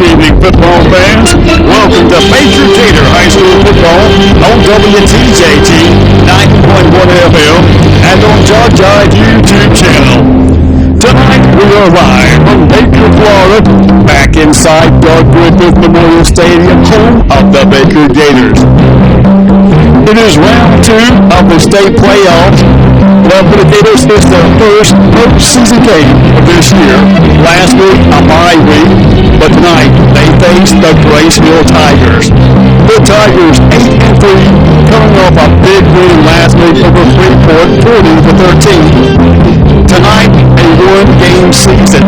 Good evening, football fans. Welcome to Baker Gator High School football on WTJT 90.1 FM and on Georgia YouTube channel. Tonight we are live from Baker, Florida, back inside Doug Griffith Memorial Stadium, home of the Baker Gators. It is round 2 of the state playoffs. Well, for the Gators, it's their first postseason game of this year. Last week, a bye week, but tonight they face the Graceville Tigers. The Tigers 8-3, coming off a big win last week over Freeport, 40-13. Tonight, a one-game season.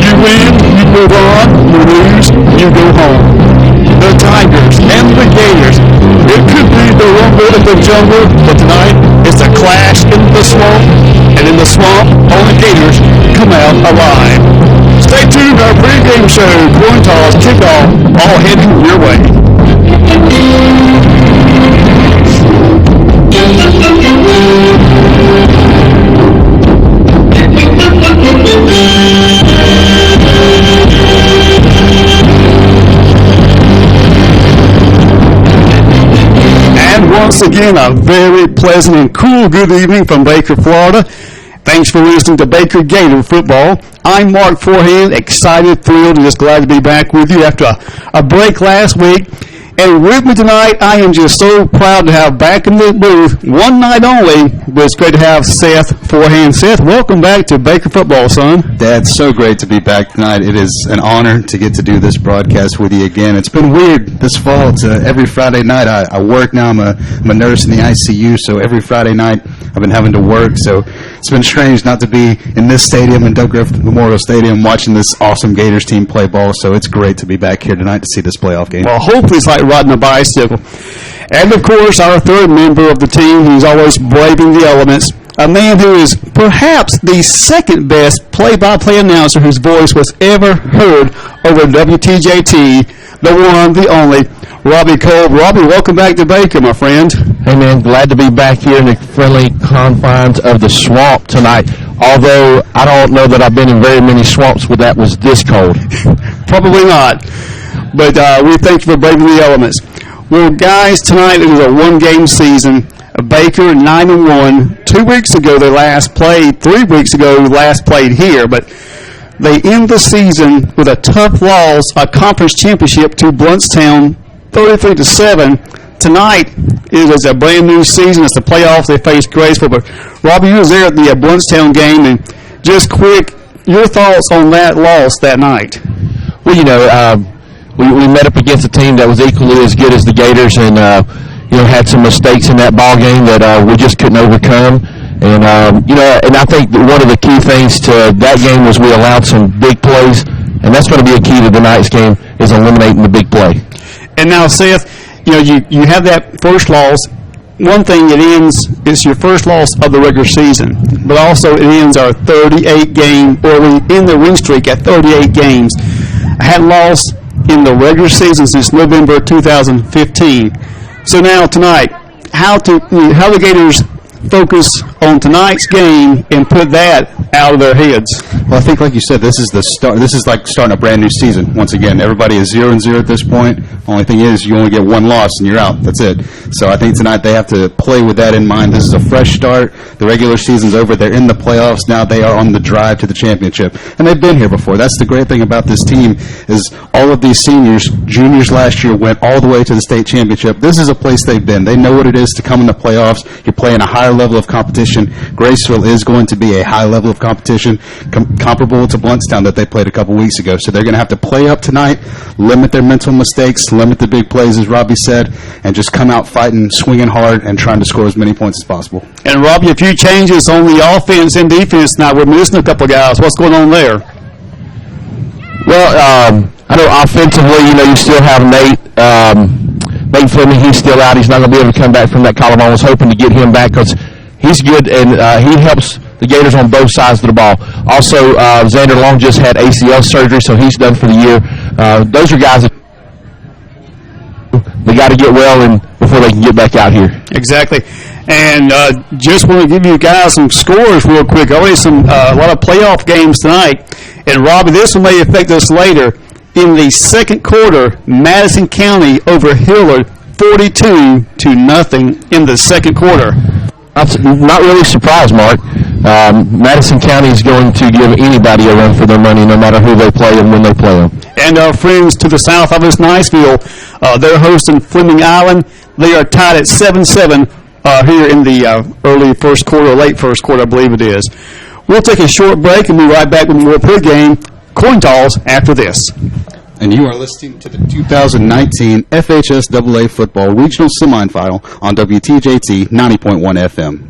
You win, you move on. You lose, you go home. The Tigers and the Gators. It could be the rumble of the jungle, but tonight it's a clash in the swamp, and in the swamp, all the Gators come out alive. Stay tuned, our pregame show, coin toss, kickoff, all heading your way. And once again, a very pleasant and cool good evening from Baker, Florida. Thanks for listening to Baker Gator Football. I'm Mark Forehand, excited, thrilled, and just glad to be back with you after a break last week. And with me tonight, I am just so proud to have back in the booth, one night only, but it's great to have Seth Forehand. Seth, welcome back to Baker Football, son. Dad, so great to be back tonight. It is an honor to get to do this broadcast with you again. It's been weird this fall. It's every Friday night. I work now. I'm a nurse in the ICU, so every Friday night I've been having to work. So it's been strange not to be in this stadium, in Doug Griffith Memorial Stadium, watching this awesome Gators team play ball. So it's great to be back here tonight to see this playoff game. Well, hopefully it's like riding a bicycle. And, of course, our third member of the team who's always braving the elements, a man who is perhaps the second best play-by-play announcer whose voice was ever heard over WTJT, the one, the only, Robbie Kolb. Robbie, welcome back to Baker, my friend. Hey, man, glad to be back here in the friendly confines of the swamp tonight, although I don't know that I've been in very many swamps where that was this cold. Probably not. But we thank you for braving the elements. Well, guys, tonight it is a one-game season. Baker 9-1. 2 weeks ago they last played. 3 weeks ago last played here, but they end the season with a tough loss, a conference championship to Bluntstown, 33-7. Tonight it is a brand new season. It's the playoffs. They face Graceville. But Robbie, you was there at the Bluntstown game, and just quick, your thoughts on that loss that night? Well, you know, we met up against a team that was equally as good as the Gators, and had some mistakes in that ball game that we just couldn't overcome. And and I think that one of the key things to that game was we allowed some big plays, and that's going to be a key to tonight's game is eliminating the big play. And now, Seth, you have that first loss. One thing, it's your first loss of the regular season, but also it ends our 38-game, or we end the win streak at 38 games. I had lost in the regular season since November 2015. So now tonight, how the Gators focus on tonight's game and put that out of their heads? Well, I think, like you said, this is the start. This is like starting a brand new season. Once again, everybody is 0-0 at this point. Only thing is, you only get one loss and you're out. That's it. So I think tonight they have to play with that in mind. This is a fresh start. The regular season's over. They're in the playoffs now. They are on the drive to the championship, and they've been here before. That's the great thing about this team is all of these seniors, juniors last year went all the way to the state championship. This is a place they've been. They know what it is to come in the playoffs. You're playing a higher level of competition. Graceville is going to be a high level of competition comparable to Bluntstown that they played a couple weeks ago. So they're going to have to play up tonight, limit their mental mistakes, limit the big plays, as Robbie said, and just come out fighting, swinging hard, and trying to score as many points as possible. And, Robbie, a few changes on the offense and defense now. We're missing a couple guys. What's going on there? Well, I know offensively, you still have Nate Fleming. He's still out. He's not going to be able to come back from that collarbone. I was hoping to get him back because he's good, and he helps the Gators on both sides of the ball. Also, Xander Long just had ACL surgery, so he's done for the year. Those are guys that they got to get well in before they can get back out here. Exactly. And just want to give you guys some scores real quick. Always a lot of playoff games tonight. And, Robbie, this one may affect us later. In the second quarter, Madison County over Hillard 42-0 in the second quarter. I'm not really surprised, Mark. Madison County is going to give anybody a run for their money, no matter who they play and when they play them. And our friends to the south of us, Niceville, they're hosting Fleming Island. They are tied at 7-7 here in the early first quarter, late first quarter, I believe it is. We'll take a short break and be right back with more pregame coin toss after this. And you are listening to the 2019 FHSAA Football Regional Semifinal on WTJT 90.1 FM.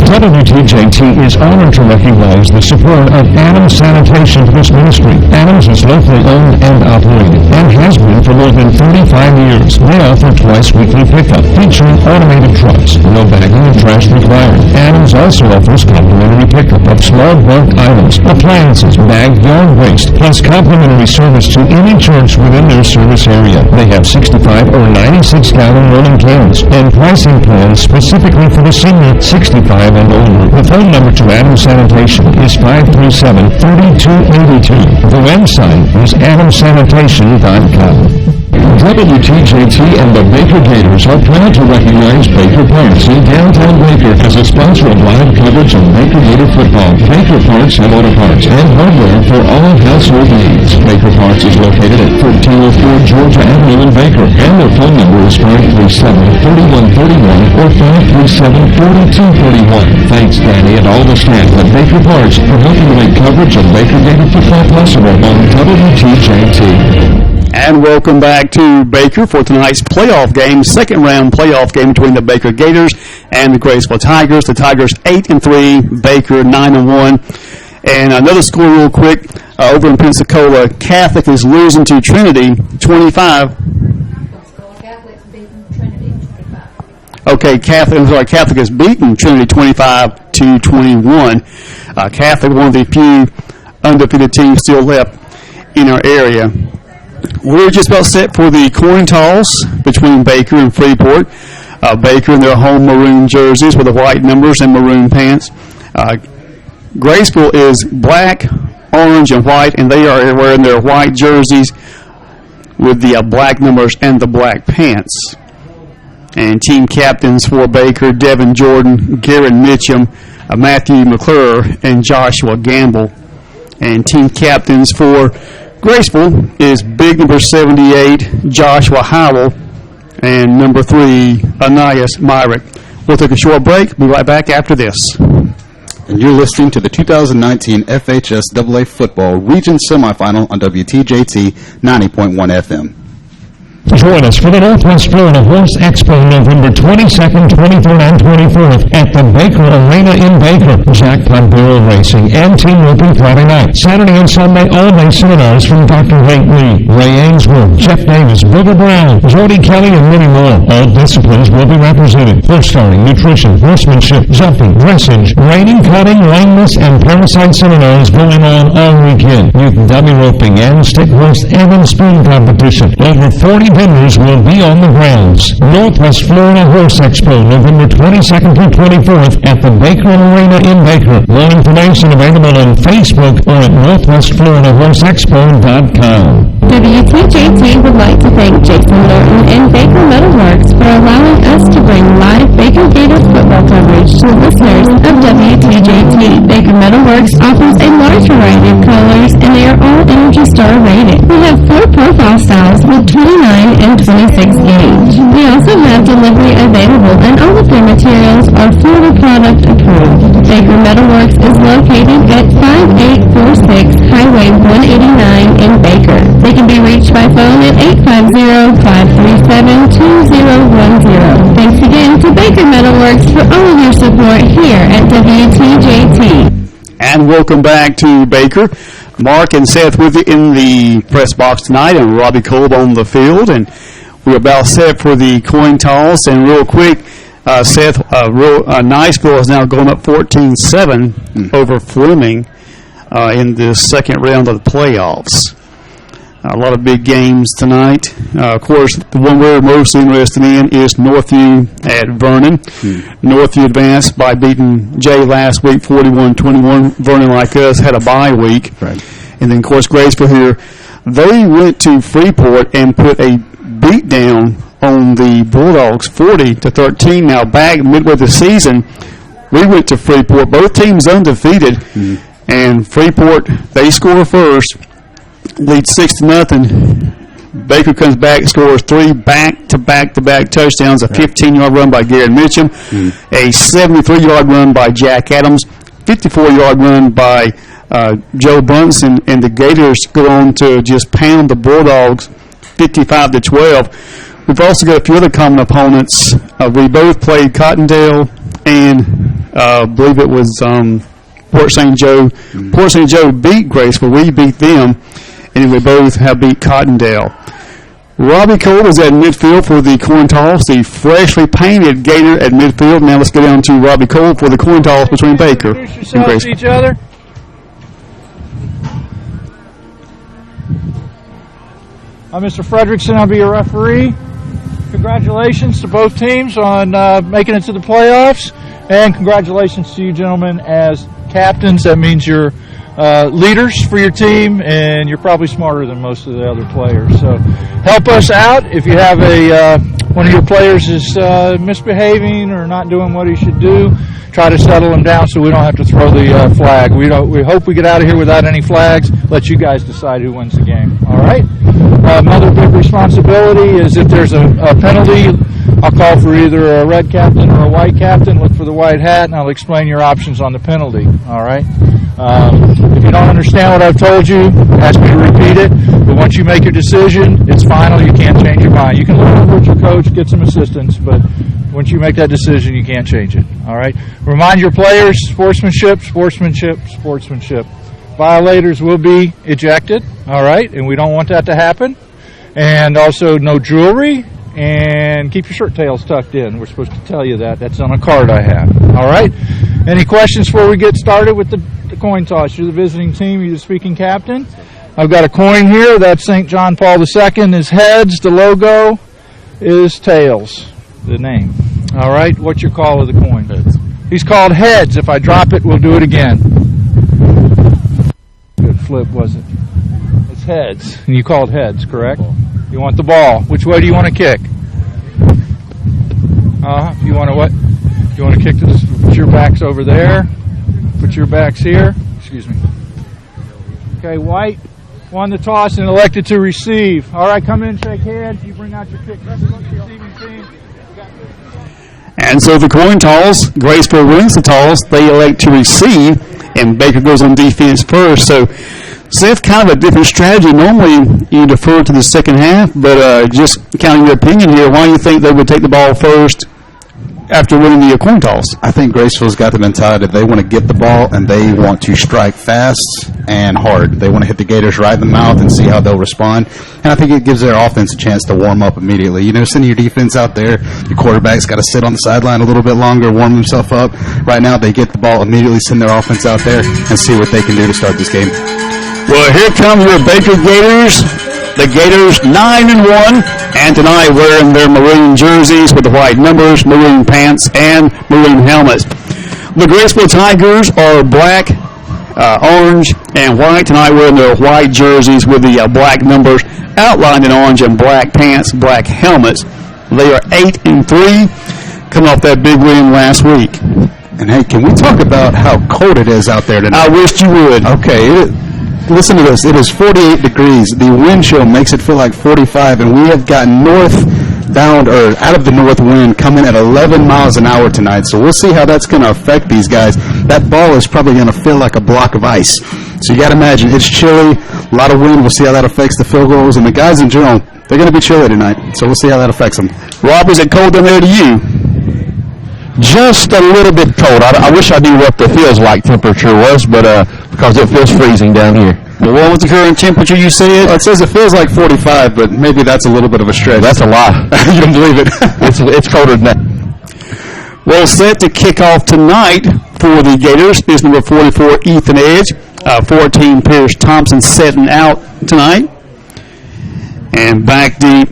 WTJT is honored to recognize the support of Adams Sanitation for this ministry. Adams is locally owned and operated and has been for more than 35 years. They offer twice-weekly pickup, featuring automated trucks, no bagging of trash required. Adams also offers complimentary pickup of small bulk items, appliances, bagged yard waste, plus complimentary service to any church within their service area. They have 65 or 96-gallon rolling cans and pricing plans specifically for the senior 65 and older. The phone number to Adams Sanitation is 537-3282. The website is adamsanitation.com. WTJT and the Baker Gators are proud to recognize Baker Parts in downtown Baker as a sponsor of live coverage of Baker Gator football. Baker Parts and auto parts and hardware for all household needs. Baker Parts is located at 1304 Georgia Avenue in Baker, and their phone number is 537-3131 or 537-4231. Thanks, Danny, and all the staff at Baker Parts for helping to make coverage of Baker Gator football possible on WTJT. And welcome back to Baker for tonight's playoff game, second round playoff game between the Baker Gators and the Graceville Tigers. The Tigers 8-3, Baker 9-1. And another score real quick, over in Pensacola, Catholic is losing to Trinity 25. Okay, Catholic has beaten Trinity 25-21. Catholic, one of the few undefeated teams still left in our area. We're just about set for the coin toss between Baker and Freeport. Baker in their home maroon jerseys with the white numbers and maroon pants. Graceville is black, orange, and white, and they are wearing their white jerseys with the black numbers and the black pants. And team captains for Baker, Devin Jordan, Garrett Mitchum, Matthew McClure, and Joshua Gamble. And team captains for Graceville is big number 78, Joshua Howell, and number 3, Ananias Myrick. We'll take a short break. Be right back after this. And you're listening to the 2019 FHSAA Football Region Semifinal on WTJT 90.1 FM. Join us for the Northwest Florida Horse Expo November 22nd, 23rd, and 24th at the Baker Arena in Baker. Jackpot barrel racing and team roping Friday night. Saturday and Sunday all-day seminars from Dr. Wade Lee, Ray Ainsworth, Jeff Davis, Booger Brown, Jody Kelly, and many more. All disciplines will be represented. Horse starting, nutrition, horsemanship, jumping, dressage, reining, cutting, lameness, and parasite seminars going on all weekend. Youth dummy roping and stick horse and spoon competition. Over 40 vendors will be on the grounds. Northwest Florida Horse Expo, November 22nd through 24th at the Baker Arena in Baker. More information available on Facebook or at NorthwestFloridaHorseExpo.com. WTJT would like to thank Jason Norton and Baker Metalworks for allowing us to bring live Baker Gators football coverage to listeners of WTJT. Baker Metalworks offers a large variety of colors, and they are all Energy Star rated. We have 4 profile styles with 29 and 26 gauge. We also have delivery available, and all of their materials are Florida product approved. Baker Metalworks is located at 5846 Highway 189 in Baker. They can be reached by phone at 850-537-2010. Thanks again to Baker Metalworks for all of your support here at WTJT. And welcome back to Baker. Mark and Seth with you in the press box tonight, and Robbie Kolb on the field. And we're about set for the coin toss. And real quick, Seth, Niceville is now going up 14-7 over Fleming in the second round of the playoffs. A lot of big games tonight. Of course, the one we're most interested in is Northview at Vernon. Northview advanced by beating Jay last week, 41-21. Vernon, like us, had a bye week. Right. And then, of course, Graceville here They went to Freeport and put a beat down on the Bulldogs, 40-13. Now, back midway the season, we went to Freeport, both teams undefeated, and Freeport, they score first, lead 6-0. Baker comes back, scores 3 back-to-back touchdowns, a 15-yard run by Garrett Mitchum, a 73-yard run by Jack Adams, 54-yard run by Joe Bunson, and the Gators go on to just pound the Bulldogs 55-12. We've also got a few other common opponents. We both played Cottondale and I believe it was Port St. Joe. Port St. Joe beat Graceville. We beat them, and we both have beat Cottondale. Robbie Cole was at midfield for the coin toss, the freshly painted Gator at midfield. Now let's go down to Robbie Cole for the coin toss between Baker and Graceville. Each other. I'm Mr. Fredrickson. I'll be your referee. Congratulations to both teams on making it to the playoffs, and congratulations to you gentlemen as captains. That means you're leaders for your team, and you're probably smarter than most of the other players. So help us out. If you have one of your players is misbehaving or not doing what he should do, try to settle him down so we don't have to throw the flag. We hope we get out of here without any flags. Let you guys decide who wins the game. All right? Another big responsibility is if there's a penalty, I'll call for either a red captain or a white captain. Look for the white hat, and I'll explain your options on the penalty. All right? If you don't understand what I've told you, ask me to repeat it. But once you make your decision, it's final. You can't change your mind. You can learn over with your coach, get some assistance, but once you make that decision, you can't change it. All right? Remind your players, sportsmanship, sportsmanship, sportsmanship. Violators will be ejected, all right? And we don't want that to happen. And also no jewelry, and keep your shirt tails tucked in. We're supposed to tell you that. That's on a card I have. All right? Any questions before we get started with the coin toss? You're the visiting team. You're the speaking captain. I've got a coin here. That's St. John Paul II is heads. The logo is tails, the name. All right? What's your call of the coin? Heads. He's called heads. If I drop it, we'll do it again. Good flip, was it? It's heads. And you called heads, correct? You want the ball. Which way do you want to kick? You want to what? You want to kick to this? Put your backs over there. Put your backs here. Excuse me. Okay, white won the toss and elected to receive. All right, come in, shake hands. You bring out your kick. Receiving team. And so the coin toss, Graceville wins the toss. They elect to receive, and Baker goes on defense first. So Seth, kind of a different strategy. Normally you defer to the second half, but just kind of your opinion here, why do you think they would take the ball first after winning the coin toss? I think Graceville's got the mentality that they want to get the ball and they want to strike fast and hard. They want to hit the Gators right in the mouth and see how they'll respond. And I think it gives their offense a chance to warm up immediately. You know, sending your defense out there, your quarterback's got to sit on the sideline a little bit longer, warm himself up. Right now they get the ball, immediately send their offense out there and see what they can do to start this game. Well, here come your Baker Gators. The Gators 9-1, and tonight wearing their maroon jerseys with the white numbers, maroon pants, and maroon helmets. The Graceville Tigers are black, orange, and white. Tonight wearing their white jerseys with the black numbers outlined in orange and black pants, black helmets. They are 8-3, coming off that big win last week. And hey, can we talk about how cold it is out there tonight? I wish you would. Okay, listen to this. It is 48 degrees. The wind chill makes it feel like 45, and we have gotten northbound or out of the north wind coming at 11 miles an hour tonight. So we'll see how that's going to affect these guys. That ball is probably going to feel like a block of ice. So you got to imagine it's chilly, a lot of wind. We'll see how that affects the field goals. And the guys in general, they're going to be chilly tonight. So we'll see how that affects them. Rob, is it cold down there to you? Just a little bit cold. I wish I knew what the feels like temperature was, but because it feels freezing down here. Well, what was the current temperature you said? Well, it says it feels like 45, but maybe that's a little bit of a stretch. That's a lie. You don't believe it. It's colder than that. Well, set to kick off tonight for the Gators is number 44, Ethan Edge. 14, Pierce Thompson setting out tonight. And back deep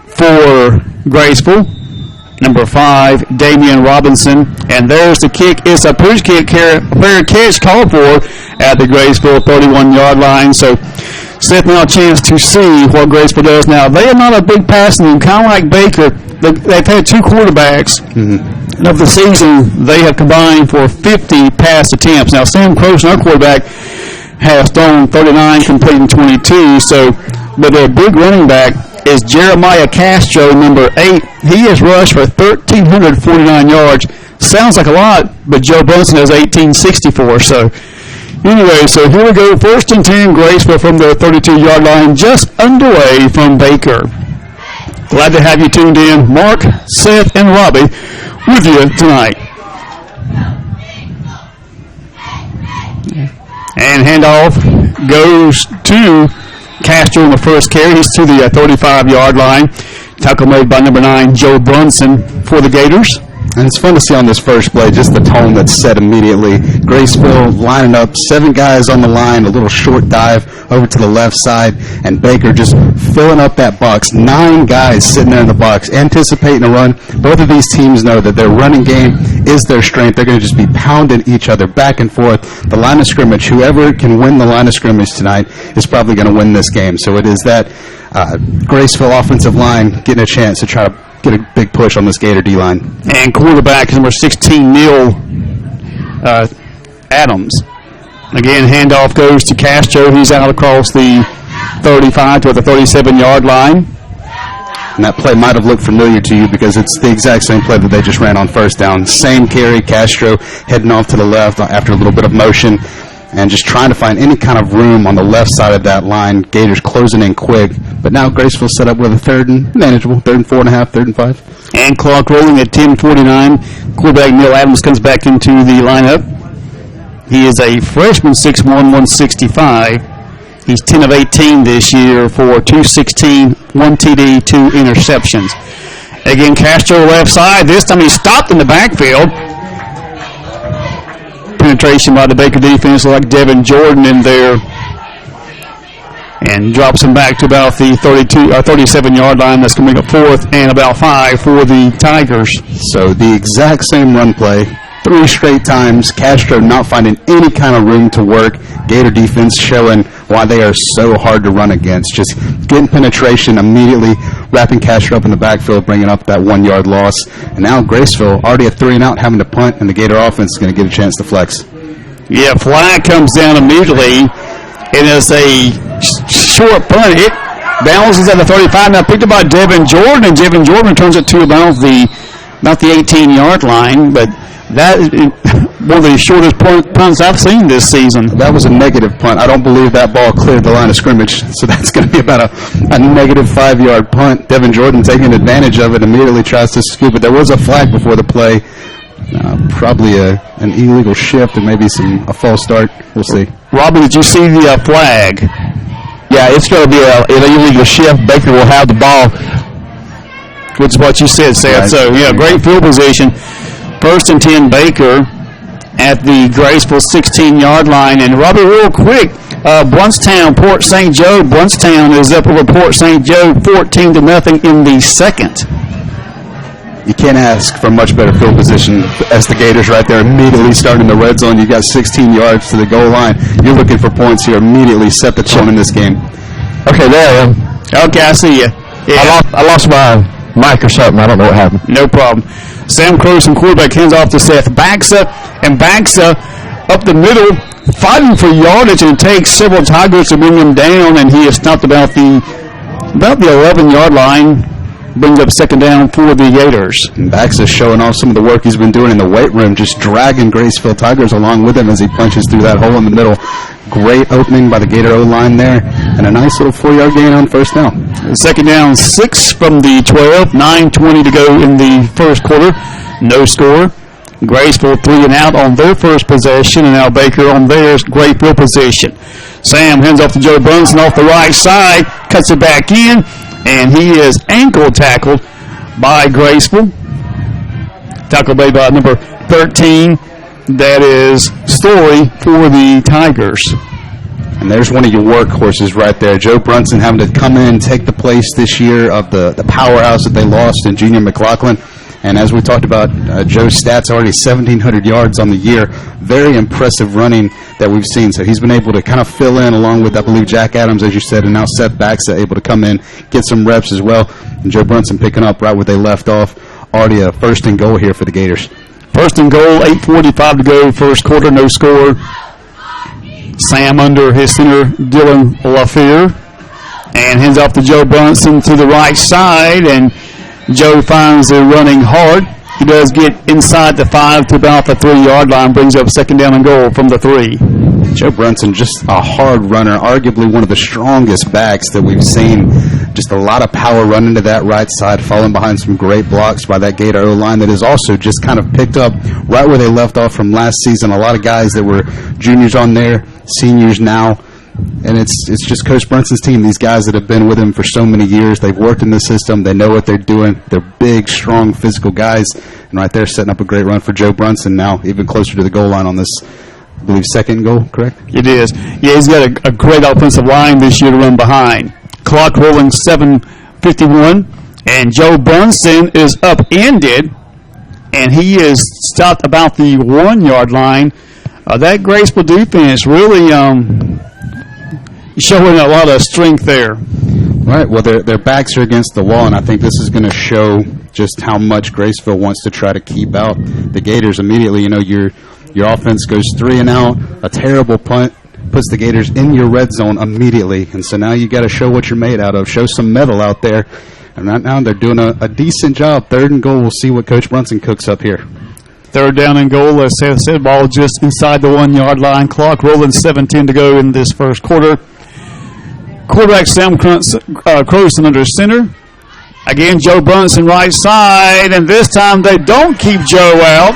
for Graceville, number 5, Damian Robinson. And there's the kick. It's a push kick, fair catch called for at the Graceville 31-yard line. So Seth, now a chance to see what Graceville does now. They are not a big passing team, kind of like Baker. They've had two quarterbacks. And of the season, they have combined for 50 pass attempts. Now, Sam Croson, our quarterback, has thrown 39, completing 22. But their big running back is Jeremiah Castro, number 8. He has rushed for 1,349 yards. Sounds like a lot, but Joe Brunson has 1,864. So, anyway, so here we go. 1st and 10, Graceville from the 32-yard line, just underway from Baker. Glad to have you tuned in. Mark, Seth, and Robbie with you tonight. And handoff goes to Castro on the first carry. He's to the 35-yard line. Tackle made by number 9, Joe Brunson for the Gators. And it's fun to see on this first play just the tone that's set immediately. Graceville lining up, 7 guys on the line, a little short dive over to the left side, and Baker just filling up that box. 9 guys sitting there in the box, anticipating a run. Both of these teams know that their running game is their strength. They're going to just be pounding each other back and forth. The line of scrimmage, whoever can win the line of scrimmage tonight is probably going to win this game. So it is that Graceville offensive line getting a chance to try to get a big push on this Gator D-line. And quarterback is number 16, Neil Adams. Again, handoff goes to Castro. He's out across the 35 to the 37-yard line. And that play might have looked familiar to you because it's the exact same play that they just ran on first down. Same carry, Castro heading off to the left after a little bit of motion and just trying to find any kind of room on the left side of that line. Gators closing in quick. But now Graceville set up with a 3rd and manageable, 3rd and 4.5, 3rd and 5. And clock rolling at 10:49. Quarterback Neil Adams comes back into the lineup. He is a freshman, 6'1", 165. He's 10 of 18 this year for 216, 1 TD, 2 interceptions. Again, Castro left side. This time he stopped in the backfield. Penetration by the Baker defense, like Devin Jordan in there, and drops him back to about the 37-yard line. That's going to make a 4th and about 5 for the Tigers. So the exact same run play, 3 straight times. Castro not finding any kind of room to work. Gator defense showing why they are so hard to run against. Just getting penetration immediately, wrapping Castro up in the backfield, bringing up that 1-yard loss. And now Graceville already at 3 and out, having to punt, and the Gator offense is going to get a chance to flex. Yeah, flag comes down immediately, and it's a short punt. It bounces at the 35. Now picked up by Devin Jordan, and Devin Jordan returns it to about the 18-yard line, but that is one of the shortest punts I've seen this season. That was a negative punt. I don't believe that ball cleared the line of scrimmage, so that's going to be about a negative 5-yard punt. Devin Jordan taking advantage of it, immediately tries to scoop it. There was a flag before the play, probably an illegal shift and maybe a false start. We'll see. Robbie, did you see the flag? Yeah, it's going to be an illegal shift. Baker will have the ball. Which is what you said, Seth. Right. So, yeah, great field position. 1st and 10, Baker at the Graceville 16-yard line. And Robbie, real quick, Bruncetown, Port St. Joe. Bruncetown is up over Port St. Joe 14-0 in the 2nd. You can't ask for much better field position as the Gators right there immediately starting the red zone. You got 16 yards to the goal line. You're looking for points here. Immediately set the tone in this game. Okay, there I am. Okay, I see you. Yeah. I lost my mic or something. I don't know what happened. No problem. Sam Croson, quarterback, hands off to Seth Baxa, and Baxa up the middle, fighting for yardage, and it takes several Tigers to bring him down, and he is stopped about the 11-yard line. Brings up 2nd down for the Gators. And Baxa showing off some of the work he's been doing in the weight room, just dragging Graceville Tigers along with him as he punches through that hole in the middle. Great opening by the Gator O-line there, and a nice little 4-yard gain on 1st down. 2nd down, 6 from the 12, 9:20 to go in the first quarter. No score. Graceville 3 and out on their first possession, and now Baker on theirs. Great field position. Sam hands off to Joe Brunson off the right side, cuts it back in, and he is ankle tackled by Graceville. Tackle made by number 13. That is Story for the Tigers. And there's one of your workhorses right there. Joe Brunson having to come in and take the place this year of the powerhouse that they lost in Junior McLaughlin. And as we talked about, Joe's stats already 1,700 yards on the year. Very impressive running that we've seen. So he's been able to kind of fill in along with, I believe, Jack Adams, as you said, and now Seth Baxa able to come in, get some reps as well. And Joe Brunson picking up right where they left off. Already a first and goal here for the Gators. First and goal, 8:45 to go, first quarter, no score. Sam under his center, Dylan LaFleur, and hands off to Joe Brunson to the right side, and Joe finds it running hard. He does get inside the 5 to about the 3-yard line, brings up second down and goal from the 3. Joe Brunson, just a hard runner, arguably one of the strongest backs that we've seen. Just a lot of power running to that right side, falling behind some great blocks by that Gator O-line that is also just kind of picked up right where they left off from last season. A lot of guys that were juniors on there, seniors now. And it's just Coach Brunson's team. These guys that have been with him for so many years, they've worked in the system. They know what they're doing. They're big, strong, physical guys. And right there setting up a great run for Joe Brunson now, even closer to the goal line on this, I believe, second goal, correct? It is. Yeah, he's got a great offensive line this year to run behind. Clock rolling 7:51, and Joe Brunson is upended, and he is stopped about the 1-yard line. That Graceville defense really showing a lot of strength there. Right. Well, their backs are against the wall, and I think this is going to show just how much Graceville wants to try to keep out the Gators immediately. You know, your offense goes 3 and out, a terrible punt puts the Gators in your red zone immediately, and so now you got to show what you're made out of, show some metal out there. And right now they're doing a decent job. 3rd and goal. We'll see what Coach Brunson cooks up here. 3rd down and goal. As Seth said, ball just inside the 1-yard line. Clock rolling 7:10 to go in this first quarter. Quarterback Sam Crowson under center. Again, Joe Brunson right side, and this time they don't keep Joe out.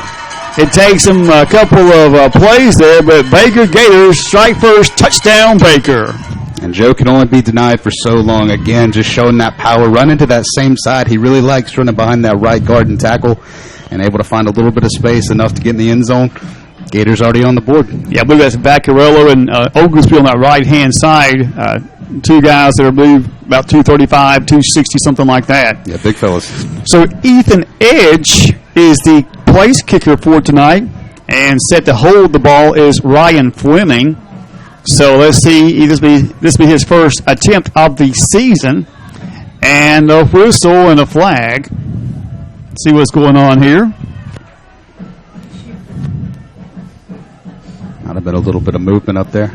It takes him a couple of plays there, but Baker Gators strike first, touchdown Baker. And Joe can only be denied for so long. Again, just showing that power, running to that same side. He really likes running behind that right guard and tackle and able to find a little bit of space, enough to get in the end zone. Gators already on the board. Yeah, I believe that's Vaccarello and Oglesby on that right-hand side. 2 guys that are, I believe, about 235, 260, something like that. Yeah, big fellas. So Ethan Edge is the place kicker for tonight, and set to hold the ball is Ryan Fleming. So let's see, this be his first attempt of the season, and a whistle and a flag. See what's going on here. Might have been a little bit of movement up there.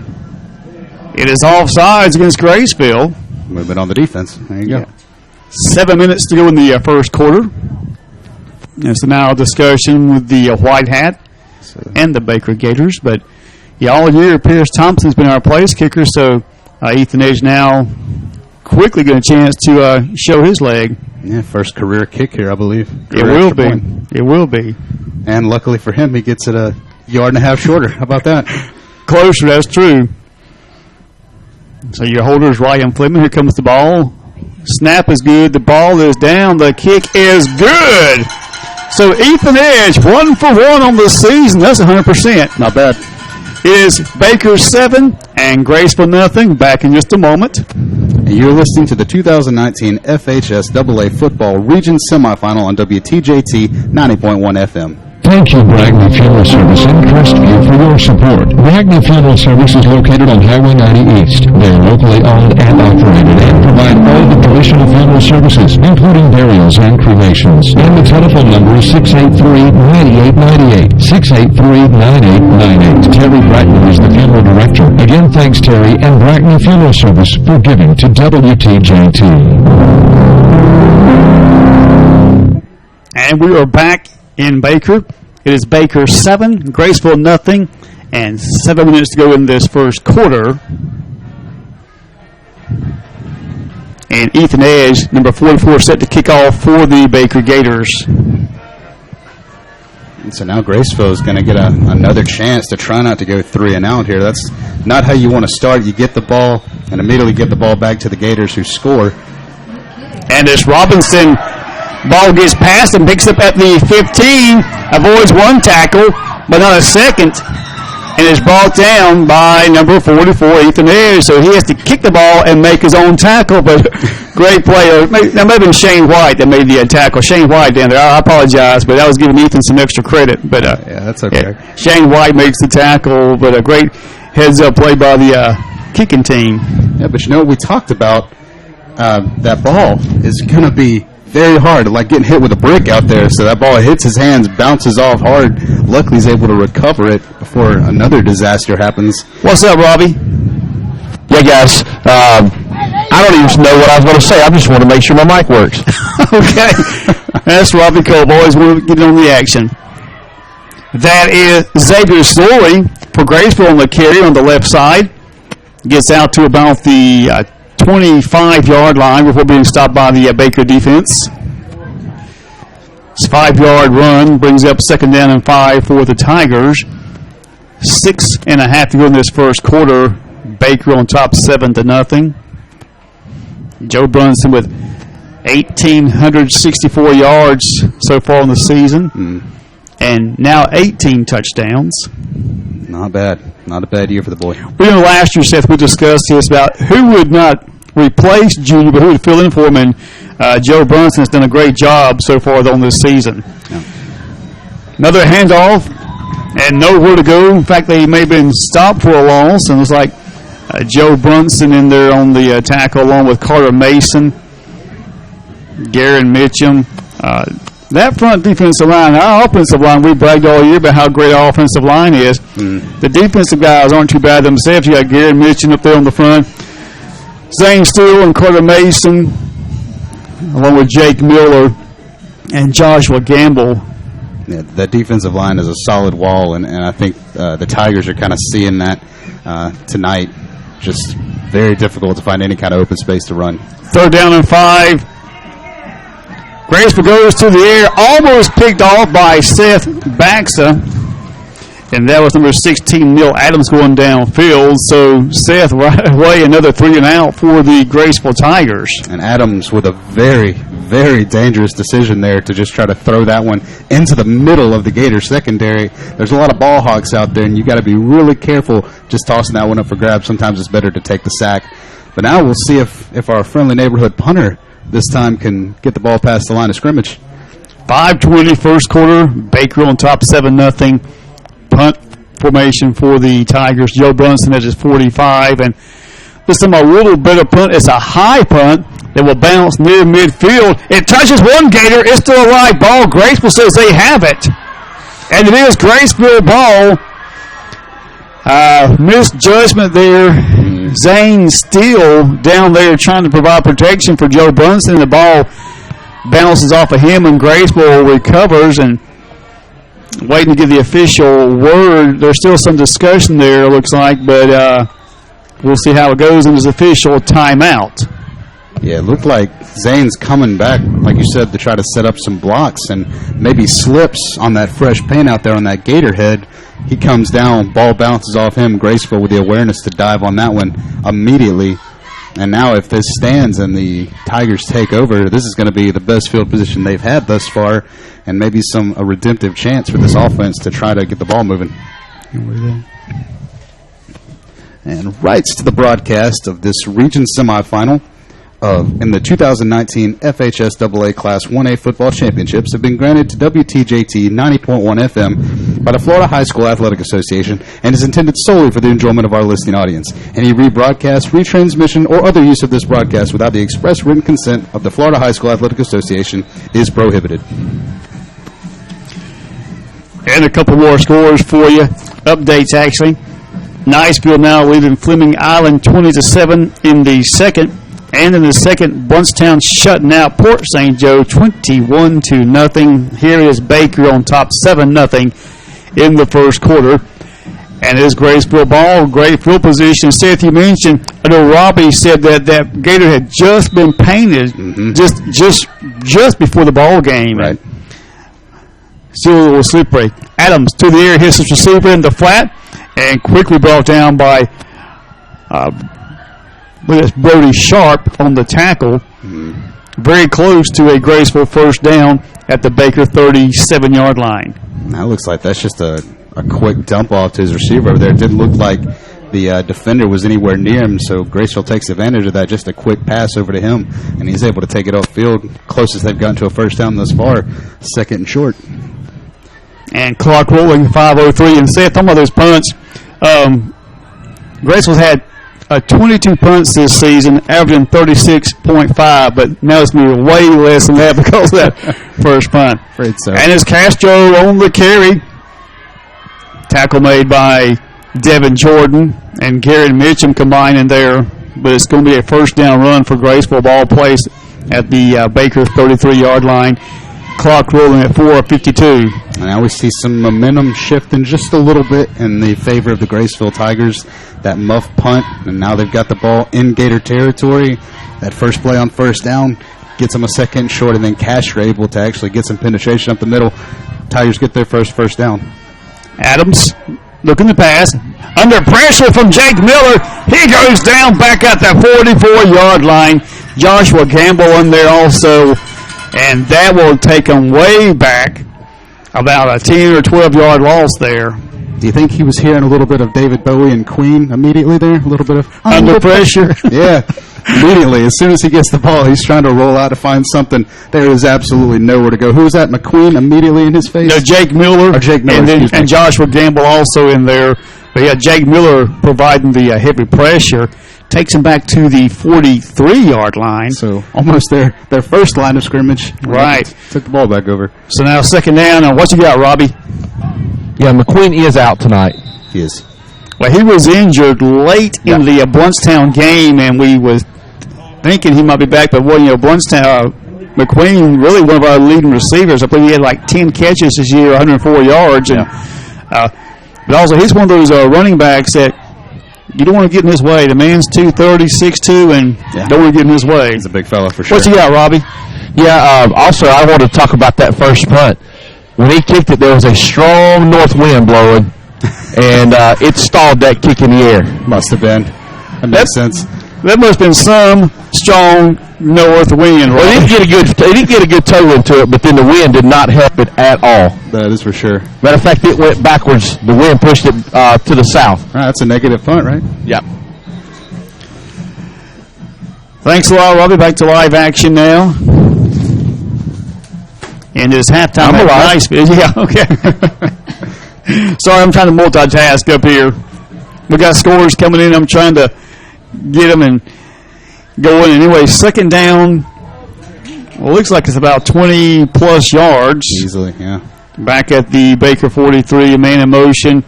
It is offsides against Graceville. Movement on the defense. There you go. 7 minutes to go in the first quarter. And so now a discussion with the White Hat and the Baker Gators. But yeah, all year Pierce Thompson's been our place kicker, so Ethan Edge now quickly get a chance to show his leg. Yeah, first career kick here, I believe. It will be. It will be. And luckily for him, he gets it a yard and a half shorter. How about that? Closer, that's true. So your holder is Ryan Fleming. Here comes the ball. Snap is good. The ball is down. The kick is good. So Ethan Edge, 1 for 1 on the season. That's 100%. Not bad. It is Baker 7 and Graceville nothing. Back in just a moment. And you're listening to the 2019 FHS AA Football Region Semifinal on WTJT 90.1 FM. Thank you, Bragney Funeral Service and Crestview, for your support. Bragney Funeral Service is located on Highway 90 East. They are locally owned and operated and provide all the traditional funeral services, including burials and cremations. And the telephone number is 683-9898. 683-9898. Terry Brackney is the funeral director. Again, thanks, Terry and Brackney Funeral Service for giving to WTJT. And we are back in Baker. It is Baker 7, Graceville nothing, and 7 minutes to go in this first quarter. And Ethan Edge, number 44, set to kick off for the Baker Gators. And so now Graceville is going to get another chance to try not to go 3 and out here. That's not how you want to start. You get the ball and immediately get the ball back to the Gators who score. And it's Robinson. Ball gets passed and picks up at the 15, avoids one tackle, but not a second. and is brought down by number 44, Ethan Ayers. So he has to kick the ball and make his own tackle, but great play. That may have been Shane White that made the tackle. Shane White down there. I apologize, but I was giving Ethan some extra credit. But yeah, that's okay. Yeah, Shane White makes the tackle, but a great heads-up play by the kicking team. Yeah, but you know what we talked about? That ball is going to be very hard, like getting hit with a brick out there. So that ball hits his hands, bounces off hard. Luckily, he's able to recover it before another disaster happens. What's up, Robbie? Yeah, guys. I don't even know what I was going to say. I just want to make sure my mic works. Okay. That's Robbie Cole. Always want to get on the action. That is Xavier Story for Graceville on the carry on the left side. Gets out to about the 25-yard line before being stopped by the Baker defense. It's a 5-yard run, brings up 2nd down and 5 for the Tigers. 6.5 to go in this first quarter. Baker on top 7-0. Joe Brunson with 1,864 yards so far in the season, and now 18 touchdowns. Not bad. Not a bad year for the boy. We know last year, Seth, we discussed this about who would not replace Junior, but who would fill in for him, and Joe Brunson has done a great job so far on this season. Yeah. Another handoff, and nowhere to go. In fact, they may have been stopped for a loss, and it was like Joe Brunson in there on the tackle along with Carter Mason, Garen Mitchum. That front defensive line, our offensive line, we bragged all year about how great our offensive line is. The defensive guys aren't too bad themselves. You got Garen Mitchum up there on the front, Zane Steele and Carter Mason, along with Jake Miller and Joshua Gamble. Yeah, that defensive line is a solid wall, and I think the Tigers are kind of seeing that tonight. Just very difficult to find any kind of open space to run. 3rd down and 5. Graceville goes to the air, almost picked off by Seth Baxa, and that was number 16, Neil Adams, going downfield. So Seth right away, another 3 and out for the Graceville Tigers. And Adams with a very, very dangerous decision there to just try to throw that one into the middle of the Gators secondary. There's a lot of ball hawks out there, and you got to be really careful just tossing that one up for grabs. Sometimes it's better to take the sack. But now we'll see if our friendly neighborhood punter this time can get the ball past the line of scrimmage. 5:20 first quarter. Baker on top 7-0. Punt formation for the Tigers. Joe Brunson at his 45. And this is a little bit of punt. It's a high punt that will bounce near midfield. It touches one Gator. It's still a live ball. Graceville says they have it. And it is Graceville ball. Misjudgment there. Zane Steele down there trying to provide protection for Joe Brunson. The ball bounces off of him, and Graceville recovers and waiting to give the official word. There's still some discussion there, it looks like, but we'll see how it goes in his official timeout. Yeah, it looked like Zane's coming back, like you said, to try to set up some blocks and maybe slips on that fresh paint out there on that Gator head. He comes down, ball bounces off him. Graceville with the awareness to dive on that one immediately. And now if this stands and the Tigers take over, this is going to be the best field position they've had thus far, and maybe a redemptive chance for this offense to try to get the ball moving. And rights to the broadcast of this region semifinal in the 2019 FHSAA Class 1A Football Championships have been granted to WTJT 90.1 FM by the Florida High School Athletic Association and is intended solely for the enjoyment of our listening audience. Any rebroadcast, retransmission, or other use of this broadcast without the express written consent of the Florida High School Athletic Association is prohibited. And a couple more scores for you. Updates, actually. Niceville now leading Fleming Island 20-7 in the second. And in the second, Bunchtown shutting out Port St. Joe 21-0. Here is Baker on top 7-0 in the first quarter. And it is Graceville ball, great field position. Seth, you mentioned, I know Robbie said that Gator had just been painted just before the ball game. Right. Still a little slippery. Adams to the air, hits his receiver in the flat, and quickly brought down by Brody Sharp on the tackle. Very close to a Graceville first down at the Baker 37-yard line. That looks like that's just a a quick dump off to his receiver over there. It didn't look like the defender was anywhere near him, so Graceville takes advantage of that. Just a quick pass over to him, and he's able to take it upfield. Closest they've gotten to a first down thus far, 2nd and short. And clock rolling, 5:03. And Seth, talking about those punts, Graceville's had 22 punts this season, averaging 36.5, but now it's going to be way less than that because of that first punt. Afraid so. And it's Castro on the carry. Tackle made by Devin Jordan and Garrett Mitchum combining there, but it's going to be a first down run for Graceville. Ball placed at the Baker 33-yard line. Clock rolling at 4:52. And now we see some momentum shifting just a little bit in the favor of the Graceville Tigers. That muff punt, and now they've got the ball in Gator territory. That first play on first down gets them a 2nd short, and then Castro able to actually get some penetration up the middle. Tigers get their first down. Adams looking to pass. Under pressure from Jake Miller. He goes down back at the 44-yard line. Joshua Gamble in there also. And that will take him way back. About a 10 or 12-yard loss there. Do you think he was hearing a little bit of David Bowie and Queen immediately there? A little bit of under pressure? Yeah. Immediately. As soon as he gets the ball, he's trying to roll out to find something. There is absolutely nowhere to go. Who was that? McQueen immediately in his face? No, Jake Miller. Or Jake Miller, and Joshua Gamble also in there. But yeah, Jake Miller providing the heavy pressure. Takes him back to the 43-yard line. So almost their first line of scrimmage. Right. Took the ball back over. So now 2nd down. And what you got, Robbie? Yeah, McQueen is out tonight. He is. Well, he was injured late in the Bluntstown game, and we was thinking he might be back. But, Bluntstown, McQueen, really one of our leading receivers. I believe he had like 10 catches this year, 104 yards. And, but also, he's one of those running backs that you don't want to get in his way. The man's 230, 6'2", and don't want to get in his way. He's a big fella for sure. What you got, Robbie? Yeah, also, I want to talk about that first punt. When he kicked it, there was a strong north wind blowing, and it stalled that kick in the air. Must have been. That makes sense. That must have been some strong north wind, right? Well, he didn't get a good toe into it, but then the wind did not help it at all. That is for sure. Matter of fact, it went backwards. The wind pushed it to the south. All right, that's a negative punt, right? Yep. Thanks a lot, Robbie. Back to live action now. And it's halftime. I'm alive. Nice. Yeah, okay. Sorry, I'm trying to multitask up here. We got scores coming in. I'm trying to get them and go in. Anyway, 2nd down. Well, it looks like it's about 20-plus yards. Easily, yeah. Back at the Baker 43, a man in motion.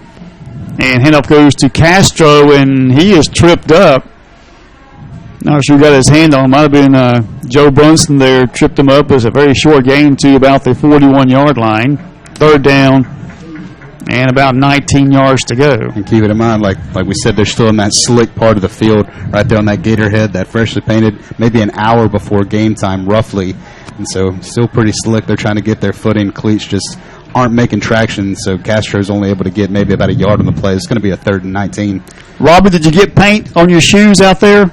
And handoff goes to Castro, and he is tripped up. Not sure who got his hand on him. Might have been Joe Brunson there, tripped him up. It was a very short gain to about the 41-yard line. 3rd down and about 19 yards to go. And keep it in mind, like we said, they're still in that slick part of the field, right there on that gator head, that freshly painted, maybe an hour before game time, roughly. And so still pretty slick. They're trying to get their footing. Cleats just aren't making traction, so Castro's only able to get maybe about a yard on the play. It's going to be a 3rd and 19. Robert, did you get paint on your shoes out there?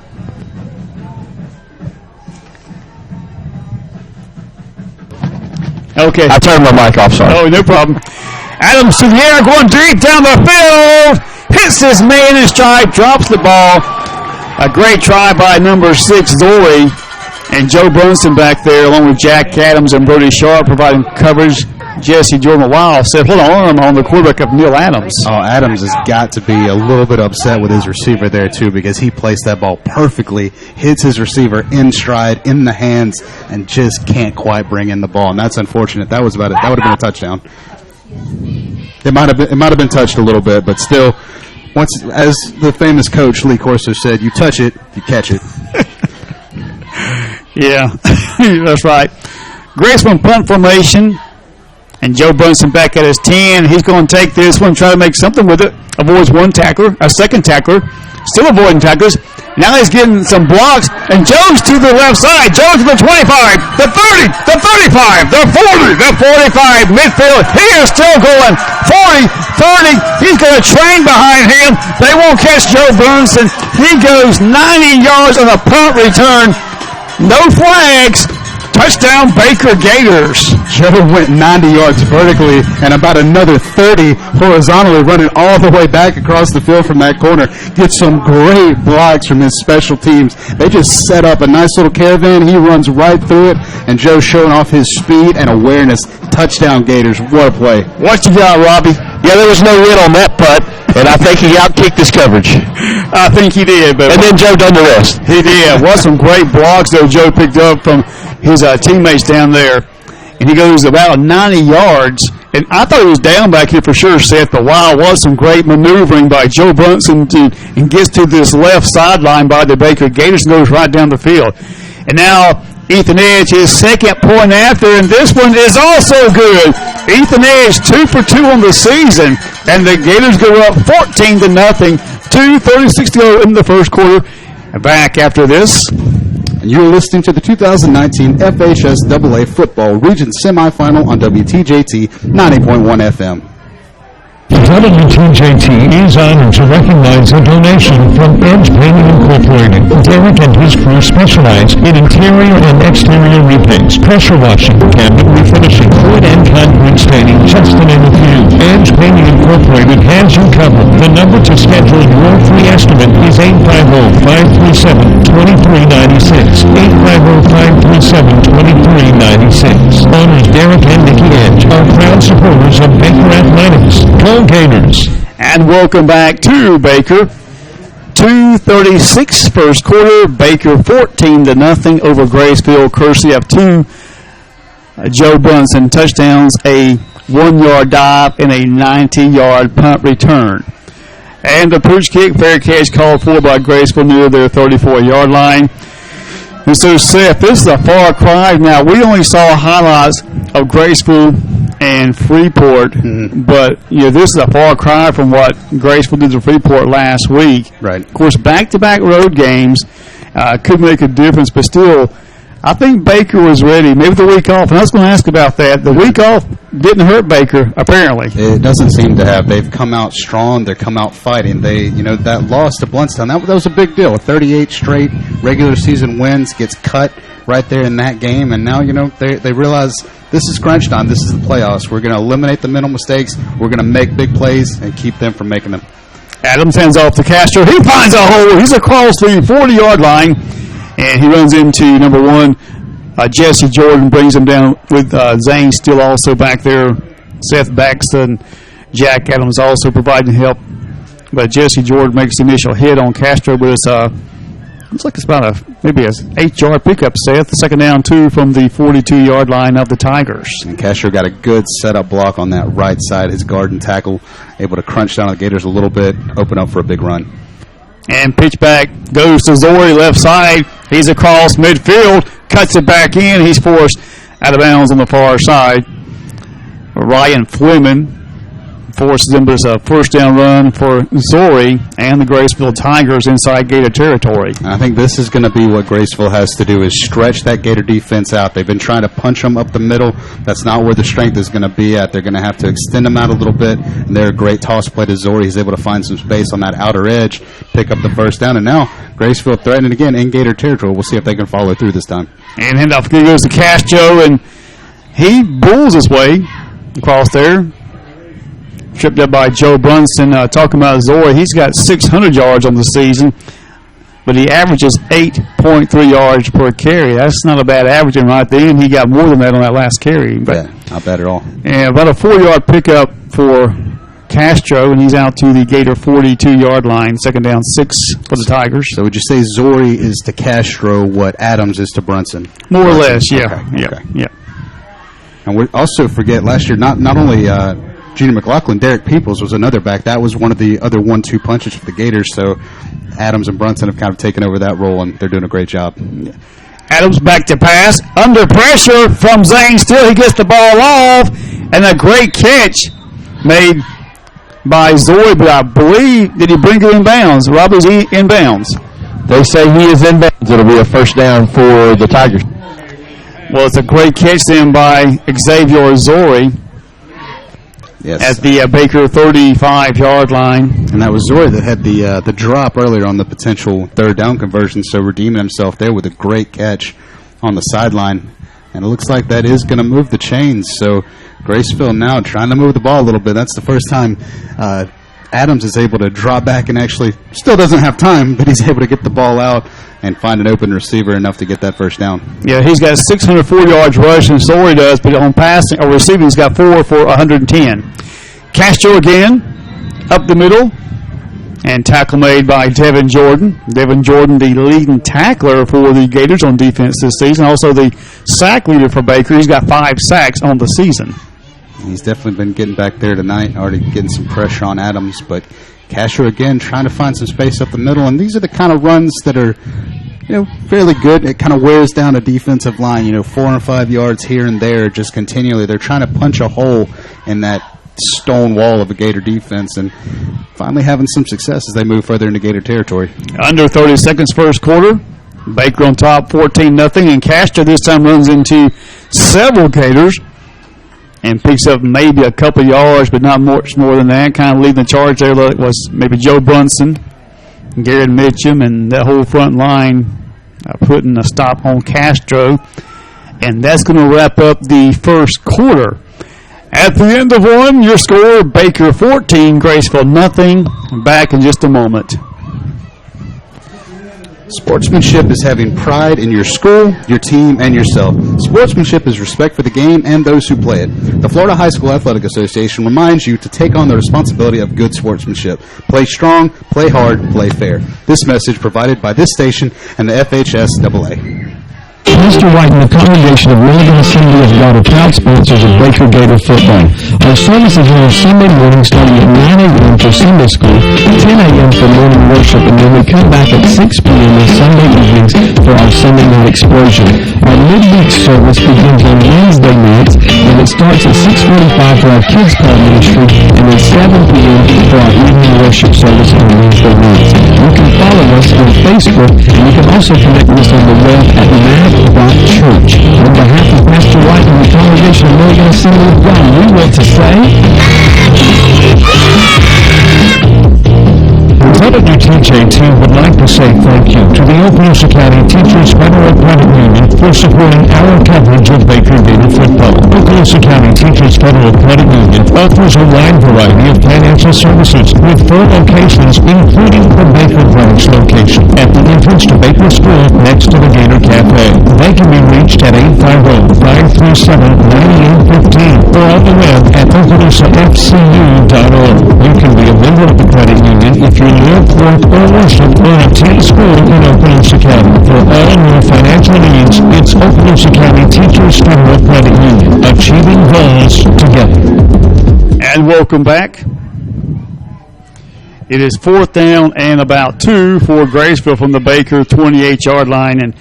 Okay. I turned my mic off, sorry. Oh, no problem. Adams to the air, going deep down the field. Hits his man in stride, drops the ball. A great try by number 6, Zoe. And Joe Brunson back there, along with Jack Adams and Brody Sharp, providing coverage. Jesse Jordan Wild said, "Put an arm on the quarterback of Neil Adams." Oh, Adams has got to be a little bit upset with his receiver there, too, because he placed that ball perfectly, hits his receiver in stride, in the hands, and just can't quite bring in the ball. And that's unfortunate. That was about it. That would have been a touchdown. It might have been touched a little bit, but still, once, as the famous coach Lee Corso said, you touch it, you catch it. Yeah, that's right. Graceville punt formation. And Joe Brunson back at his 10. He's going to take this one, try to make something with it. Avoids one tackler, a second tackler. Still avoiding tacklers. Now he's getting some blocks. And Joe's to the left side. Joe's to the 25, the 30, the 35, the 40, the 45. Midfield. He is still going. 40, 30. He's going to train behind him. They won't catch Joe Brunson. He goes 90 yards on a punt return. No flags. Touchdown, Baker Gators. Joe went 90 yards vertically and about another 30 horizontally, running all the way back across the field from that corner. Gets some great blocks from his special teams. They just set up a nice little caravan. He runs right through it, and Joe showing off his speed and awareness. Touchdown, Gators. What a play. What you got, Robbie? Yeah, there was no win on that putt, and I think he outkicked his coverage. I think he did. But and then Joe done the rest. He did. What some great blocks, though, Joe picked up from his teammates down there. And he goes about 90 yards. And I thought he was down back here for sure, Seth. But wow, what some great maneuvering by Joe Brunson and gets to this left sideline by the Baker Gators and goes right down the field. And now Ethan Edge, his second point after, and this one is also good. Ethan Edge, 2 for 2 on the season, and the Gators go up 14-0, 2:36 to go in the first quarter. And back after this. And you're listening to the 2019 FHSAA Football Region Semifinal on WTJT 90.1 FM. WTJT is honored to recognize a donation from Edge Painting Incorporated. Derek and his crew specialize in interior and exterior repaints, pressure washing, cabinet refinishing, wood and concrete staining, just to name a few. Edge Painting Incorporated has you covered. The number to schedule your free estimate is 850-537-2396. 850-537-2396. Owners Derek and Nikki Edge are proud supporters of Baker Athletics. Go Gators. And welcome back to Baker. 2:36 first quarter. Baker 14-0 over Graceville, courtesy of two Joe Brunson touchdowns, a 1-yard dive, and a 90-yard punt return. And the pooch kick, fair catch called for by Graceville near their 34-yard line. And so, Seth, this is a far cry. Now, we only saw highlights of Graceville and Freeport, but this is a far cry from what Graceville did to Freeport last week. Right. Of course, back-to-back road games could make a difference, but still, I think Baker was ready. Maybe the week off, and I was going to ask about that. The week off didn't hurt Baker, apparently. It doesn't seem to have. They've come out strong. They've come out fighting. That loss to Bluntstown, that was a big deal. 38 straight regular season wins, gets cut right there in that game, and now, they realize this is crunch time. This is the playoffs. We're going to eliminate the mental mistakes. We're going to make big plays and keep them from making them. Adams hands off to Castro. He finds a hole. He's across the 40-yard line, and he runs into number one. Jesse Jordan brings him down with Zane still also back there. Seth Baxton, Jack Adams also providing help. But Jesse Jordan makes the initial hit on Castro, but it's looks like it's about maybe an 8-yard pickup, Seth. Second down, 2 from the 42-yard line of the Tigers. And Castro got a good setup block on that right side. His guard and tackle able to crunch down on the Gators a little bit, open up for a big run. And pitch back goes to Zori, left side. He's across midfield, cuts it back in. He's forced out of bounds on the far side. Ryan Fleming forces him, but it's a first down run for Zori and the Graceville Tigers inside Gator territory. I think this is going to be what Graceville has to do, is stretch that Gator defense out. They've been trying to punch them up the middle. That's not where the strength is going to be at. They're going to have to extend them out a little bit, and they're a great toss play to Zori. He's able to find some space on that outer edge, pick up the first down, and now Graceville threatening again in Gator territory. We'll see if they can follow through this time. And handoff goes to Castro, and he bulls his way across there. Tripped up by Joe Brunson. Talking about Zori, he's got 600 yards on the season, but he averages 8.3 yards per carry. That's not a bad averaging right there, and he got more than that on that last carry. But, yeah, not bad at all. And about a 4-yard pickup for Castro, and he's out to the Gator 42-yard line. Second down, 6 for the Tigers. So would you say Zori is to Castro what Adams is to Brunson? More or less, yeah. Okay. Yeah. And we also forget last year, not only Junior McLaughlin, Derek Peoples was another back. That was one of the other 1-2 punches for the Gators. So Adams and Brunson have kind of taken over that role, and they're doing a great job. Adams back to pass. Under pressure from Zane. Still, he gets the ball off. And a great catch made by Zori, but I believe, did he bring it in bounds? Robbie's in bounds. They say he is in bounds. It'll be a first down for the Tigers. Well, it's a great catch then by Xavier Zori. Yes. At the Baker 35-yard line. And that was Zori that had the drop earlier on the potential third down conversion, so redeeming himself there with a great catch on the sideline. And it looks like that is going to move the chains. So Graceville now trying to move the ball a little bit. That's the first time Adams is able to draw back and actually still doesn't have time, but he's able to get the ball out and find an open receiver enough to get that first down. Yeah, he's got 604 yards rushing, so he does, but on passing or receiving, he's got 4 for 110. Castro again, up the middle, and tackle made by Devin Jordan. Devin Jordan, the leading tackler for the Gators on defense this season, also the sack leader for Baker. He's got 5 sacks on the season. He's definitely been getting back there tonight, already getting some pressure on Adams, but Castro again trying to find some space up the middle, and these are the kind of runs that are, fairly good. It kind of wears down a defensive line, 4 or 5 yards here and there just continually. They're trying to punch a hole in that stone wall of a Gator defense and finally having some success as they move further into Gator territory. Under 30 seconds first quarter. Baker on top 14-0, and Castro this time runs into several Gators and picks up maybe a couple yards, but not much more than that. Kind of leading the charge there was maybe Joe Brunson, Garrett Mitchum, and that whole front line putting a stop on Castro. And that's going to wrap up the first quarter. At the end of one, your score, Baker 14, Graceville nothing. Back in just a moment. Sportsmanship is having pride in your school, your team, and yourself. Sportsmanship is respect for the game and those who play it. The Florida High School Athletic Association reminds you to take on the responsibility of good sportsmanship. Play strong, play hard, play fair. This message provided by this station and the FHSAA. Mr. White and the congregation of Milligan Assembly of God are proud sponsors of Baker Gator football. Our services are on Sunday morning starting at 9 a.m. for Sunday school, 10 a.m. for morning worship, and then we come back at 6 p.m. on Sunday evenings for our Sunday night explosion. Our midweek service begins on Wednesday nights, and it starts at 6:45 for our kids' club ministry, and then 7 p.m. for our evening worship service on Wednesday nights. You can follow us on Facebook, and you can also connect with us on the web at Church. On behalf of Pastor White and the congregation of Milligan Assembly of God, we want to say, WTJT would like to say thank you to the Okaloosa County Teachers Federal Credit Union for supporting our coverage of Baker Gator football. Okaloosa County Teachers Federal Credit Union offers a wide variety of financial services with 4 locations, including the Baker branch location at the entrance to Baker School next to the Gator Cafe. They can be reached at 850-537-9815 or on the web at OkaloosaFCU.org. You can be a member of the credit union if you live, work, or worship or attend school in Okaloosa County. For all your financial needs, it's Okaloosa County Teachers Federal Credit Union, achieving goals together. And welcome back. It is 4th down and about 2 for Graceville from the Baker 28-yard line. And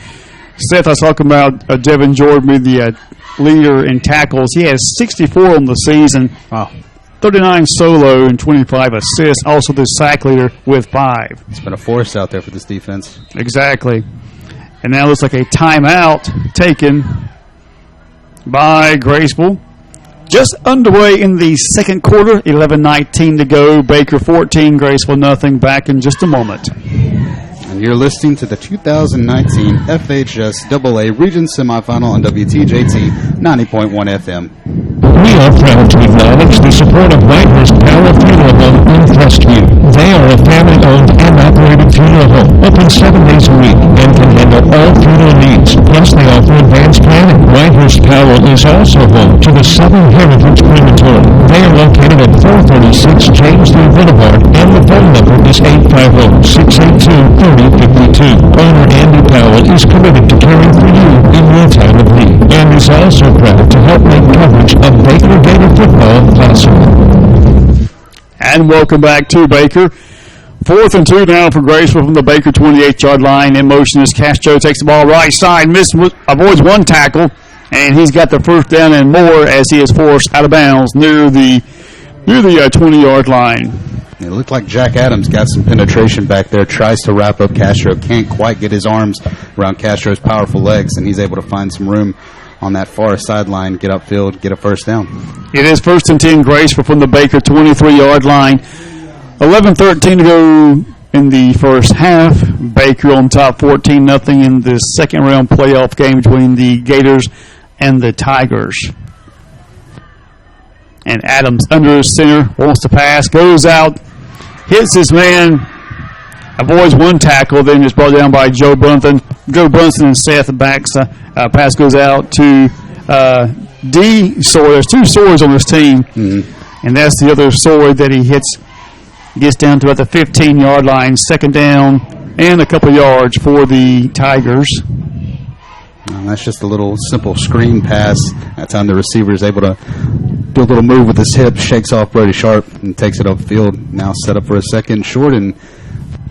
Seth, I was talking about Devin Jordan, the leader in tackles. He has 64 on the season. Wow. 39 solo and 25 assists. Also the sack leader with 5. It's been a force out there for this defense. Exactly. And now it looks like a timeout taken by Graceville. Just underway in the second quarter, 11:19 to go. Baker 14, Graceville nothing. Back in just a moment. And you're listening to the 2019 FHSAA Region Semifinal on WTJT 90.1 FM. We are proud to acknowledge the support of Whitehurst Power Funeral Home in Crestview. They are a family-owned and operated funeral home, open 7 days a week, and can handle all funeral needs. Plus, they offer advanced planning. Whitehurst Power is also home to the Southern Heritage Crematory. They are located at 436 James Lee Boulevard, and the phone number is 850-682-3052. Owner Andy Powell is committed to caring for you in your time of need, and is also proud to help make coverage of Baker Gator football possible. And welcome back to Baker. 4th and 2 now for Graceville from the Baker 28-yard line. In motion as Castro takes the ball right side, avoids one tackle, and he's got the first down and more as he is forced out of bounds near the 20-yard line. It looked like Jack Adams got some penetration back there, tries to wrap up Castro, can't quite get his arms around Castro's powerful legs, and he's able to find some room on that far sideline, get upfield, get a first down. It is 1st and 10, Graceville from the Baker 23-yard line. 11:13 to go in the first half. Baker on top 14-0 in the second round playoff game between the Gators and the Tigers. And Adams under his center, wants to pass, goes out, hits his man, avoids one tackle, then is brought down by Joe Brunson. Joe Brunson and Seth backs. Pass goes out to D. Sawyer. There's two Sawyers on this team, and that's the other Sawyer that he hits. Gets down to about the 15-yard line, second down, and a couple yards for the Tigers. And that's just a little simple screen pass. That time the receiver is able to do a little move with his hip, shakes off Brody Sharp, and takes it upfield. Now set up for a second short, and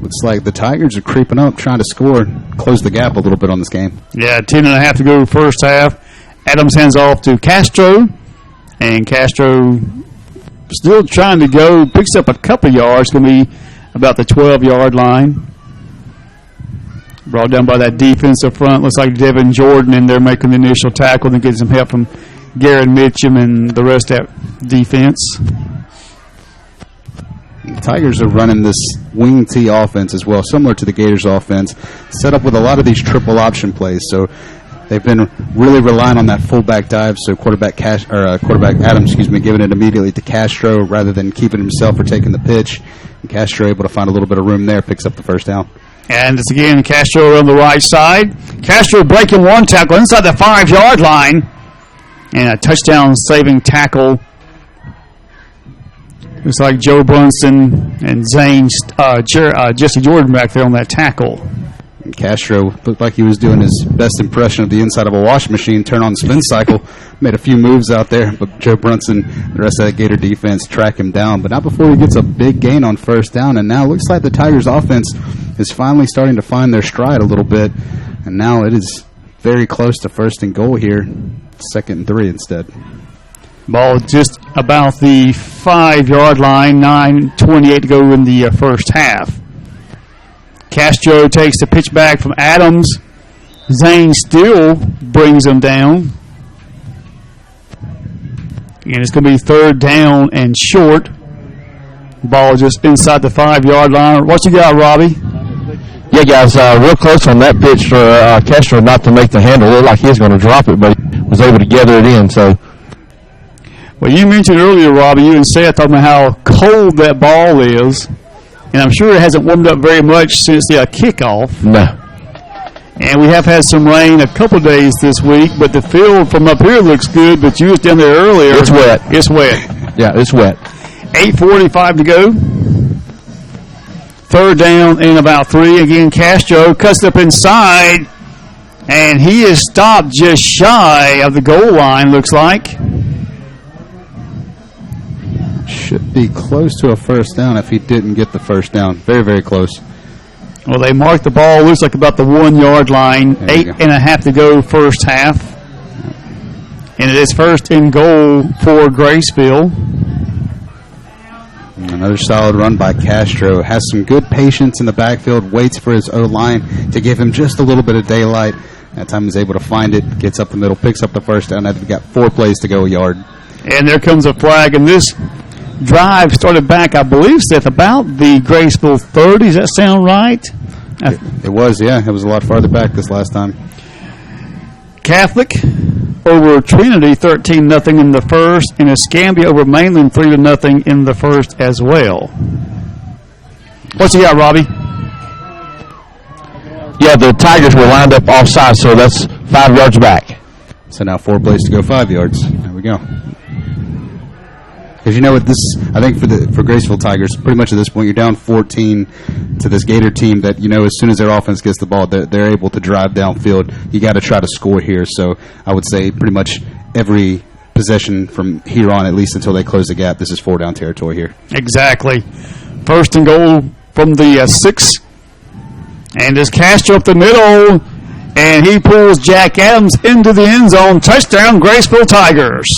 looks like the Tigers are creeping up, trying to score, close the gap a little bit on this game. Yeah, 10.5 to go first half. Adams hands off to Castro, and Castro still trying to go, picks up a couple yards, going to be about the 12-yard line. Brought down by that defensive front. Looks like Devin Jordan in there making the initial tackle and getting some help from Garrett Mitchum and the rest of that defense. The Tigers are running this wing T offense as well, similar to the Gators offense, set up with a lot of these triple option plays. So they've been really relying on that fullback dive. So quarterback Adams, giving it immediately to Castro rather than keeping himself or taking the pitch. And Castro able to find a little bit of room there, picks up the first down. And it's again Castro on the right side. Castro breaking one tackle inside the 5-yard line. And a touchdown-saving tackle. Looks like Joe Brunson and Jesse Jordan back there on that tackle. And Castro looked like he was doing his best impression of the inside of a washing machine, turn on the spin cycle, made a few moves out there, but Joe Brunson, the rest of that Gator defense, track him down. But not before he gets a big gain on first down, and now it looks like the Tigers' offense is finally starting to find their stride a little bit, and now it is very close to first and goal here, 2nd and 3 instead. Ball just about the 5-yard line, 9:28 to go in the first half. Castro takes the pitch back from Adams. Zane still brings him down. And it's going to be 3rd down and short. Ball just inside the 5-yard line. What you got, Robbie? Yeah, guys, real close on that pitch for Castro not to make the handle. Looked like he was going to drop it, but he was able to gather it in. So, well, you mentioned earlier, Robbie, you and Seth talking about how cold that ball is. And I'm sure it hasn't warmed up very much since the kickoff. no. And we have had some rain a couple days this week, but the field from up here looks good, but you was down there earlier. It's wet. It's wet. Yeah, it's wet. 8:45 to go. 3rd down and about 3. Again, Castro cuts up inside, and he is stopped just shy of the goal line, looks like. Should be close to a first down if he didn't get the first down. Very, very close. Well, they marked the ball, looks like about the 1-yard line. 8.5 to go first half. And it is 1st and goal for Graceville. Another solid run by Castro. Has some good patience in the backfield. Waits for his O-line to give him just a little bit of daylight. That time he's able to find it. Gets up the middle. Picks up the first down. We've got 4 plays to go a yard. And there comes a flag. And this drive started back, I believe, Seth, about the Graceville 30. Does that sound right? It was, yeah. It was a lot farther back this last time. Catholic over Trinity 13-0 in the first, and Escambia over Mainland 3-0 in the first as well. What's he got, Robbie? Yeah, the Tigers were lined up offside, so that's 5 yards back. So now 4 plays to go 5 yards. There we go. Because you know what, this, I think for Graceville Tigers, pretty much at this point, you're down 14 to this Gator team that, you know, as soon as their offense gets the ball, they're able to drive downfield. You got to try to score here. So I would say pretty much every possession from here on, at least until they close the gap, this is 4-down territory here. Exactly. 1st and goal from the 6. And there's Castro up the middle, and he pulls Jack Adams into the end zone. Touchdown, Graceville Tigers.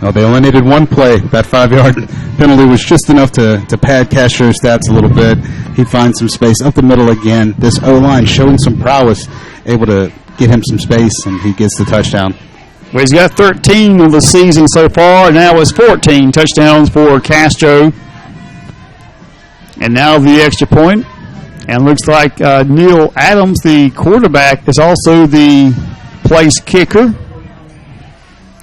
Oh, they only needed 1 play. That 5-yard penalty was just enough to pad Castro's stats a little bit. He finds some space up the middle again. This O-line showing some prowess, able to get him some space, and he gets the touchdown. Well, he's got 13 on the season so far. Now it's 14 touchdowns for Castro. And now the extra point. And looks like Neil Adams, the quarterback, is also the place kicker.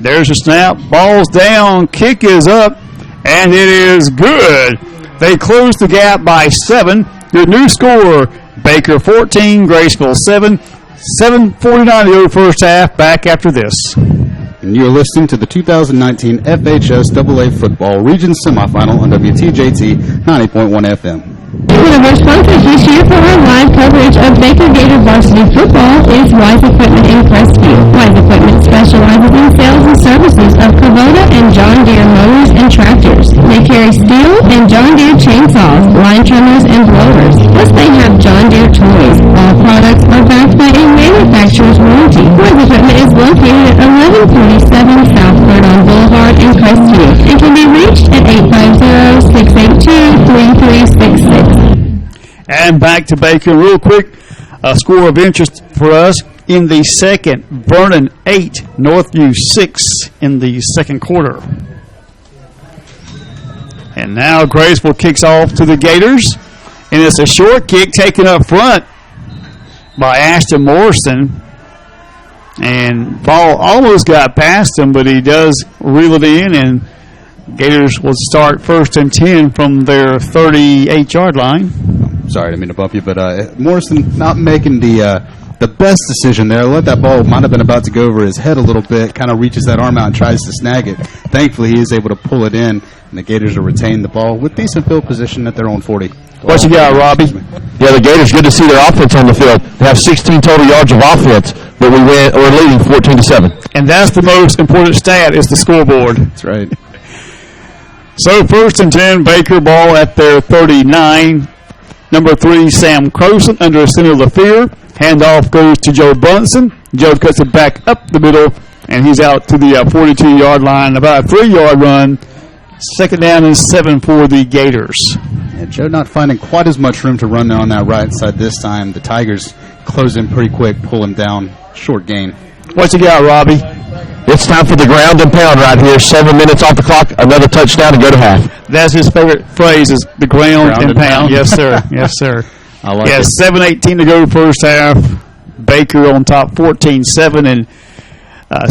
There's a snap. Ball's down. Kick is up. And it is good. They close the gap by 7. Your new score, Baker 14, Graceville 7. 7:49 to go first half. Back after this. And you're listening to the 2019 FHS AA Football Region Semifinal on WTJT 90.1 FM. One of our sponsors this year for our live coverage of Baker Gator varsity football is Wise Equipment in Crestview. Wise Equipment specializes in sales and services of Kubota and John Deere motors and tractors. They carry steel and John Deere chainsaws, line trimmers, and blowers. Plus they have John Deere toys. All products are backed by a manufacturer's warranty. Wise Equipment is located at 1147 South Verdon Boulevard in Crestview and can be reached at 850-682-3366. And back to Baker real quick. A score of interest for us in the second. Vernon 8, Northview 6 in the second quarter. And now Graceville kicks off to the Gators. And it's a short kick taken up front by Ashton Morrison. And ball almost got past him, but he does reel it in, and Gators will start 1st and 10 from their 38-yard line. Sorry, I didn't mean to bump you, but Morrison not making the best decision there. Let that ball might have been about to go over his head a little bit, kind of reaches that arm out and tries to snag it. Thankfully, he is able to pull it in, and the Gators will retain the ball with decent field position at their own 40. What you got, Robbie? Yeah, the Gators, good to see their offense on the field. They have 16 total yards of offense, but we're leading 14-7. And that's the most important stat is the scoreboard. That's right. So 1st and 10, Baker ball at their 39. Number 3, Sam Croson under center of the field. Handoff goes to Joe Bunson. Joe cuts it back up the middle, and he's out to the 42-yard line. About a 3-yard run. 2nd down and 7 for the Gators. Yeah, Joe not finding quite as much room to run there on that right side this time. The Tigers close in pretty quick, pull him down. Short gain. What you got, Robbie? It's time for the ground and pound right here. 7 minutes off the clock, another touchdown, and go to half. That's his favorite phrase is the ground and pound. Yes, sir. Yes, sir. I like it. 7:18 to go first half. Baker on top 14-7. And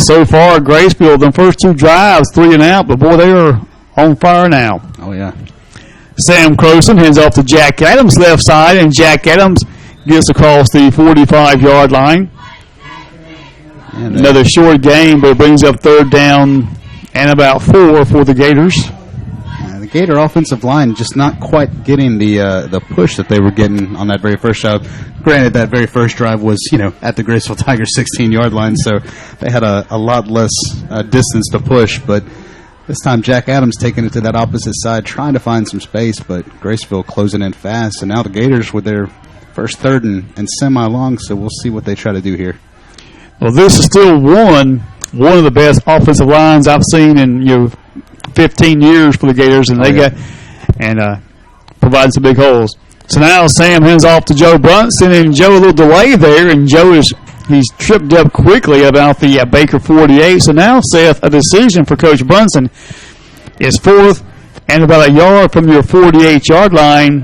so far, Graceville, the first 2 drives, 3 and out. But, boy, they are on fire now. Oh, yeah. Sam Croson hands off to Jack Adams left side. And Jack Adams gets across the 45-yard line. And another short game, but it brings up 3rd down and about 4 for the Gators. The Gator offensive line just not quite getting the push that they were getting on that very first drive. Granted, that very first drive was, at the Graceville Tigers 16-yard line, so they had a lot less distance to push. But this time, Jack Adams taking it to that opposite side, trying to find some space, but Graceville closing in fast. And now the Gators with their first 3rd and semi-long, so we'll see what they try to do here. Well, this is still one of the best offensive lines I've seen in 15 years for the Gators, and providing some big holes. So now Sam hands off to Joe Brunson, and Joe a little delay there, and Joe he's tripped up quickly about the Baker 48. So now, Seth, a decision for Coach Brunson is 4th and about a yard from your 48-yard line.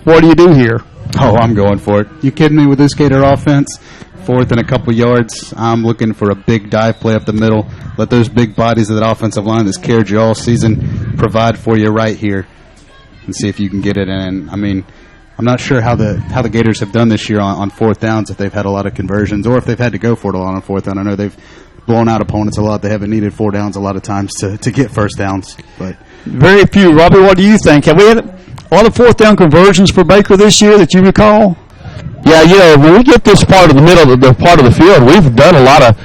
What do you do here? Oh, I'm going for it. You kidding me with this Gator offense? 4th and a couple yards. I'm looking for a big dive play up the middle. Let those big bodies of that offensive line that's carried you all season provide for you right here and see if you can get it in. I mean, I'm not sure how the Gators have done this year on 4th downs, if they've had a lot of conversions or if they've had to go for it a lot on 4th down. I know they've blown out opponents a lot. They haven't needed 4 downs a lot of times to get first downs. But very few. Robbie, what do you think? Have we had a lot of 4th down conversions for Baker this year that you recall? Yeah, when we get this part of the middle, the part of the field, we've done a lot of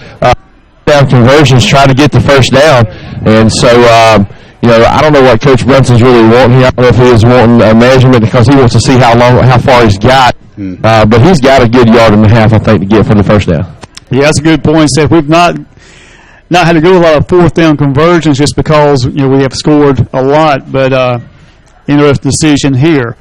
down conversions trying to get the first down. And so, I don't know what Coach Brunson's really wanting. I don't know if he is wanting a measurement because he wants to see how far he's got. But he's got a good yard and a half, I think, to get for the first down. Yeah, that's a good point, Seth. We've not had to go a lot of 4th down conversions just because we have scored a lot. But interesting decision here.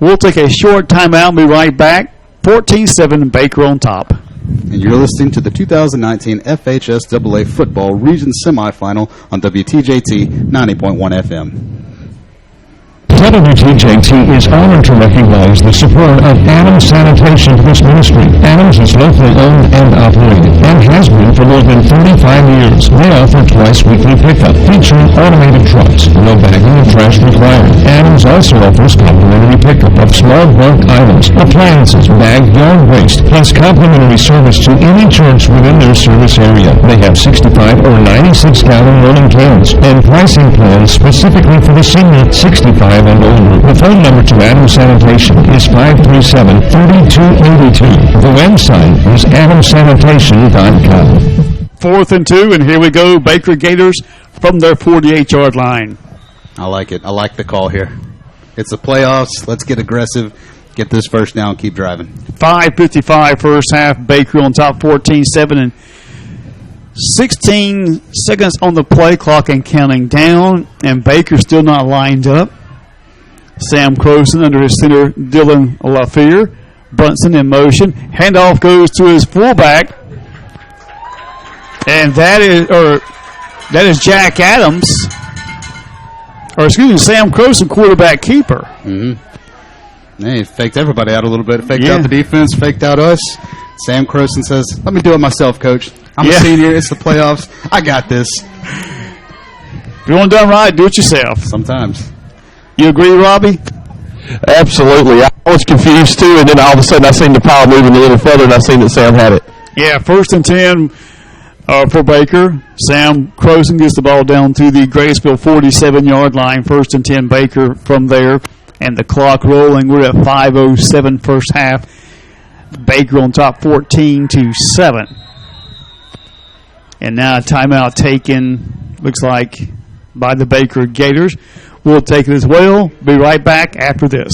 We'll take a short timeout and be right back. 14-7, Baker on top. And you're listening to the 2019 FHS AA Football Region Semifinal on WTJT 90.1 FM. WTJT is honored to recognize the support of Adams Sanitation to this ministry. Adams is locally owned and operated and has been for more than 35 years. They offer twice weekly pickup, featuring automated trucks, no bagging of trash required. Adams also offers complimentary pickup of small bulk items, appliances, bagged yard waste, plus complimentary service to any church within their service area. They have 65 or 96-gallon rolling cans and pricing plans specifically for the senior 65 and older. The phone number to Adams Sanitation is 537-3282. The website is adamsanitation.com. 4th and 2, and here we go. Baker Gators from their 48-yard line. I like it. I like the call here. It's the playoffs. Let's get aggressive. Get this first down. Keep driving. 5:55 first half. Baker on top 14-7 and 16 seconds on the play clock and counting down. And Baker still not lined up. Sam Croson under his center, Dylan LaFear. Brunson in motion. Handoff goes to his fullback. And that is Jack Adams. Or excuse me, Sam Croson, quarterback keeper. Mm-hmm. Hey, faked everybody out a little bit. Faked out the defense, faked out us. Sam Croson says, let me do it myself, Coach. I'm a senior. It's the playoffs. I got this. If you want it done right, do it yourself. Sometimes. You agree, Robbie? Absolutely. I was confused, too, and then all of a sudden I seen the pile moving a little further, and I seen that Sam had it. Yeah, 1st and 10 for Baker. Sam Croson gets the ball down to the Graceville 47-yard line. 1st and 10 Baker from there. And the clock rolling. We're at 5:07 first half. Baker on top 14-7. And now a timeout taken, looks like, by the Baker Gators. We'll take it as well. Be right back after this.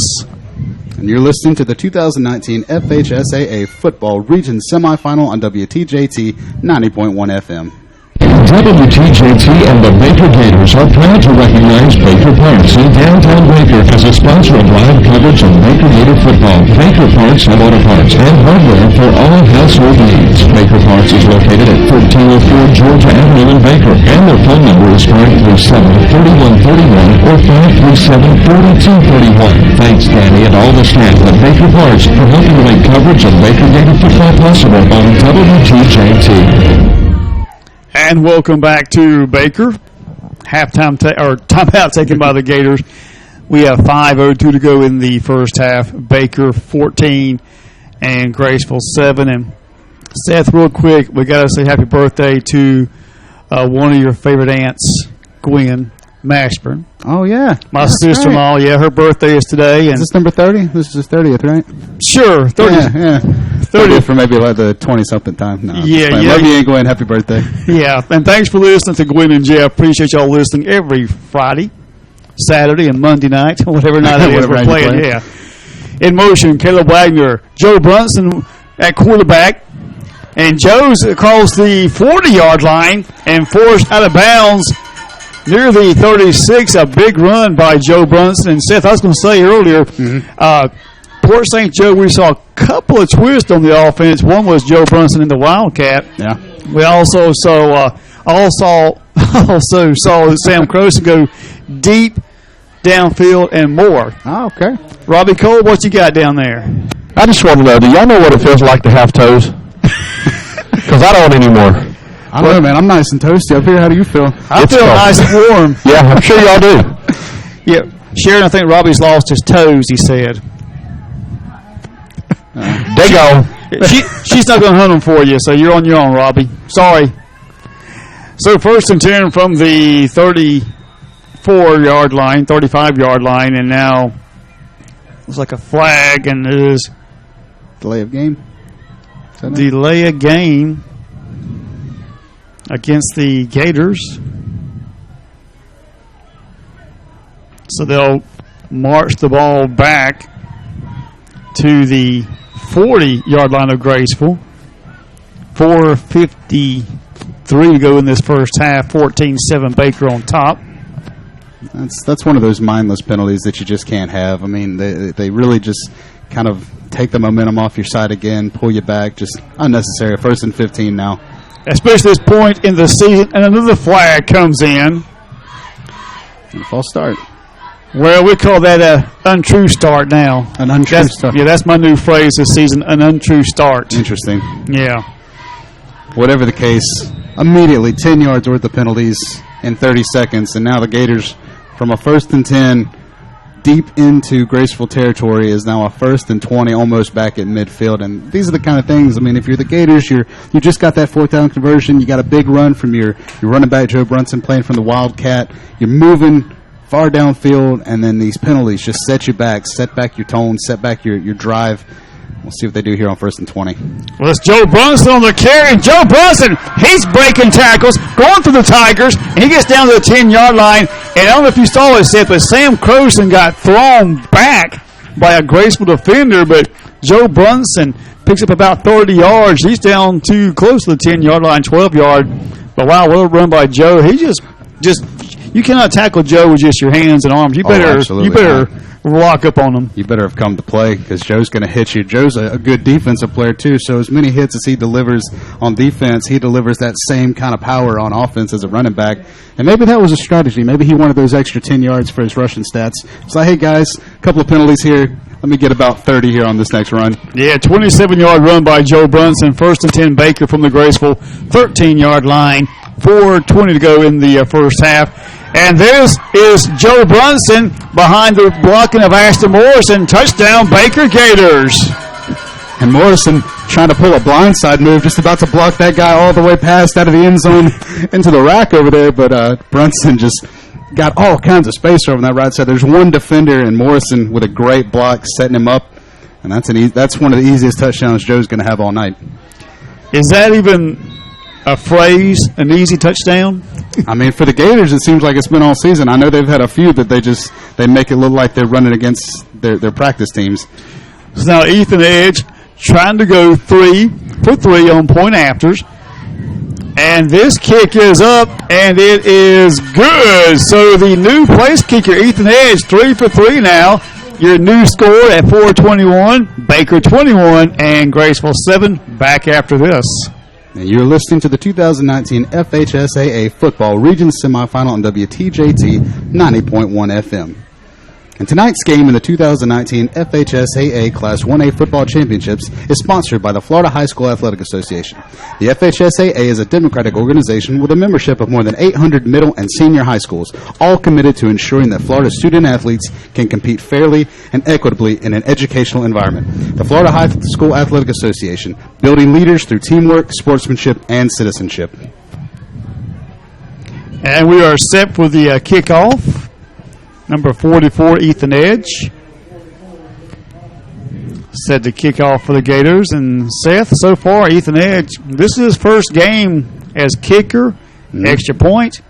And you're listening to the 2019 FHSAA Football Region Semifinal on WTJT 90.1 FM. WTJT and the Baker Gators are proud to recognize Baker Parts in downtown Baker as a sponsor of live coverage of Baker Gator football. Baker Parts and Auto Parts and hardware for all household needs. Baker Parts is located at 1304 Georgia Avenue in Baker, and their phone number is 537-3131 or 537-4231. Thanks, Danny, and all the staff at Baker Parts for helping to make coverage of Baker Gator football possible on WTJT. And welcome back to Baker. Timeout taken by the Gators. We have 5:02 to go in the first half. Baker 14 and Graceville 7. And Seth, real quick, we got to say happy birthday to one of your favorite aunts, Gwen Mashburn. Oh, yeah. My sister-in-law, her birthday is today. And is this number 30? This is his 30th, right? Sure, 30. Yeah. 30 for maybe like the 20-something time. No, love you, Gwen. Happy birthday. Yeah, and thanks for listening to Gwen and Jeff. Appreciate y'all listening every Friday, Saturday, and Monday night, whatever night it is we're playing. Yeah. In motion, Caleb Wagner, Joe Brunson at quarterback, and Joe's across the 40-yard line and forced out of bounds near the 36. A big run by Joe Brunson. And Seth, I was going to say earlier, Port St. Joe, we saw a couple of twists on the offense. One was Joe Brunson in the Wildcat. Yeah. We also saw Sam Croson go deep downfield and more. Oh, okay. Robbie Cole, what you got down there? I just want to know, do y'all know what it feels like to have toes? Because I don't anymore. I don't know, man. I'm nice and toasty up here. How do you feel? I feel nice and warm. Yeah, I'm sure y'all do. Yeah. Sharon, I think Robbie's lost his toes, he said. They go. She's not going to hunt them for you, so you're on your own, Robbie. Sorry. So 1st and 10 from the 34-yard line, 35-yard line, and now it's like a flag, and it is delay of game. Delay of game against the Gators. So they'll march the ball back to the 40-yard line of Graceville. 4:53 to go in this first half. 14-7 Baker on top. That's one of those mindless penalties that you just can't have. I mean, they really just kind of take the momentum off your side again, pull you back, just unnecessary. 1st and 15 now. Especially this point in the season, and another flag comes in. And false start. Well, we call that an untrue start now. An untrue start. Yeah, that's my new phrase this season, an untrue start. Interesting. Yeah. Whatever the case, immediately 10 yards worth of penalties in 30 seconds, and now the Gators, from a 1st and 10 deep into Graceville territory, is now a 1st and 20, almost back at midfield. And these are the kind of things. I mean, if you're the Gators, you just got that 4th down conversion. You got a big run from your running back Joe Brunson playing from the Wildcat. You're moving far downfield, and then these penalties just set back your tone, set back your drive. We'll see what they do here on 1st and 20. Well, it's Joe Brunson on the carry. Joe Brunson, he's breaking tackles, going through the Tigers, and he gets down to the 10-yard line. And I don't know if you saw it, Seth, but Sam Croson got thrown back by a Graceville defender, but Joe Brunson picks up about 30 yards. He's down too close to the 10-yard line, 12-yard. But wow, well run by Joe. He just you cannot tackle Joe with just your hands and arms. You better lock up on him. You better have come to play because Joe's going to hit you. Joe's a good defensive player, too, so as many hits as he delivers on defense, he delivers that same kind of power on offense as a running back. And maybe that was a strategy. Maybe he wanted those extra 10 yards for his rushing stats. It's like, hey, guys, a couple of penalties here. Let me get about 30 here on this next run. Yeah, 27-yard run by Joe Brunson. 1st and 10 Baker from the Graceville 13-yard line. 4:20 to go in the first half. And this is Joe Brunson behind the blocking of Ashton Morrison. Touchdown, Baker Gators. And Morrison trying to pull a blindside move, just about to block that guy all the way past out of the end zone into the rack over there. But Brunson just got all kinds of space over on that right side. There's one defender, and Morrison with a great block setting him up. And that's one of the easiest touchdowns Joe's going to have all night. Is that even a phrase, an easy touchdown? I mean, for the Gators, it seems like it's been all season. I know they've had a few that they make it look like they're running against their practice teams. So now Ethan Edge trying to go 3 for 3 on point afters. And this kick is up, and it is good. So the new place kicker, Ethan Edge, 3 for 3 now. Your new score at 4:21, Baker 21, and Graceville 7 back after this. And you're listening to the 2019 FHSAA Football Region Semifinal on WTJT 90.1 FM. And tonight's game in the 2019 FHSAA Class 1A Football Championships is sponsored by the Florida High School Athletic Association. The FHSAA is a democratic organization with a membership of more than 800 middle and senior high schools, all committed to ensuring that Florida student athletes can compete fairly and equitably in an educational environment. The Florida High School Athletic Association, building leaders through teamwork, sportsmanship, and citizenship. And we are set for the kickoff. Number 44, Ethan Edge, set to kick off for the Gators. And Seth, so far, Ethan Edge, this is his first game as kicker, extra point,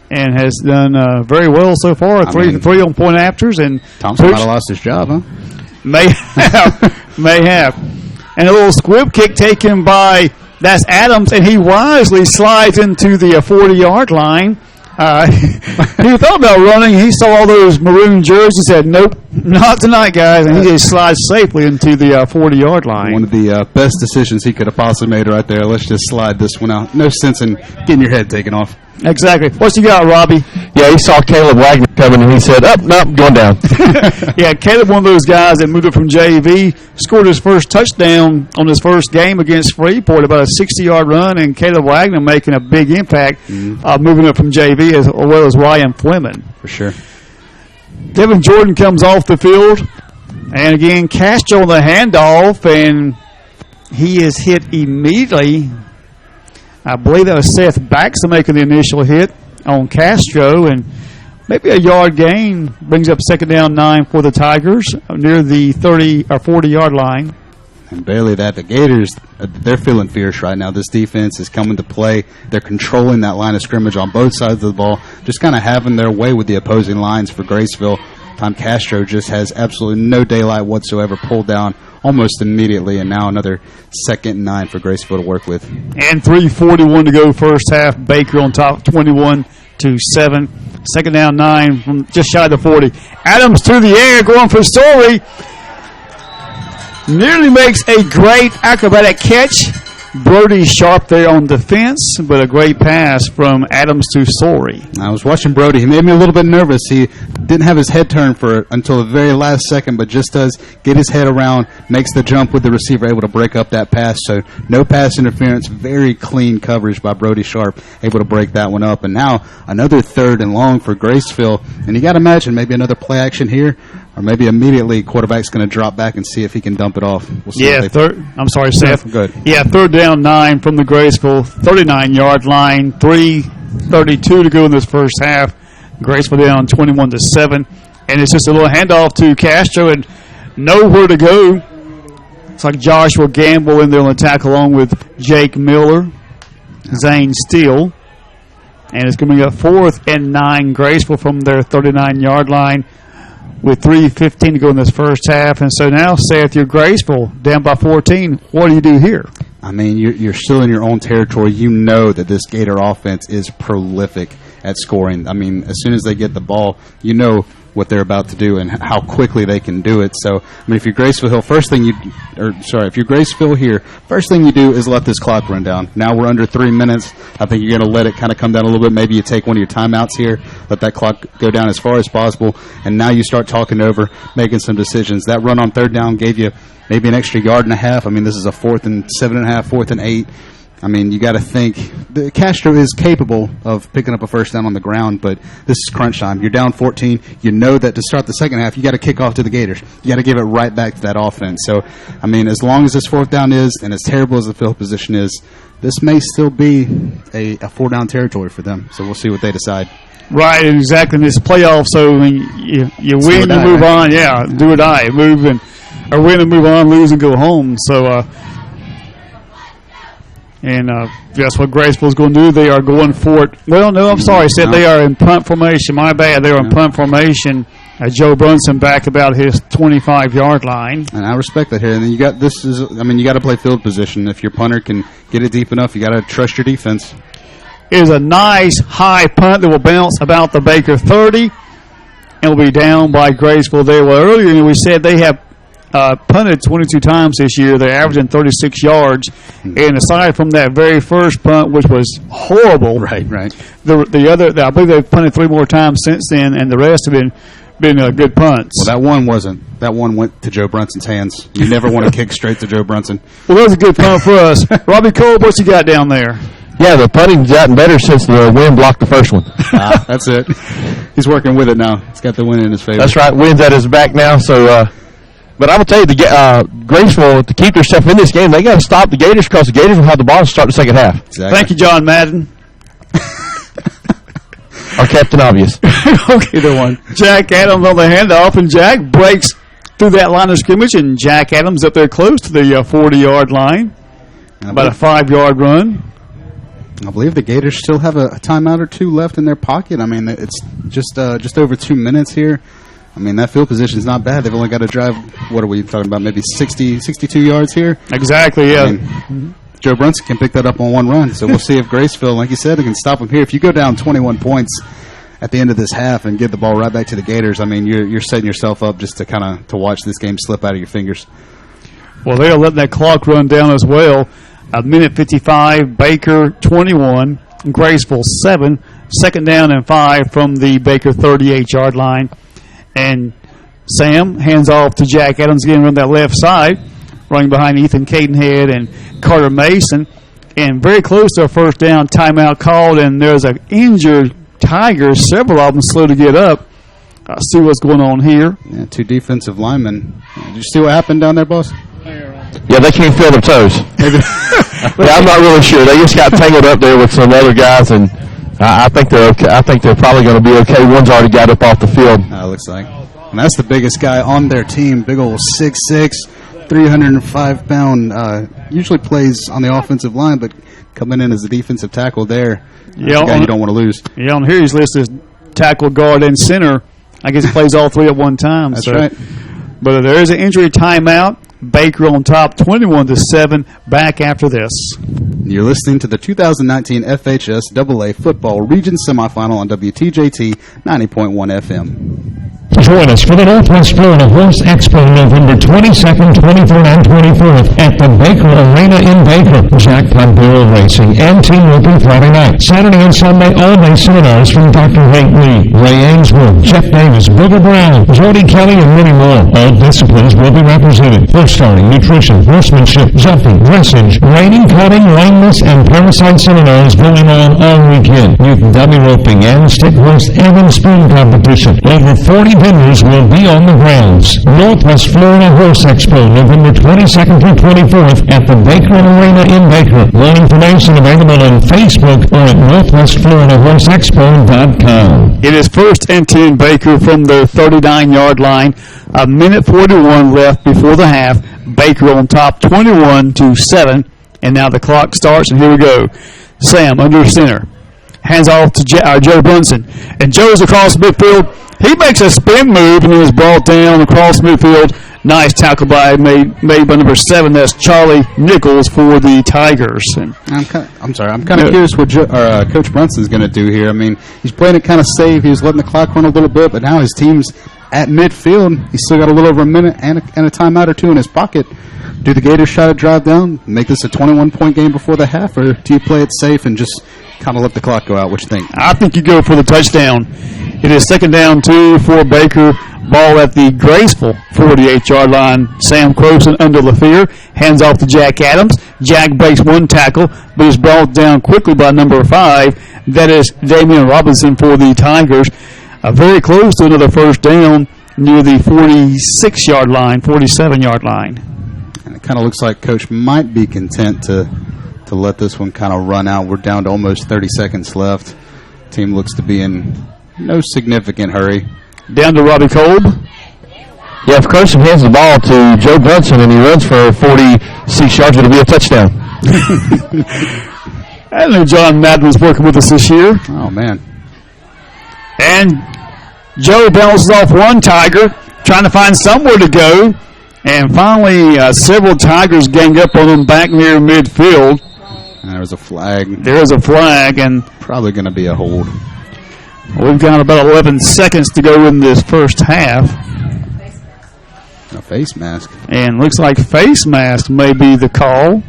and has done very well so far. 3 for 3 on point afters. And Thompson might have lost his job, huh? May have. And a little squib kick taken by, that's Adams, and he wisely slides into the 40-yard line. He thought about running. He saw all those maroon jerseys. He said, nope, not tonight, guys. And he just slides safely into the 40-yard line. One of the best decisions he could have possibly made right there. Let's just slide this one out. No sense in getting your head taken off. Exactly. What you got, Robbie? Yeah, he saw Caleb Wagner coming, and he said, nope, going down. Yeah, Caleb, one of those guys that moved up from JV, scored his first touchdown on his first game against Freeport, about a 60-yard run, and Caleb Wagner making a big impact moving up from JV as well as Ryan Fleming. For sure. Devin Jordan comes off the field, and again, Castro on the handoff, and he is hit immediately. I believe that was Seth Baxter making the initial hit on Castro, and maybe a yard gain brings up 2nd down 9 for the Tigers near the 30 or 40-yard line. And barely that. The Gators, they're feeling fierce right now. This defense is coming to play. They're controlling that line of scrimmage on both sides of the ball, just kind of having their way with the opposing lines for Graceville. Tom Castro just has absolutely no daylight whatsoever, pulled down almost immediately, and now another 2nd and 9 for Graceville to work with. And 3:41 to go first half. Baker on top, 21-7. 2nd down 9 from just shy of the 40. Adams through the air, going for Story. Nearly makes a great acrobatic catch Brody sharp there on defense, but a great pass from Adams to Story. I was watching Brody. He made me a little bit nervous. He didn't have his head turned until the very last second, but just does get his head around, makes the jump with the receiver, able to break up that pass. So no pass interference, very clean coverage by Brody Sharp, able to break that one up. And now another 3rd and long for Graceville. And you got to imagine maybe another play action here, or maybe immediately quarterback's going to drop back and see if he can dump it off. We'll see. Yeah, I'm sorry, Seth. Good. Yeah, 3rd down 9 from the Graceville 39-yard line. 3:32 to go in this first half. Graceville down 21-7, and it's just a little handoff to Castro and nowhere to go. It's like Joshua Gamble in there on the tackle along with Jake Miller, Zane Steele, and it's going to be a 4th and 9 Graceville from their 39-yard line with 3:15 to go in this first half. And so now, Seth, you're Graceville down by 14. What do you do here? I mean, you're still in your own territory. You know that this Gator offense is prolific at scoring. I mean, as soon as they get the ball, you know what they're about to do and how quickly they can do it. So, I mean, if you're Graceville Hill, if you're Graceville here, first thing you do is let this clock run down. Now we're under 3 minutes. I think you're going to let it kind of come down a little bit. Maybe you take one of your timeouts here, let that clock go down as far as possible, and now you start talking over, making some decisions. That run on 3rd down gave you maybe an extra 1.5 yards. I mean, this is a 4th and 7.5, 4th and 8. I mean, you got to think Castro is capable of picking up a first down on the ground, but this is crunch time. You're down 14. You know that to start the second half, you got to kick off to the Gators. You got to give it right back to that offense. So, I mean, as long as this 4th down is, and as terrible as the field position is, this may still be a 4-down territory for them. So we'll see what they decide. Right, exactly. In this playoff, so I mean, you win and move on. Yeah, do or die. Move or win and move on, lose and go home. So. And that's what Graceville's going to do. They are going for it. Well, no, I'm sorry. Said they are in punt formation. My bad. They are in punt formation. Joe Brunson back about his 25-yard line. And I respect that here. And then you got you got to play field position. If your punter can get it deep enough, you got to trust your defense. It is a nice high punt that will bounce about the Baker 30 and will be down by Graceville there. Well, earlier we said they have punted 22 times this year. They're averaging 36 yards. And aside from that very first punt, which was horrible, right. The other, I believe they've punted 3 more times since then, and the rest have been good punts. Well, that one wasn't. That one went to Joe Brunson's hands. You never want to kick straight to Joe Brunson. Well, that was a good punt for us. Robbie Cole, what you got down there? Yeah, the punting's gotten better since the wind blocked the first one. That's it. He's working with it now. He's got the wind in his favor. That's right. Wind's at his back now, so... But I will tell you, Graceville, to keep themselves in this game, they got to stop the Gators because the Gators will have the ball to start the second half. Exactly. Thank you, John Madden. Our Captain Obvious. Okay, the one. Jack Adams on the handoff, and Jack breaks through that line of scrimmage, and Jack Adams up there close to the 40-yard line. About a 5-yard run. I believe the Gators still have a timeout or 2 left in their pocket. I mean, it's just over 2 minutes here. I mean, that field position is not bad. They've only got to drive, what are we talking about, maybe 62 yards here? Exactly, yeah. I mean, Joe Brunson can pick that up on one run. So we'll see if Graceville, like you said, they can stop him here. If you go down 21 points at the end of this half and give the ball right back to the Gators, I mean, you're setting yourself up just to watch this game slip out of your fingers. Well, they are letting that clock run down as well. 1:55, Baker 21, Graceville 7, 2nd down and 5 from the Baker 38-yard line. And Sam hands off to Jack Adams again on that left side, running behind Ethan Cadenhead and Carter Mason. And very close to a first down, timeout called, and there's an injured Tiger, several of them slow to get up. See what's going on here. Yeah, 2 defensive linemen. Did you see what happened down there, boss? Yeah, they can't feel their toes. Yeah, I'm not really sure. They just got tangled up there with some other guys, and I think they're okay. I think they're probably going to be okay. One's already got up off the field. Looks like. And that's the biggest guy on their team. Big old 6'6", 305-pound. Usually plays on the offensive line, but coming in as a defensive tackle there. Yeah, the guy you don't want to lose. Yeah, on here he's listed as tackle, guard, and center. I guess he plays all 3 at one time. That's right. But there is an injury timeout. Baker on top, 21-7. Back after this. You're listening to the 2019 FHS AA Football Region Semifinal on WTJT 90.1 FM. Join us for the Northwest Florida Horse Expo November 22nd, 23rd, and 24th at the Baker Arena in Baker. Jackpot barrel racing and team whooping Friday night. Saturday and Sunday all-day seminars from Dr. Hank Lee, Ray Ainsworth, Jeff Davis, Booger Brown, Jody Kelly, and many more. All disciplines will be represented. Horse starting, nutrition, horsemanship, jumping, dressage, reining, cutting, lameness, and parasite seminars going on all weekend. Youth dummy roping and stick horse and spoon competition. Over 40 vendors will be on the grounds. Northwest Florida Horse Expo, November 22nd through 24th at the Baker Arena in Baker. More information available on Facebook or at NorthwestFloridaHorseExpo.com. It is first and 10 Baker from their 39-yard line. A minute 41 left before the half. Baker on top 21-7. And now the clock starts, and here we go. Sam under center. Hands off to Joe Brunson. And Joe's across midfield. He makes a spin move and is brought down across midfield. Nice tackle made by number 7. That's Charlie Nichols for the Tigers. And I'm kind of curious what Coach Brunson's going to do here. I mean, he's playing it kind of safe. He was letting the clock run a little bit, but now his team's at midfield. He's still got a little over a minute and a timeout or two in his pocket. Do the Gators try to drive down, make this a 21-point game before the half, or do you play it safe and just kind of let the clock go out? What you think? I think you go for the touchdown. It is second down 2 for Baker. Ball at the Graceville 48-yard line. Sam Croson under Lafier. Hands off to Jack Adams. Jack breaks one tackle, but is brought down quickly by number 5. That is Damian Robinson for the Tigers. Very close to another first down near the 46-yard line, 47-yard line. And it kind of looks like Coach might be content to let this one kind of run out. We're down to almost 30 seconds left. Team looks to be in no significant hurry. Down to Robbie Kolb. Yeah, if Carson hands the ball to Joe Brunson and he runs for 46 yards, it'll be a touchdown. I know John Madden was working with us this year. Oh, man. And Joe bounces off one Tiger, trying to find somewhere to go. And finally, several Tigers ganged up on him back near midfield. And there was a flag. There is a flag, and probably going to be a hold. We've got about 11 seconds to go in this first half. A face mask. And looks like face mask may be the call.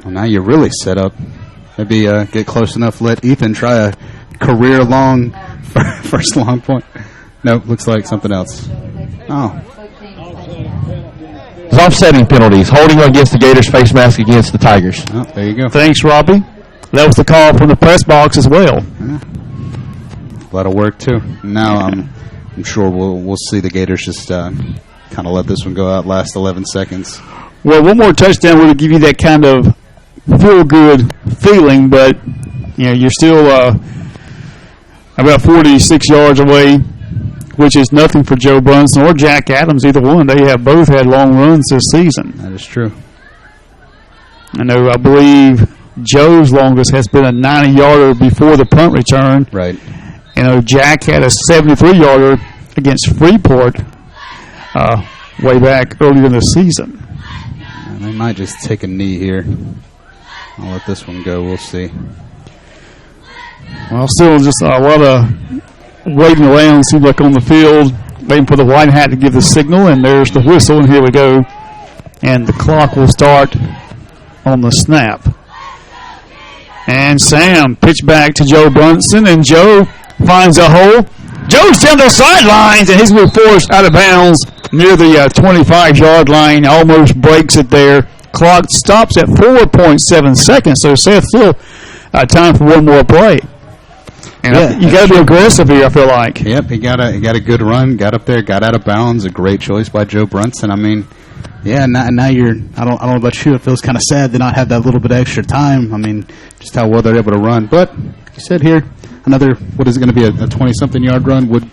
Well, now you're really set up. Maybe get close enough, let Ethan try a career-long first long point. Nope, looks like something else. Oh. It's offsetting penalties. Holding against the Gators, face mask against the Tigers. Oh, there you go. Thanks, Robbie. That was the call from the press box as well. Yeah. A lot of work, too. Now I'm sure we'll see the Gators just kind of let this one go out last 11 seconds. Well, one more touchdown would give you that kind of feel-good feeling, but you're still about 46 yards away, which is nothing for Joe Brunson or Jack Adams, either one. They have both had long runs this season. That is true. I believe Joe's longest has been a 90-yarder before the punt return. Right. Jack had a 73-yarder against Freeport way back earlier in the season. And they might just take a knee here. I'll let this one go. We'll see. Well, still just a lot of waiting around, seems like on the field, waiting for the white hat to give the signal, and there's the whistle, and here we go. And the clock will start on the snap. And Sam pitch back to Joe Brunson, and Joe finds a hole. Joe's down the sidelines, and he's been forced out of bounds near the 25-yard line. Almost breaks it there. Clock stops at 4.7 seconds, so Seth, still time for one more play. And you got to be aggressive here, I feel like. Yep, he got a good run, got up there, got out of bounds. A great choice by Joe Brunson. I mean, yeah, now you're. I don't know about you. It feels kind of sad to not have that little bit of extra time. I mean, just how well they're able to run. But like you said here, another, what is it going to be, a 20-something yard run would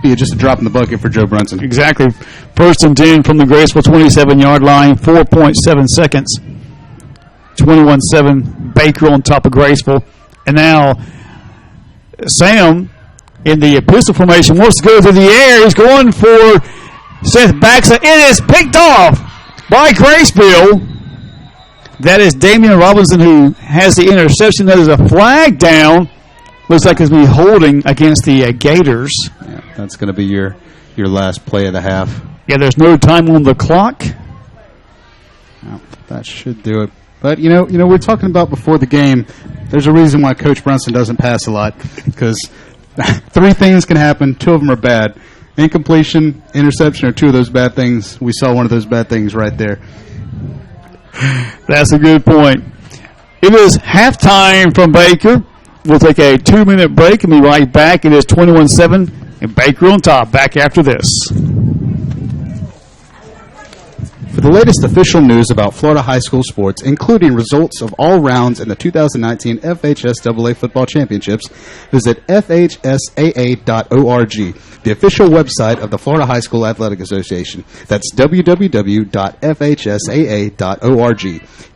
be just a drop in the bucket for Joe Brunson. Exactly. First and 10 from the Graceville 27-yard line, 4.7 seconds. 21-7, Baker on top of Graceville. And now Sam, in the pistol formation, wants to go through the air. He's going for Seth Baxa. It is picked off by Graceville. That is Damian Robinson who has the interception. That is a flag down. Looks like it's going to be holding against the Gators. Yeah. That's going to be your last play of the half. Yeah, there's no time on the clock. Well, that should do it. But, you know, we're talking about before the game, there's a reason why Coach Brunson doesn't pass a lot, because 3 things can happen. 2 of them are bad. Incompletion, interception are 2 of those bad things. We saw one of those bad things right there. That's a good point. It is halftime from Baker. We'll take a 2-minute break and be right back. It is 21-7, and Baker on top. Back after this. For the latest official news about Florida high school sports, including results of all rounds in the 2019 FHSAA Football Championships, visit FHSAA.org, the official website of the Florida High School Athletic Association. That's www.fhsaa.org.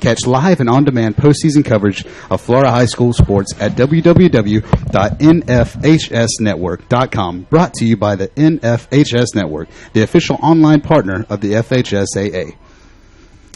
Catch live and on-demand postseason coverage of Florida high school sports at www.nfhsnetwork.com. Brought to you by the NFHS Network, the official online partner of the FHSAA.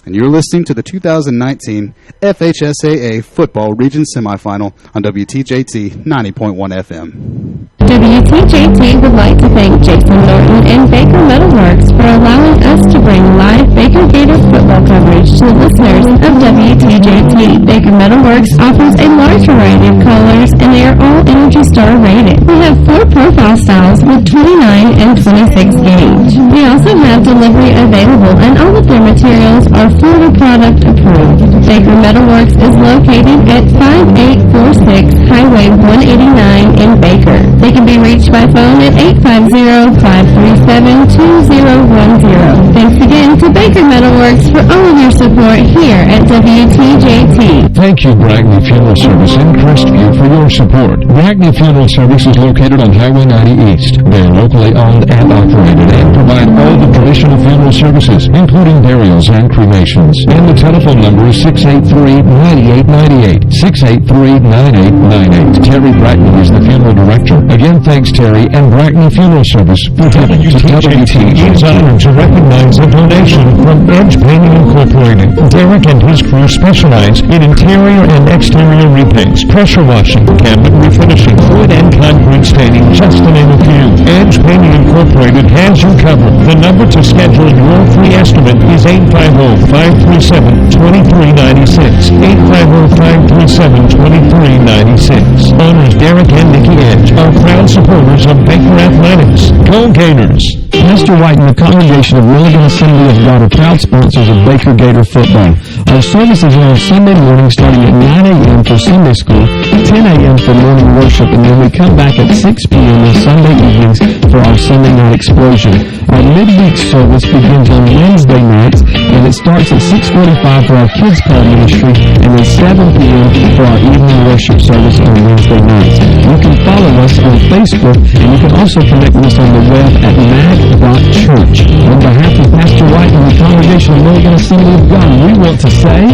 And you're listening to the 2019 FHSAA Football Region Semifinal on WTJT 90.1 FM. WTJT would like to thank Jason Norton and Baker Metalworks for allowing us to bring live Baker Gators football coverage to the listeners of WTJT. Baker Metalworks offers a large variety of colors, and they are all Energy Star rated. We have 4 profile styles with 29 and 26 gauge. We also have delivery available, and all of their materials are Florida product approved. Baker Metalworks is located at 5846 Highway 189 in Baker. They can be reached by phone at 850-537-2010. Thanks again to Baker Metalworks for all of your support here at WTJT. Thank you, Bragney Funeral Service in Crestview, for your support. Bragney Funeral Service is located on Highway 90 East. They are locally owned and operated and provide all the traditional funeral services, including burials and cremations. And the telephone number is 683-9898. 683-9898. Terry Bragney is the funeral director. Again, thanks, Terry, and Bragney Funeral Service for giving to WTJT. Is honored to recognize a donation from Edge Painting Incorporated. Derek and his crew specialize in interior and exterior repaints, pressure washing, cabinet refinishing, wood and concrete staining, just to name a few. Edge Painting Incorporated has you covered. The number to schedule your free estimate is 850-537-2396. 850-537-2396. Owners Derek and Nikki Edge are proud supporters of Baker Athletics. Go Gators! Pastor White and the congregation of Milligan Assembly of God are proud sponsors of Baker Gator football. Our services are on Sunday morning starting at 9 a.m. for Sunday school, 10 a.m. for morning worship, and then we come back at 6 p.m. on Sunday evenings for our Sunday night explosion. Our midweek service begins on Wednesday nights, and it starts at 6:45 for our kids' call ministry, and then 7 p.m. for our evening worship service on Wednesday nights. You can follow us on Facebook, and you can also connect with us on the web at mag.church. On behalf of Pastor White and the congregation of Milligan Assembly of God, we want to say...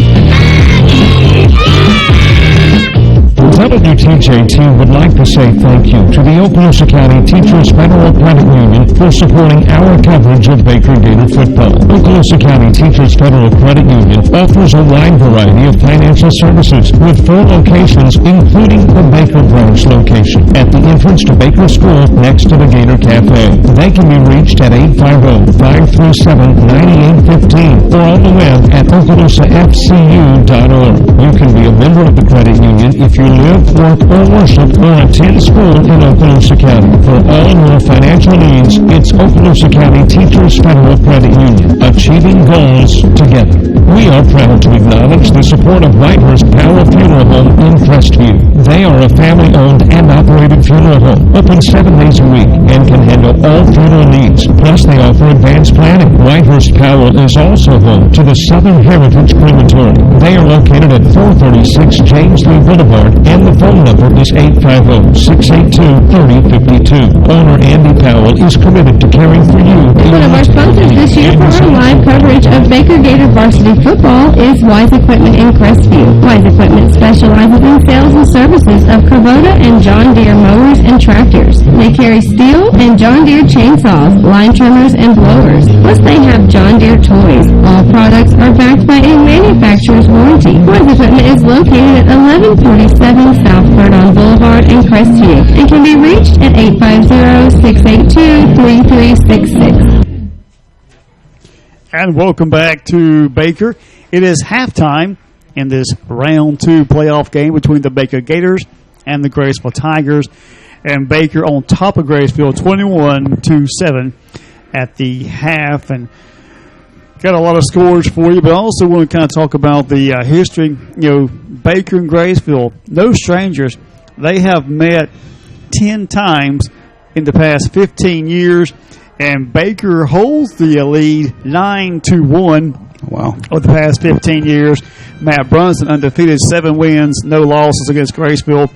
WTJT would like to say thank you to the Okaloosa County Teachers Federal Credit Union for supporting our coverage of Baker Gator football. Okaloosa County Teachers Federal Credit Union offers a wide variety of financial services with 4 locations, including the Baker branch location at the entrance to Baker School next to the Gator Cafe. They can be reached at 850-537-9815 or on the web at OkaloosaFCU.org. You can be a member of the credit union if you live, work, or worship or attend school in Okaloosa County. For all your financial needs, it's Okaloosa County Teachers Federal Credit Union, achieving goals together. We are proud to acknowledge the support of Whitehurst Power Funeral Home in Crestview. They are a family-owned and operated funeral home, open 7 days a week, and can handle all funeral needs. Plus, they offer advanced planning. Whitehurst Power is also home to the Southern Heritage Crematory. They are located at 436 James Lee Boulevard, and the phone number is 850-682-3052. Owner Andy Powell is committed to caring for you. One of our sponsors this year for our live coverage of Baker Gator varsity football is Wise Equipment in Crestview. Wise Equipment specializes in sales and services of Kubota and John Deere mowers and tractors. They carry Steel and John Deere chainsaws, line trimmers, and blowers. Plus, they have John Deere toys. All products are backed by a manufacturer's warranty. Wise Equipment is located at 1147 South Purdon Boulevard Road in Crestview and can be reached at 850-682-3366. And welcome back to Baker. It is halftime in this round 2 playoff game between the Baker Gators and the Graceville Tigers. And Baker on top of Graceville 21-7 at the half. And got a lot of scores for you, but I also want to kind of talk about the history. Baker and Graceville, no strangers. They have met 10 times in the past 15 years. And Baker holds the lead 9-1. Wow. Over the past 15 years. Matt Brunson undefeated, 7 wins, no losses against Graceville.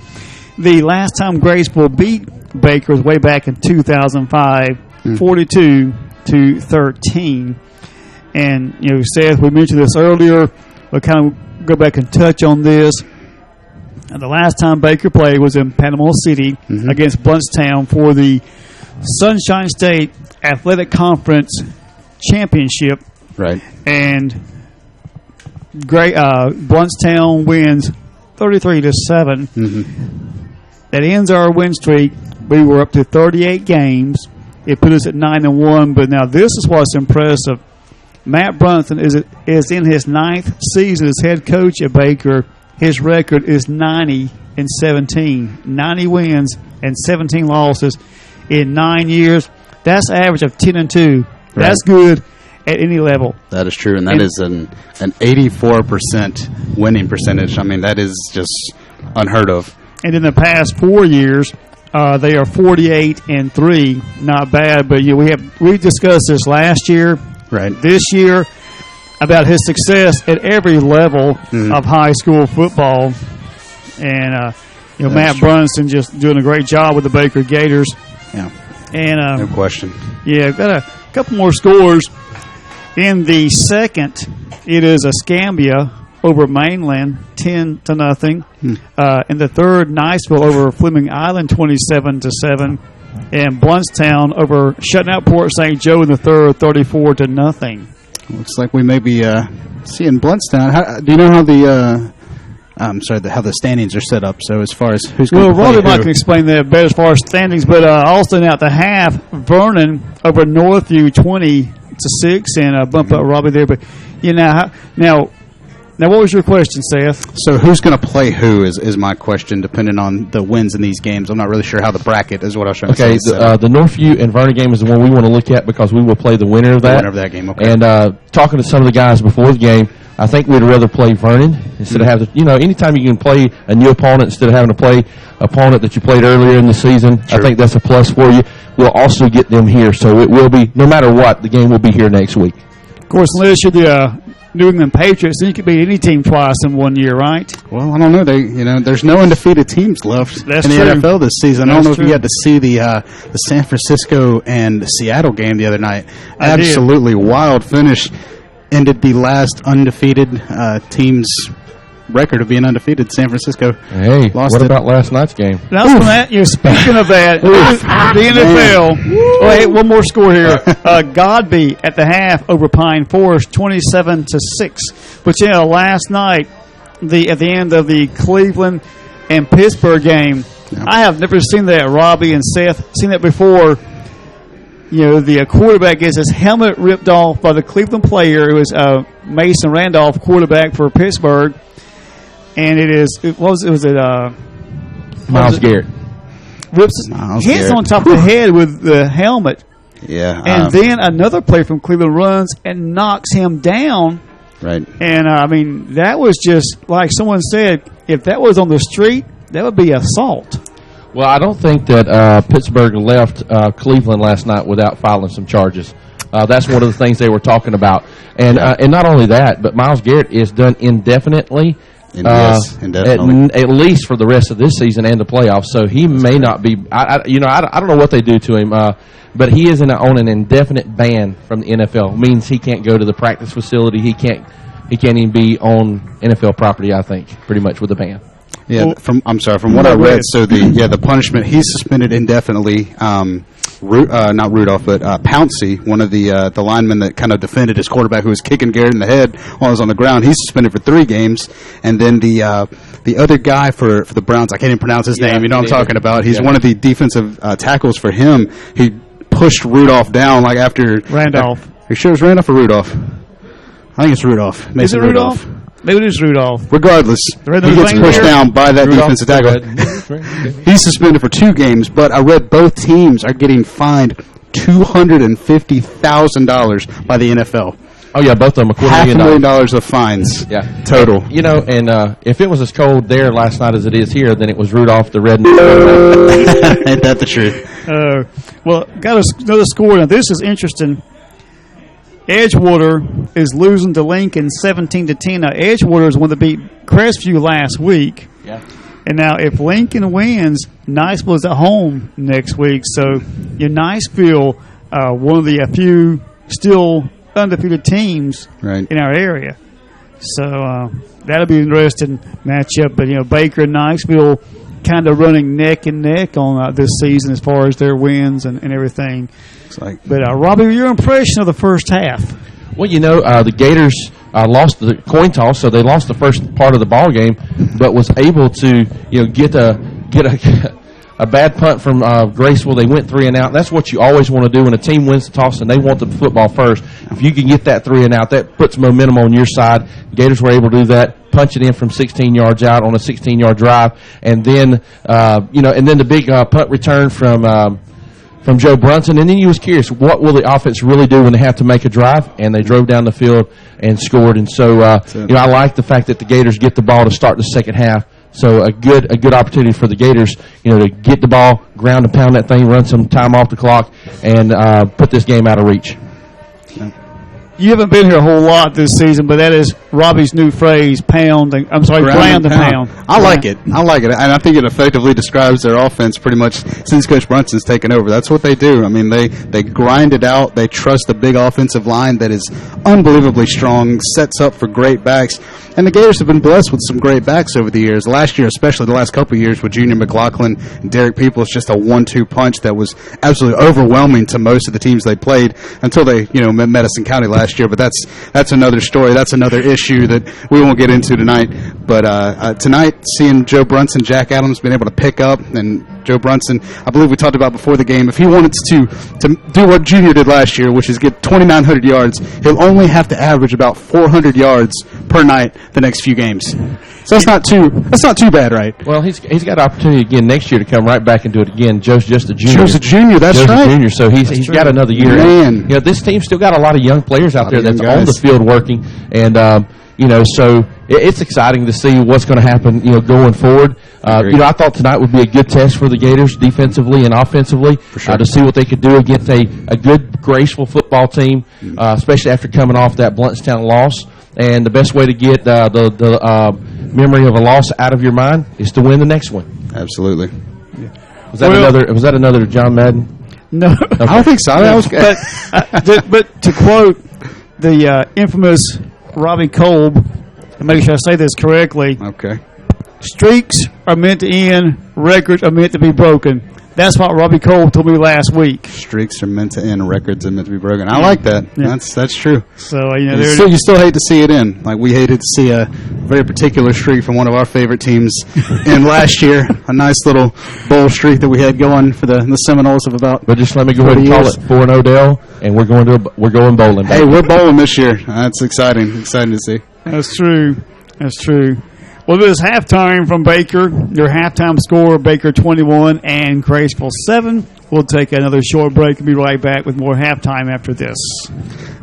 The last time Graceville beat Baker was way back in 2005, 42-13. And, Seth, we mentioned this earlier. We'll kind of go back and touch on this. And the last time Baker played was in Panama City against Blountstown for the Sunshine State Athletic Conference Championship. Right. And Blountstown wins 33-7. That ends our win streak. We were up to 38 games. It put us at 9-1. But now this is what's impressive. Matt Brunson is in his 9th season as head coach at Baker. His record is 90-17. 90 wins and 17 losses in 9 years. That's an average of 10-2. Right. That's good at any level. That is true, and that is an 84% winning percentage. I mean, that is just unheard of. And in the past 4 years, they are 48-3. Not bad, but we discussed this last year. Right. This year, about his success at every level of high school football, and Matt Brunson just doing a great job with the Baker Gators. Yeah. And no question. Yeah, I've got a couple more scores. In the second, it is Escambia over Mainland, 10-0. In the third, Niceville over Fleming Island, 27-7. And Blountstown over shutting out Port St. Joe in the third, 34-0. Looks like we may be seeing Blountstown. Do you know how how the standings are set up? So as far as who's going to play Robbie might can explain that better as far as standings. But also now at the half, Vernon over Northview, 20-6, and bump up Robbie there. But now, what was your question, Seth? So who's going to play who is my question, depending on the wins in these games. I'm not really sure how the bracket is what I was trying to say. Okay, the Northview and Vernon game is the one we want to look at because we will play the winner of that. The winner of that game, okay. And talking to some of the guys before the game, I think we'd rather play Vernon instead of having to, anytime you can play a new opponent instead of having to play opponent that you played earlier in the season, I think that's a plus for you. We'll also get them here, so it will be, no matter what, the game will be here next week. Of course, unless you're the New England Patriots, then you could beat any team twice in 1 year, right? Well, I don't know. There's no undefeated teams left in the NFL this season. I don't know if you had to see the San Francisco and Seattle game the other night. Absolutely wild finish. Ended the last undefeated team's record of being undefeated. San Francisco. Hey, what about last night's game? Now, speaking of that, the NFL. Oh, hey, one more score here. Godby at the half over Pine Forest, 27-6. But last night, at the end of the Cleveland and Pittsburgh game, I have never seen that. Robbie and Seth seen that before. The quarterback gets his helmet ripped off by the Cleveland player. It was Mason Randolph, quarterback for Pittsburgh. And Miles Garrett. Rips hits on top of the head with the helmet. Yeah. And then another player from Cleveland runs and knocks him down. Right. And, that was just, like someone said, if that was on the street, that would be assault. Well, I don't think that Pittsburgh left Cleveland last night without filing some charges. That's one of the things they were talking about. And not only that, but Miles Garrett is done indefinitely. Indefinitely. At least for the rest of this season and the playoffs. So he may not be. I don't know what they do to him, but he is on an indefinite ban from the NFL. It means he can't go to the practice facility. He can't even be on NFL property. I think pretty much with the ban. Yeah, from what I read, so the punishment, he's suspended indefinitely. not Rudolph, but Pouncey, one of the linemen that kind of defended his quarterback who was kicking Garrett in the head while he was on the ground. He's suspended for 3 games. And then the other guy for the Browns, I can't even pronounce his name. You know what I'm talking about. He's one of the defensive tackles for him. He pushed Rudolph down like after Randolph. Are you sure it was Randolph or Rudolph? I think it's Rudolph. Mason Is it Rudolph? Maybe it is Rudolph. Regardless, he gets pushed down by that defensive tackle. He's suspended for 2 games, but I read both teams are getting fined $250,000 by the NFL. Oh, yeah, both of them. $500,000 of fines total. You know, and if it was as cold there last night as it is here, then it was Rudolph the Red. Ain't that the truth? Well, got another score. Now, this is interesting. Edgewater is losing to Lincoln 17-10. Now, Edgewater is one that beat Graceville last week. Yeah. And now, if Lincoln wins, Niceville is at home next week. So, Niceville, one of the few still undefeated teams in our area. So, that'll be an interesting matchup. But, Baker and Niceville kind of running neck and neck on this season as far as their wins and everything. But, Robbie, your impression of the first half? Well, the Gators lost the coin toss, so they lost the first part of the ball game, but was able to, get a bad punt from Graceville. They went 3 and out. That's what you always want to do when a team wins the toss and they want the football first. If you can get that 3 and out, that puts momentum on your side. The Gators were able to do that, punch it in from 16 yards out on a 16-yard drive, and then and then the big punt return from Joe Brunson, and then you was curious, what will the offense really do when they have to make a drive? And they drove down the field and scored. And so, I like the fact that the Gators get the ball to start the second half. So a good opportunity for the Gators, to get the ball, ground and pound that thing, run some time off the clock, and put this game out of reach. You haven't been here a whole lot this season, but that is Robbie's new phrase, ground and pound. I like it. And I think it effectively describes their offense pretty much since Coach Brunson's taken over. That's what they do. I mean, they grind it out. They trust the big offensive line that is unbelievably strong, sets up for great backs. And the Gators have been blessed with some great backs over the years. Last year, especially the last couple of years with Junior McLaughlin and Derek Peoples, just a 1-2 punch that was absolutely overwhelming to most of the teams they played until they, met Medicine County last year. But that's another story. That's another issue that we won't get into tonight. But tonight, seeing Joe Brunson, Jack Adams been able to pick up, and Joe Brunson, I believe we talked about before the game, if he wanted to do what Junior did last year, which is get 2,900 yards, he'll only have to average about 400 yards per night the next few games. So that's not too bad, right? Well, he's got an opportunity again next year to come right back and do it again. Joe's just a junior. Joe's a junior, that's Joe's right. A junior, so he's got another year. Man. This team's still got a lot of young players out there that's on the field working, and so it's exciting to see what's going to happen, going forward. I thought tonight would be a good test for the Gators defensively and offensively to see what they could do against a good, graceful football team, especially after coming off that Bluntstown loss. And the best way to get the memory of a loss out of your mind is to win the next one. Absolutely. Was that another John Madden? No, okay. I don't think so. But to quote the infamous Robbie Kolb, and make sure I say this correctly. Okay. Streaks are meant to end. Records are meant to be broken. That's what Robbie Kolb told me last week. Streaks are meant to end. Records are meant to be broken. I like that. Yeah. That's true. So you still hate to see it end. Like we hated to see a very particular streak from one of our favorite teams in last year. A nice little bowl streak that we had going for the Seminoles of about. But just let me go ahead and call it 4-0 Dale, and we're going bowling. Hey, we're bowling this year. That's exciting. Exciting to see. That's true. Well, this is halftime from Baker. Your halftime score, Baker 21 and Graceville 7. We'll take another short break and be right back with more halftime after this.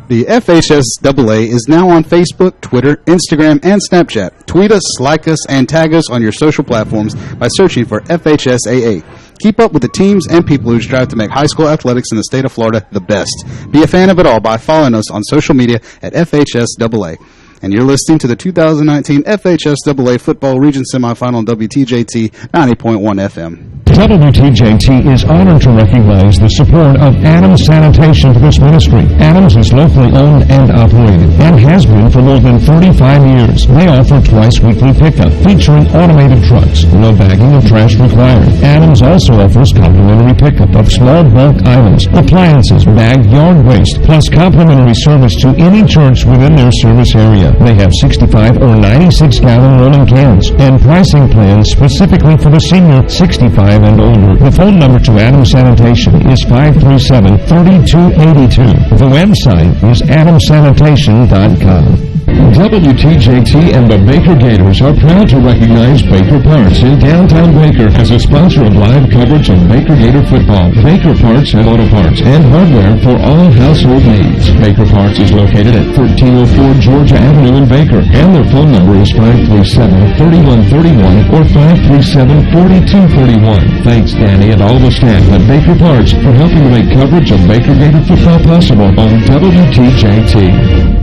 The FHSAA is now on Facebook, Twitter, Instagram, and Snapchat. Tweet us, like us, and tag us on your social platforms by searching for FHSAA. Keep up with the teams and people who strive to make high school athletics in the state of Florida the best. Be a fan of it all by following us on social media at FHSAA. And you're listening to the 2019 FHSAA Football Region Semifinal on WTJT 90.1 FM. WTJT is honored to recognize the support of Adams Sanitation for this ministry. Adams is locally owned and operated and has been for more than 35 years. They offer twice weekly pickup featuring automated trucks. No bagging of trash required. Adams also offers complimentary pickup of small bulk items, appliances, bagged yard waste, plus complimentary service to any church within their service area. They have 65 or 96-gallon rolling cans and pricing plans specifically for the senior 65 and older. The phone number to Adams Sanitation is 537-3282. The website is adamsanitation.com. WTJT and the Baker Gators are proud to recognize Baker Parts in downtown Baker as a sponsor of live coverage of Baker Gator football. Baker Parts and auto parts and hardware for all household needs. Baker Parts is located at 1304 Georgia Avenue in Baker, and their phone number is 537-3131 or 537-4241. Thanks, Danny, and all the staff at Baker Parts for helping to make coverage of Baker Gator football possible on WTJT.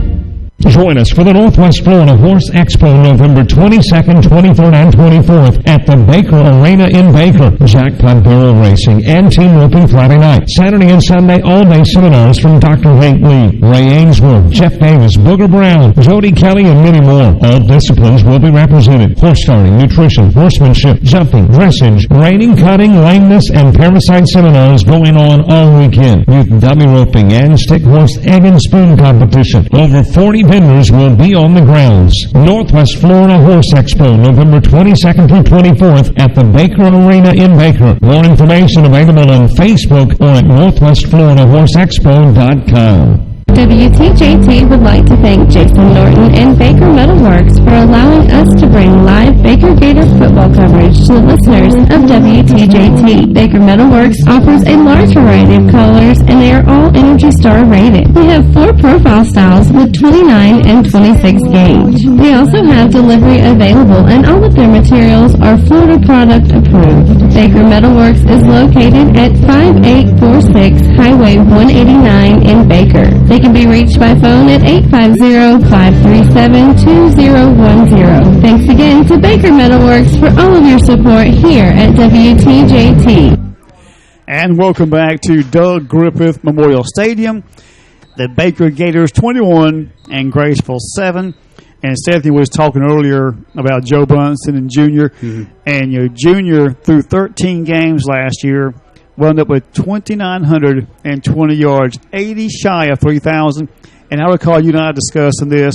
Join us for the Northwest Florida Horse Expo November 22nd, 23rd, and 24th at the Baker Arena in Baker. Jackpot barrel racing and team roping Friday night. Saturday and Sunday all-day seminars from Dr. Hank Lee, Ray Ainsworth, Jeff Davis, Booger Brown, Jody Kelly, and many more. All disciplines will be represented. Horse starting, nutrition, horsemanship, jumping, dressage, reining, cutting, lameness, and parasite seminars going on all weekend. Youth dummy roping and stick horse egg and spoon competition. Over 40 vendors will be on the grounds. Northwest Florida Horse Expo, November 22nd through 24th at the Baker Arena in Baker. More information available on Facebook or at northwestfloridahorseexpo.com. WTJT would like to thank Jason Norton and Baker Metalworks for allowing us to bring live Baker Gator football coverage to the listeners of WTJT. Baker Metalworks offers a large variety of colors, and they are all Energy Star rated. They have 4 profile styles with 29 and 26 gauge. They also have delivery available, and all of their materials are Florida product approved. Baker Metalworks is located at 5846 Highway 189 in Baker. They can be reached by phone at 850-537-2010. Thanks again to Baker Metalworks for all of your support here at WTJT. And welcome back to Doug Griffith Memorial Stadium. The Baker Gators 21 and Graceville 7. And Stephanie was talking earlier about Joe Brunson and Junior. Mm-hmm. And Junior, through 13 games last year, wound up with 2,920 yards, 80 shy of 3,000. And I recall you and I discussing this.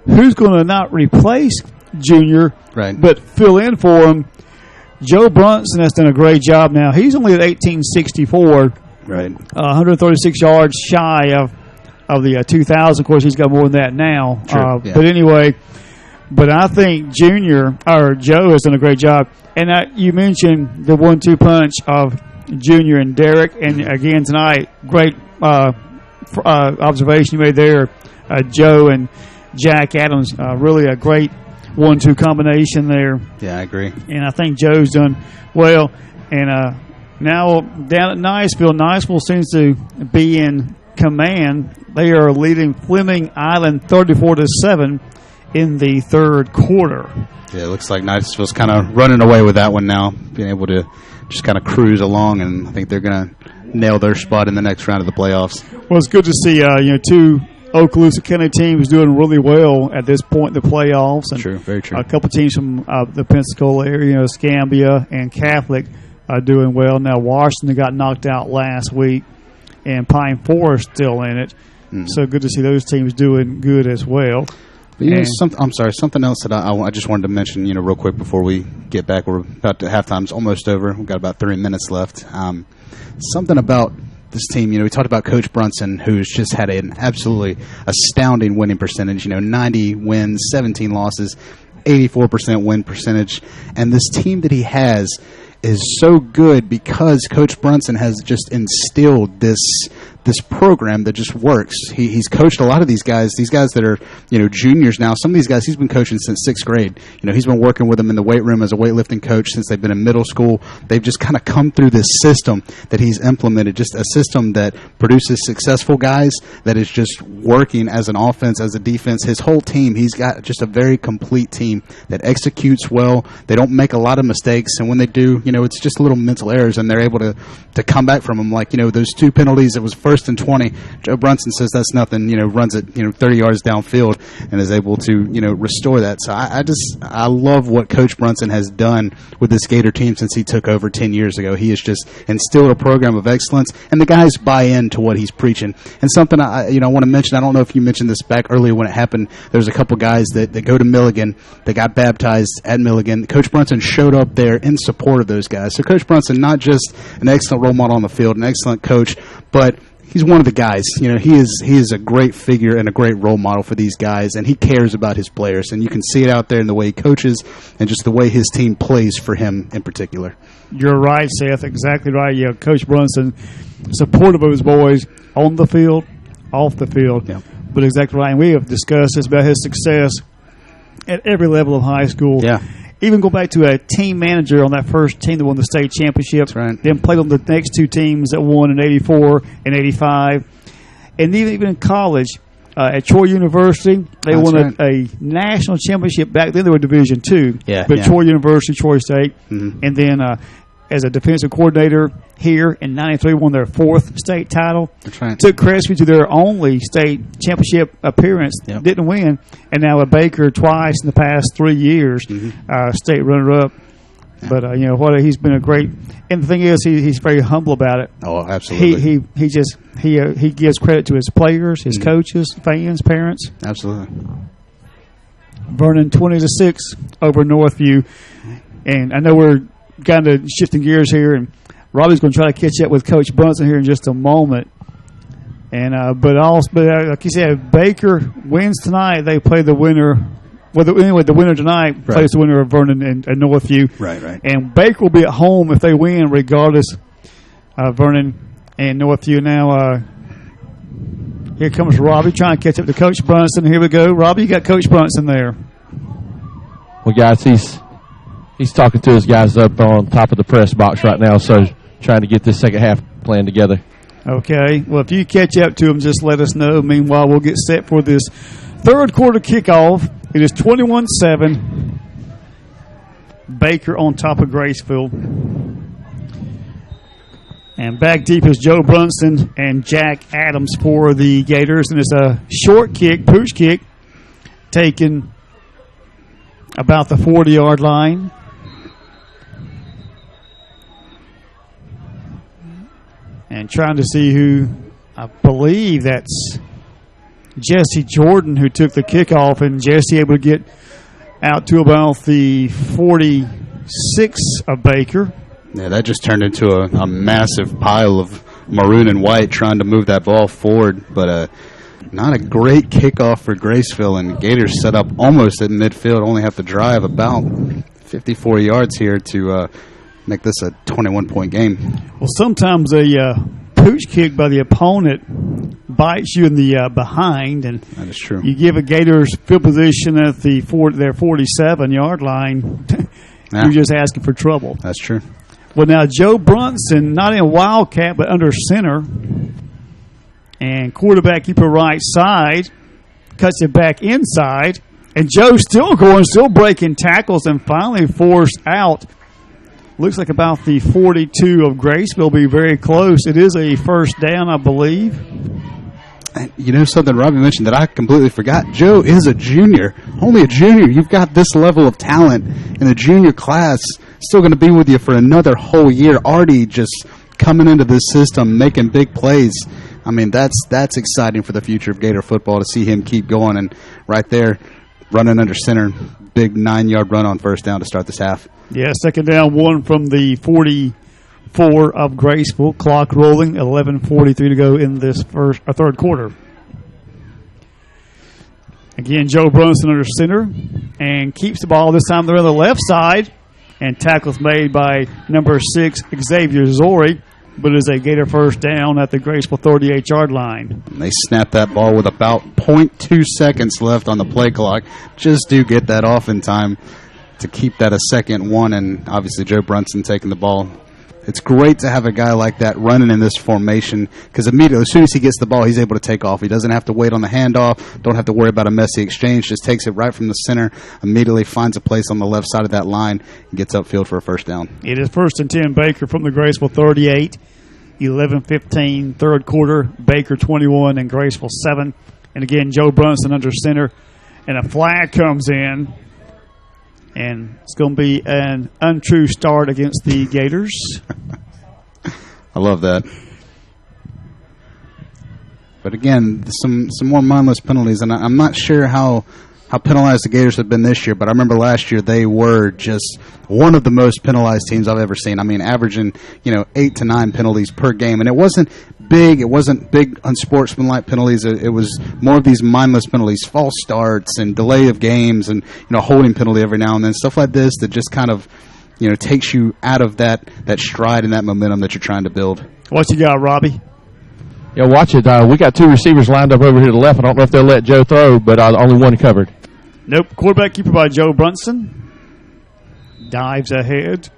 Who's going to not replace Junior, right, but fill in for him? Joe Brunson has done a great job now. He's only at 1,864, right, 136 yards shy of the 2,000. Of course, he's got more than that now. True, yeah. But anyway, I think Joe has done a great job. And you mentioned the 1-2 punch of Junior and Derek, and again tonight, great observation you made there. Joe and Jack Adams, really a great 1-2 combination there. Yeah, I agree. And I think Joe's done well. And now down at Niceville seems to be in command. They are leading Fleming Island 34-7 in the third quarter. Yeah, it looks like Niceville's kind of running away with that one now, being able to just kind of cruise along, and I think they're going to nail their spot in the next round of the playoffs. Well, it's good to see two Okaloosa County teams doing really well at this point in the playoffs. And true, very true. A couple teams from the Pensacola area, Scambia and Catholic, are doing well. Now, Washington got knocked out last week, and Pine Forest still in it. Mm-hmm. So good to see those teams doing good as well. But something else that I just wanted to mention, real quick before we get back. We're about to halftime's almost over. We've got about 3 minutes left. Something about this team, we talked about Coach Brunson, who's just had an absolutely astounding winning percentage. 90 wins, 17 losses, 84% win percentage, and this team that he has is so good because Coach Brunson has just instilled this this program that just works. He's coached a lot of these guys that are, juniors now. Some of these guys he's been coaching since 6th grade. He's been working with them in the weight room as a weightlifting coach since they've been in middle school. They've just kind of come through this system that he's implemented, just a system that produces successful guys, that is just working as an offense, as a defense. His whole team, he's got just a very complete team that executes well. They don't make a lot of mistakes, and when they do, it's just little mental errors, and they're able to come back from them. Like, those 2 penalties, it was 1st and 20. Joe Brunson says that's nothing, runs it, 30 yards downfield and is able to, restore that. So I love what Coach Brunson has done with this Gator team since he took over 10 years ago. He has just instilled a program of excellence, and the guys buy into what he's preaching. And something I want to mention, I don't know if you mentioned this back earlier when it happened, there's a couple guys that go to Milligan, that got baptized at Milligan. Coach Brunson showed up there in support of those guys. So Coach Brunson, not just an excellent role model on the field, an excellent coach, but he's one of the guys. He is a great figure and a great role model for these guys, and he cares about his players. And you can see it out there in the way he coaches and just the way his team plays for him in particular. You're right, Seth. Exactly right. Coach Brunson, supportive of his boys on the field, off the field. Yeah. But exactly right. And we have discussed this about his success at every level of high school. Yeah. Even go back to a team manager on that first team that won the state championship. That's right. Then played on the next 2 teams that won in 84 and 85. And even in college, at Troy University, they won a national championship. Back then they were Division II. Yeah, but yeah. Troy University, Troy State. Mm-hmm. And then as a defensive coordinator here in 93, won their 4th state title. That's right. Took Graceville to their only state championship appearance. Yep. Didn't win. And now at Baker twice in the past 3 years, state runner-up. Yeah. But, he's been a great – and the thing is, he's very humble about it. Oh, absolutely. He gives credit to his players, his coaches, fans, parents. Absolutely. Vernon 20-6 over Northview. And I know we're kind of shifting gears here, and Robbie's going to try to catch up with Coach Brunson here in just a moment. And but like you said, if Baker wins tonight, they play the winner. Well, the winner tonight plays the winner of Vernon and Northview. Right. And Baker will be at home if they win, regardless of Vernon and Northview. Now, here comes Robbie trying to catch up to Coach Brunson. Here we go. Robbie, you got Coach Brunson there. Well, guys, he's talking to his guys up on top of the press box right now, so trying to get this second half plan together. Okay. Well, if you catch up to him, just let us know. Meanwhile, we'll get set for this third quarter kickoff. It is 21-7. Baker on top of Graceville. And back deep is Joe Brunson and Jack Adams for the Gators. And it's a short kick, pooch kick, taken about the 40-yard line. And trying to see who, I believe that's Jesse Jordan who took the kickoff, and Jesse able to get out to about the 46 of Baker. Yeah, that just turned into a massive pile of maroon and white trying to move that ball forward, but not a great kickoff for Graceville, and Gators set up almost at midfield, only have to drive about 54 yards here to make this a 21-point game. Well, sometimes a pooch kick by the opponent bites you in the behind, and that is true. You give a Gators field position at their 47-yard line, Yeah. You're just asking for trouble. That's true. Well, now Joe Brunson, not in wildcat, but under center, and quarterback keeper right side, cuts it back inside, and Joe's still going, still breaking tackles, and finally forced out. Looks like about the 42 of Graceville, be very close. It is a first down, I believe. And you know something Robbie mentioned that I completely forgot? Joe is a junior. Only a junior. You've got this level of talent in a junior class, still going to be with you for another whole year. Already just coming into this system, making big plays. I mean, that's exciting for the future of Gator football to see him keep going. And right there, running under center, big 9-yard run on first down to start this half. Yeah, second down, one from the 44 of Graceville. Clock rolling, 11:43 to go in this third quarter. Again, Joe Brunson under center and keeps the ball. This time they're on the left side, and tackles made by number 6, Xavier Zori. but it's a Gator first down at the Graceville 38-yard line. And they snap that ball with about 0.2 seconds left on the play clock. Just do get that off in time to keep that a 2nd-1, and obviously Joe Brunson taking the ball. It's great to have a guy like that running in this formation because immediately, as soon as he gets the ball, he's able to take off. He doesn't have to wait on the handoff, don't have to worry about a messy exchange, just takes it right from the center, immediately finds a place on the left side of that line, and gets upfield for a first down. It is 1st and 10, Baker from the Graceville 38. 11-15, third quarter, Baker 21 and Graceville 7. And again, Joe Brunson under center, and a flag comes in. And it's going to be an untrue start against the Gators. I love that. But again, some more mindless penalties, and I'm not sure how penalized the Gators have been this year, but I remember last year they were just one of the most penalized teams I've ever seen. I mean, averaging 8 to 9 penalties per game, and it wasn't big. It wasn't big unsportsmanlike penalties. It was more of these mindless penalties, false starts, and delay of games, and holding penalty every now and then, stuff like this that just kind of takes you out of that stride and that momentum that you're trying to build. What you got, Robbie? Yeah, watch it. We got 2 receivers lined up over here to the left. I don't know if they'll let Joe throw, but only one covered. Nope. Quarterback keeper by Joe Brunson. Dives ahead.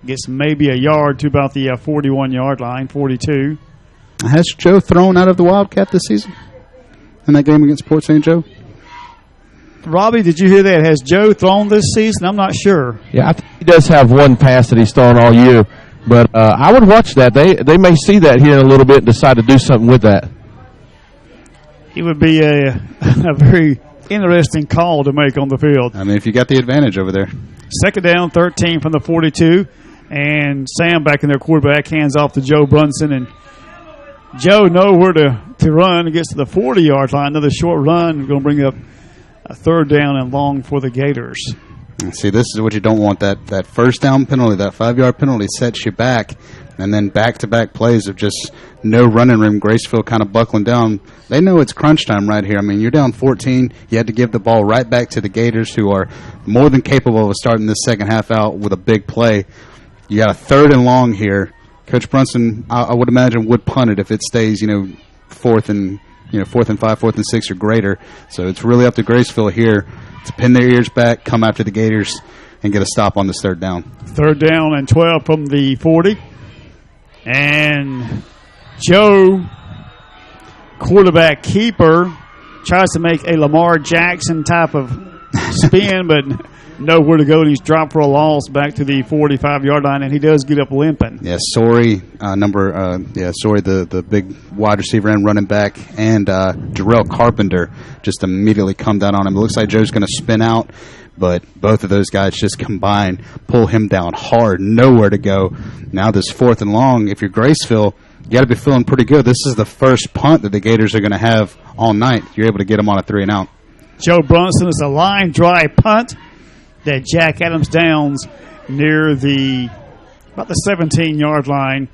Gets maybe a yard to about the 41-yard line, 42. Has Joe thrown out of the Wildcat this season in that game against Port St. Joe? Robbie, did you hear that? Has Joe thrown this season? I'm not sure. Yeah, I think he does have one pass that he's thrown all year. But I would watch that. They may see that here in a little bit and decide to do something with that. It would be a very interesting call to make on the field. I mean, if you got the advantage over there. 2nd down, 13 from the 42. And Sam back in their quarterback, hands off to Joe Brunson. And Joe nowhere to run. Gets to the 40-yard line. Another short run. Going to bring up a 3rd down and long for the Gators. See, this is what you don't want. That first down penalty, that 5-yard penalty sets you back, and then back-to-back plays of just no running room. Graceville kind of buckling down. They know it's crunch time right here. I mean, you're down 14. You had to give the ball right back to the Gators, who are more than capable of starting this second half out with a big play. You got a 3rd and long here. Coach Brunson, I would imagine, would punt it if it stays, 4th and 5, 4th and 6 or greater. So it's really up to Graceville here to pin their ears back, come after the Gators, and get a stop on this 3rd down. 3rd down and 12 from the 40. And Joe, quarterback keeper, tries to make a Lamar Jackson type of spin, but nowhere to go, and he's dropped for a loss back to the 45-yard line, and he does get up limping. Yeah, Sorry, the big wide receiver and running back, and Jarrell Carpenter just immediately come down on him. It looks like Joe's going to spin out, but both of those guys just combine, pull him down hard, nowhere to go. Now this 4th and long, if you're Graceville, you got to be feeling pretty good. This is the first punt that the Gators are going to have all night. You're able to get them on a 3-and-out. Joe Brunson is a line drive punt that Jack Adams downs near about the 17-yard line.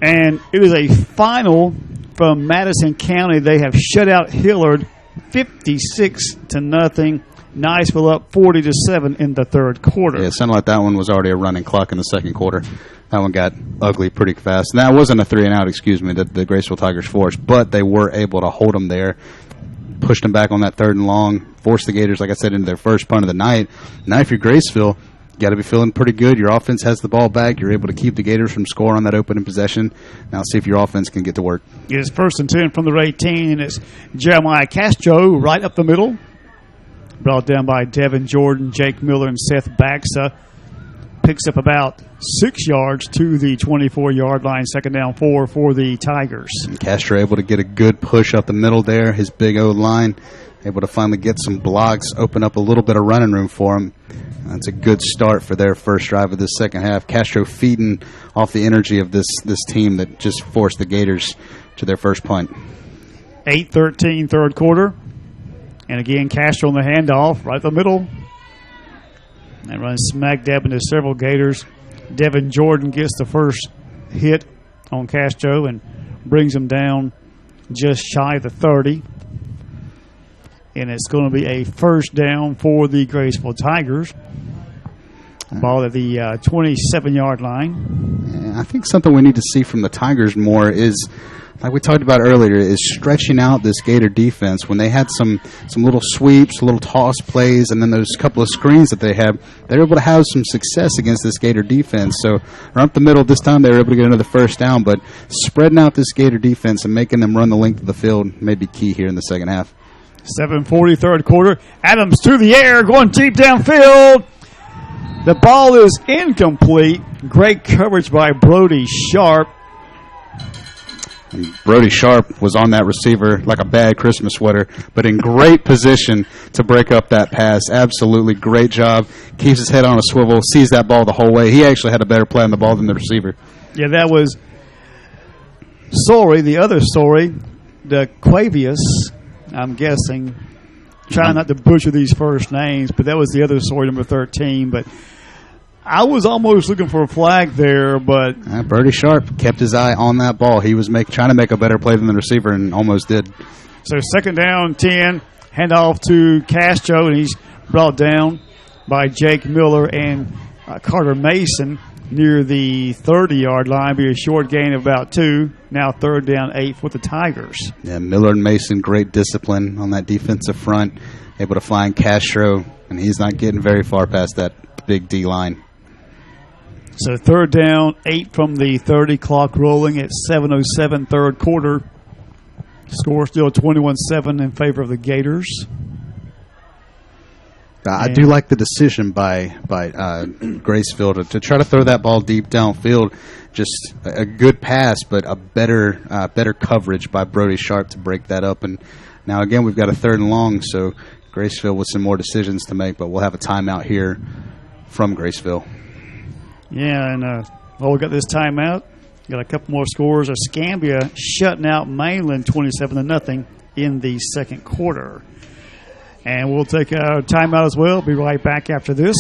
And it is a final from Madison County. They have shut out Hillard 56-0. Niceville up 40-7 in the 3rd quarter. Yeah, it sounded like that one was already a running clock in the 2nd quarter. That one got ugly pretty fast. And that wasn't a 3-and-out, that the Graceville Tigers forced, but they were able to hold them there, pushed them back on that 3rd and long, forced the Gators, like I said, into their first punt of the night. Now if you're Graceville, you got to be feeling pretty good. Your offense has the ball back. You're able to keep the Gators from scoring on that opening possession. Now see if your offense can get to work. It is 1st and 10 from their 18. It's Jeremiah Castro right up the middle. Brought down by Devin Jordan, Jake Miller, and Seth Baxa. Picks up about 6 yards to the 24-yard line. 2nd down 4 for the Tigers. And Castro able to get a good push up the middle there. His big O line able to finally get some blocks, open up a little bit of running room for him. That's a good start for their first drive of this second half. Castro feeding off the energy of this team that just forced the Gators to their first punt. 8-13 third quarter. And again, Castro on the handoff, right in the middle. And runs smack dab into several Gators. Devin Jordan gets the first hit on Castro and brings him down just shy of the 30. And it's going to be a first down for the Graceville Tigers. Ball at the 27-yard line. I think something we need to see from the Tigers more is, like we talked about earlier, is stretching out this Gator defense. When they had some little sweeps, little toss plays, and then those couple of screens that they had, they were able to have some success against this Gator defense. So right up the middle this time, they were able to get another first down, but spreading out this Gator defense and making them run the length of the field may be key here in the second half. 7:40 third quarter. Adams through the air, going deep downfield. The ball is incomplete. Great coverage by Brody Sharp. And Brody Sharp was on that receiver like a bad Christmas sweater, but in great position to break up that pass. Absolutely great job. Keeps his head on a swivel, sees that ball the whole way. He actually had a better play on the ball than the receiver. Yeah, that was the other Sorry, the Quavius, I'm guessing. Trying not to butcher these first names, but that was the other Sorry, number 13. But I was almost looking for a flag there, but Brody Sharp kept his eye on that ball. He was trying to make a better play than the receiver and almost did. So second down, 10, handoff to Castro, and he's brought down by Jake Miller and Carter Mason near the 30-yard line. Be a short gain of about 2. Now third down, 8 for the Tigers. Yeah, Miller and Mason, great discipline on that defensive front, able to find Castro, and he's not getting very far past that big D line. So third down, 8 from the 30, clock rolling at 7:07 third quarter. Score still 21-7 in favor of the Gators. I do like the decision by Graceville to try to throw that ball deep downfield. Just a good pass, but a better coverage by Brody Sharp to break that up. And now again, we've got a third and long, so Graceville with some more decisions to make, but we'll have a timeout here from Graceville. Yeah, and we got this timeout. Got a couple more scores. Escambia shutting out Mainland 27-0 in the second quarter. And we'll take a timeout as well. Be right back after this.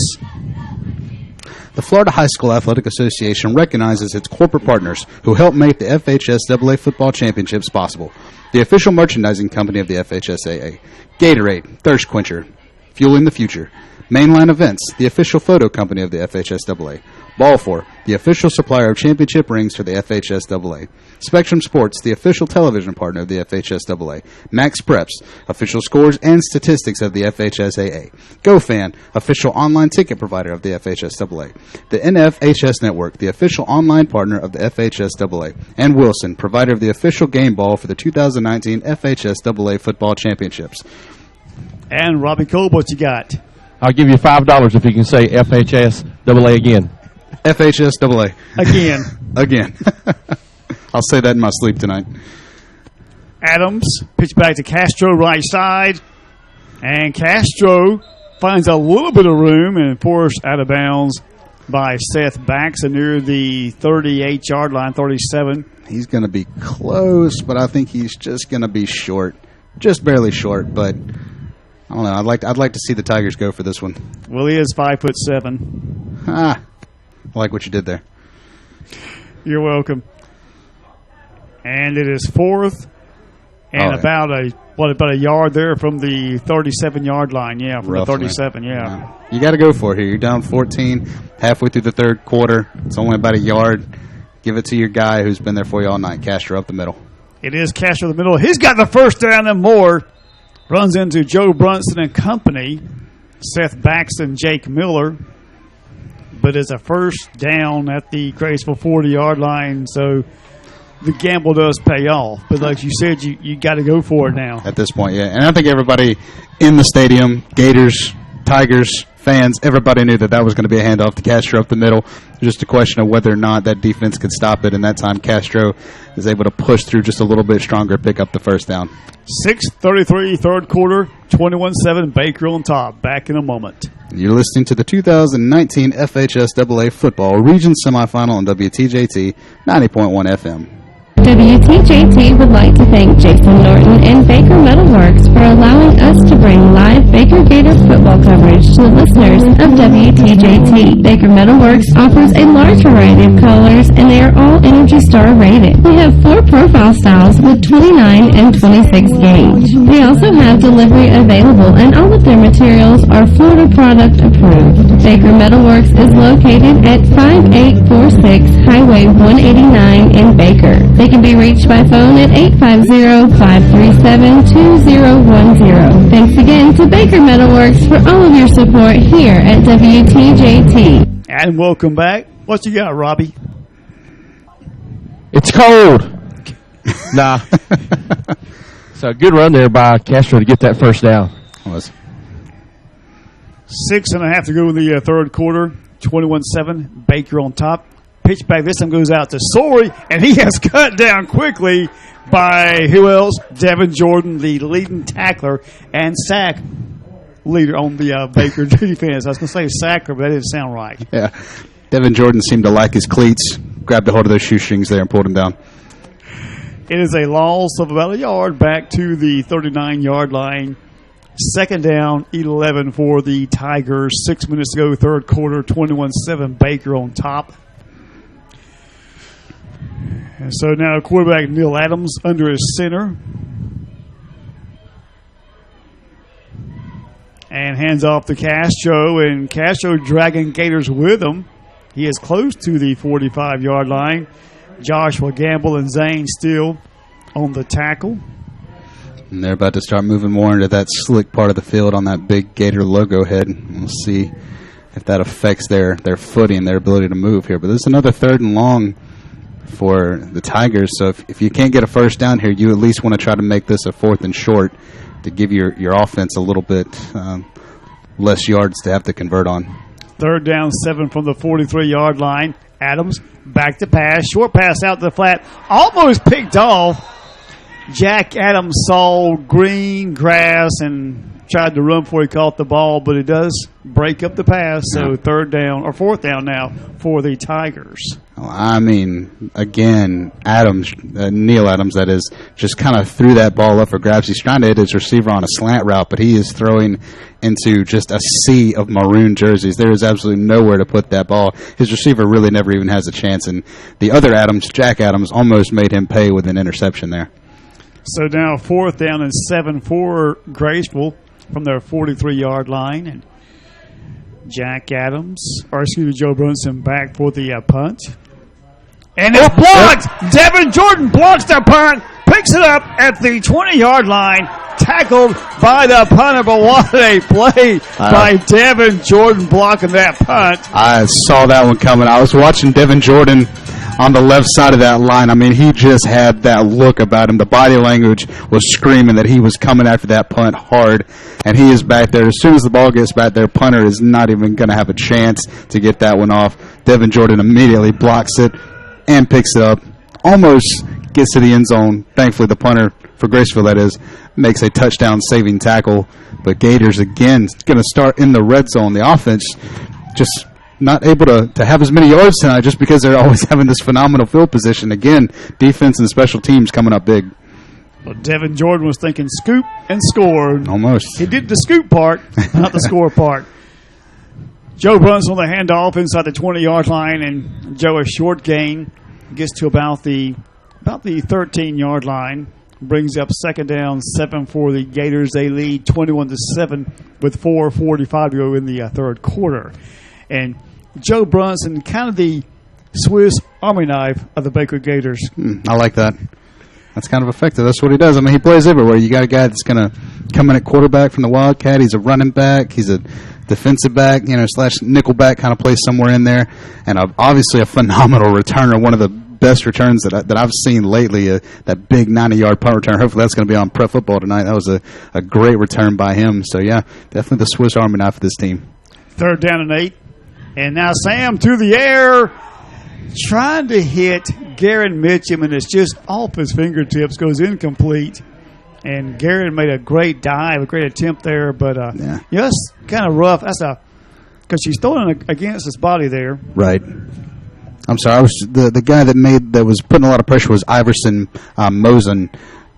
The Florida High School Athletic Association recognizes its corporate partners who help make the FHSAA Football Championships possible. The official merchandising company of the FHSAA, Gatorade, Thirst Quencher, Fueling the Future, Mainline Events, the official photo company of the FHSAA, Ball4, the official supplier of championship rings for the FHSAA, Spectrum Sports, the official television partner of the FHSAA, Max Preps, official scores and statistics of the FHSAA, GoFan, official online ticket provider of the FHSAA, the NFHS Network, the official online partner of the FHSAA, and Wilson, provider of the official game ball for the 2019 FHSAA Football Championships. And Robbie Cole, what you got? I'll give you $5 if you can say FHSAA again. FHSAA. Again. Again. I'll say that in my sleep tonight. Adams, pitch back to Castro, right side. And Castro finds a little bit of room and forced out of bounds by Seth Baxton near the 38-yard line, 37. He's going to be close, but I think he's just going to be short. Just barely short, but I don't know. I'd like to see the Tigers go for this one. Well, he is 5'7". I like what you did there. You're welcome. And it is fourth and about a yard there from the 37-yard line. Yeah, from the 37, yeah. You got to go for it here. You're down 14, halfway through the third quarter. It's only about a yard. Give it to your guy who's been there for you all night. Castro up the middle. It is Castro up the middle. He's got the first down and more. Runs into Joe Brunson and company. Seth Baxton, Jake Miller. But it's a first down at the Graceville 40-yard line, so the gamble does pay off. But like you said, you got to go for it now. At this point, yeah. And I think everybody in the stadium, Gators, Tigers, fans, everybody knew that was going to be a handoff to Castro up the middle. Just a question of whether or not that defense could stop it. And that time Castro is able to push through just a little bit stronger, pick up the first down. 6:33 third quarter, 21-7 Baker on top. Back in a moment. You're listening to the 2019 FHSAA Football Region Semifinal on WTJT 90.1 FM. WTJT would like to thank Jason Norton and Baker Metalworks for allowing us to bring live Baker Gators football coverage to the listeners of WTJT. Baker Metalworks offers a large variety of colors, and they are all Energy Star rated. They have 4 profile styles with 29 and 26 gauge. They also have delivery available, and all of their materials are Florida product approved. Baker Metalworks is located at 5846 Highway 189 in Baker. They can be reached by phone at 850-537-2010. Thanks again to Baker Metalworks for all of your support here at WTJT. And welcome back. What you got, Robbie? It's cold. Nah. So a good run there by Castro to get that first down. Was 6.5 to go in the third quarter. 21-7. Baker on top. Pitch back this time goes out to Sorey, and he has cut down quickly by who else? Devin Jordan, the leading tackler and sack leader on the Baker defense. I was going to say sacker, but that didn't sound right. Yeah. Devin Jordan seemed to like his cleats, grabbed a hold of those shoestrings there and pulled him down. It is a loss of about a yard back to the 39-yard line. Second down, 11 for the Tigers. 6 minutes to go, third quarter, 21-7. Baker on top. And so now quarterback Neil Adams under his center. And hands off to Castro, and Castro dragging Gators with him. He is close to the 45-yard line. Joshua Gamble and Zane still on the tackle. And they're about to start moving more into that slick part of the field on that big Gator logo head. We'll see if that affects their footing, their ability to move here. But this is another 3rd and long for the Tigers. So if you can't get a first down here, you at least want to try to make this a 4th and short to give your offense a little bit less yards to have to convert on. 3rd down, 7 from the 43-yard line. Adams back to pass. Short pass out to the flat. Almost picked off. Jack Adams saw green grass and tried to run before he caught the ball, but it does break up the pass. So 4th down now for the Tigers. I mean, again, Neil Adams, that is, just kind of threw that ball up for grabs. He's trying to hit his receiver on a slant route, but he is throwing into just a sea of maroon jerseys. There is absolutely nowhere to put that ball. His receiver really never even has a chance, and the other Adams, Jack Adams, almost made him pay with an interception there. So now 4th down and 7 for Graceville from their 43-yard line. And Joe Brunson back for the punt. And it's blocked! Devin Jordan blocks the punt, picks it up at the 20-yard line, tackled by the punter, but what a play by Devin Jordan blocking that punt. I saw that one coming. I was watching Devin Jordan on the left side of that line. I mean, he just had that look about him. The body language was screaming that he was coming after that punt hard, and he is back there. As soon as the ball gets back there, punter is not even going to have a chance to get that one off. Devin Jordan immediately blocks it and picks it up, almost gets to the end zone. Thankfully, the punter, for Graceville that is, makes a touchdown-saving tackle. But Gators, again, going to start in the red zone. The offense just not able to have as many yards tonight just because they're always having this phenomenal field position. Again, defense and special teams coming up big. Well, Devin Jordan was thinking scoop and score. Almost. He did the scoop part, not the score part. Joe Brunson on the handoff inside the 20-yard line, and Joe a short gain gets to about the 13-yard line. Brings up 2nd down, 7 for the Gators. They lead 21-7 with 4:45 to go in the 3rd quarter. And Joe Brunson, kind of the Swiss Army knife of the Baker Gators. I like that. That's kind of effective. That's what he does. I mean, he plays everywhere. You got a guy that's going to come in at quarterback from the Wildcat. He's a running back. He's a defensive back, / nickel back, kind of plays somewhere in there. And obviously a phenomenal returner, one of the best returns that I've seen lately, that big 90-yard punt return. Hopefully that's going to be on Pro Football tonight. That was a great return by him. So, yeah, definitely the Swiss Army knife of this team. 3rd down and 8. And now Sam to the air, trying to hit Garen Mitchum, and it's just off his fingertips, goes incomplete. And Garen made a great dive, a great attempt there, but it's kind of rough. That's because she's throwing against his body there. Right. I'm sorry. The guy that was putting a lot of pressure was Iverson Mosen.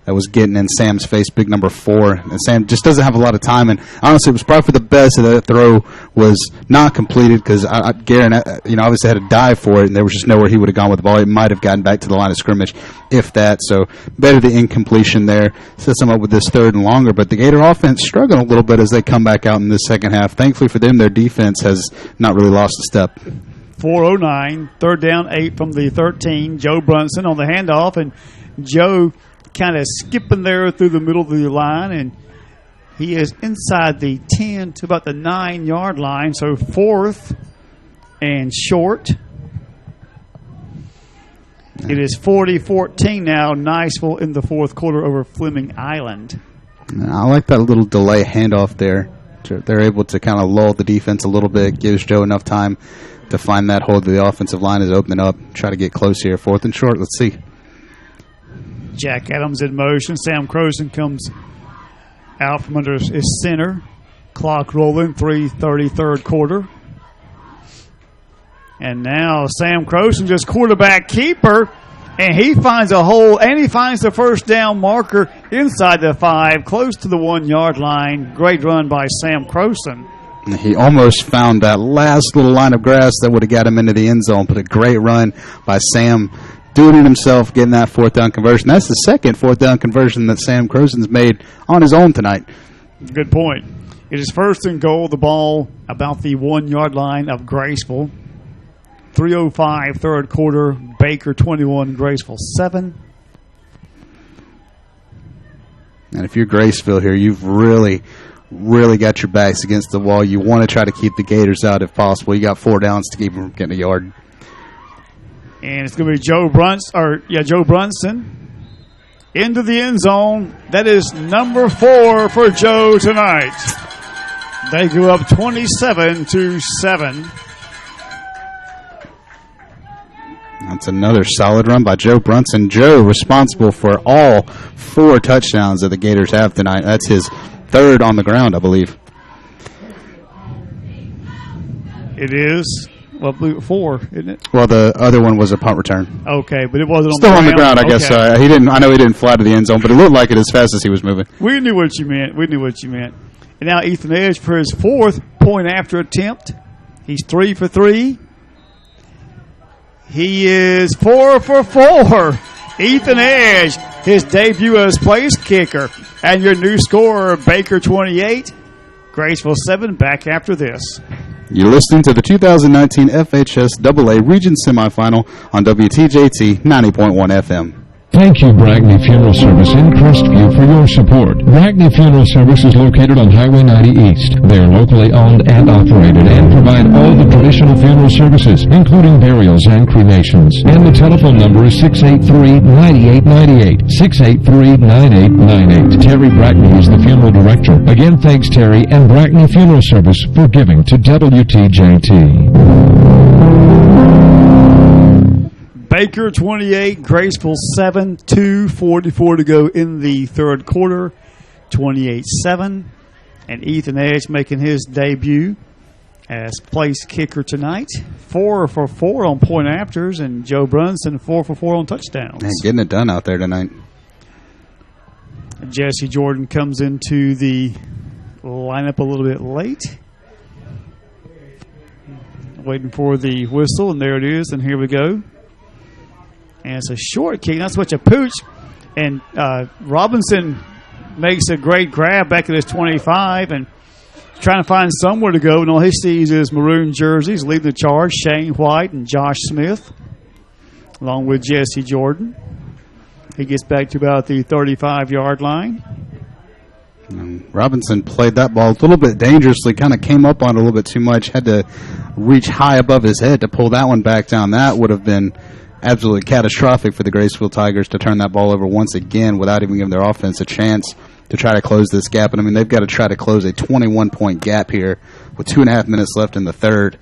that was getting in Sam's face, big number 4. And Sam just doesn't have a lot of time. And honestly, it was probably for the best that that throw was not completed because Guerin, obviously had to dive for it, and there was just nowhere he would have gone with the ball. It might have gotten back to the line of scrimmage, if that. So better the incompletion there. Sets them up with this 3rd and longer. But the Gator offense struggling a little bit as they come back out in the second half. Thankfully for them, their defense has not really lost a step. 4:09, 3rd down, 8 from the 13. Joe Brunson on the handoff, and Joe kind of skipping there through the middle of the line, and he is inside the 10 to about the 9-yard line, so 4th and short. It is 40-14 now, Niceville in the 4th quarter over Fleming Island. I like that little delay handoff there. They're able to kind of lull the defense a little bit, gives Joe enough time to find that hole that the offensive line is opening up. Try to get close here. 4th and short. Let's see. Jack Adams in motion. Sam Croson comes out from under his center. Clock rolling. 3:30 3rd quarter. And now Sam Croson just quarterback keeper. And he finds a hole, and he finds the first down marker inside the 5, close to the 1-yard line. Great run by Sam Croson. He almost found that last little line of grass that would have got him into the end zone, but a great run by Sam, doing it himself, getting that 4th down conversion. That's the second 4th down conversion that Sam Croson's made on his own tonight. Good point. It is 1st and goal, the ball about the 1-yard line of Graceville. 3:05 3rd quarter, Baker 21, Graceville 7. And if you're Graceville here, you've really got your backs against the wall. You want to try to keep the Gators out if possible. You got 4 downs to keep them from getting a yard. And it's going to be Joe Brunson into the end zone. That is number 4 for Joe tonight. They go up 27-7. That's another solid run by Joe Brunson. Joe responsible for all 4 touchdowns that the Gators have tonight. That's his 3rd on the ground, I believe. It is. Well, 4, isn't it? Well, the other one was a punt return. Okay, but it wasn't Still on on the the ground, I guess. Okay. He didn't. I know he didn't fly to the end zone, but it looked like it as fast as he was moving. We knew what you meant. And now Ethan Edge for his 4th point after attempt. He's 3 for 3. He is 4 for 4. Ethan Edge, his debut as place kicker. And your new scorer, Baker 28, Graceville 7, back after this. You're listening to the 2019 FHS AA Region Semifinal on WTJT 90.1 FM. Thank you, Brackney Funeral Service in Crestview, for your support. Brackney Funeral Service is located on Highway 90 East. They are locally owned and operated and provide all the traditional funeral services, including burials and cremations. And the telephone number is 683-9898. 683-9898. Terry Brackney is the funeral director. Again, thanks, Terry and Brackney Funeral Service for giving to WTJT. Baker 28, Graceville 7, 2:44 to go in the 3rd quarter, 28-7. And Ethan Edge making his debut as place kicker tonight. 4 for 4 on point afters, and Joe Brunson 4 for 4 on touchdowns. Man, getting it done out there tonight. Jesse Jordan comes into the lineup a little bit late. Waiting for the whistle, and there it is, and here we go. And it's a short kick, not so much a pooch. And Robinson makes a great grab back at his 25 and trying to find somewhere to go. And all he sees is maroon jerseys leading the charge, Shane White and Josh Smith, along with Jesse Jordan. He gets back to about the 35-yard line. Robinson played that ball a little bit dangerously, kind of came up on it a little bit too much, had to reach high above his head to pull that one back down. That would have been absolutely catastrophic for the Graceville Tigers to turn that ball over once again without even giving their offense a chance to try to close this gap. And I mean, they've got to try to close a 21-point gap here with 2.5 minutes left in the 3rd.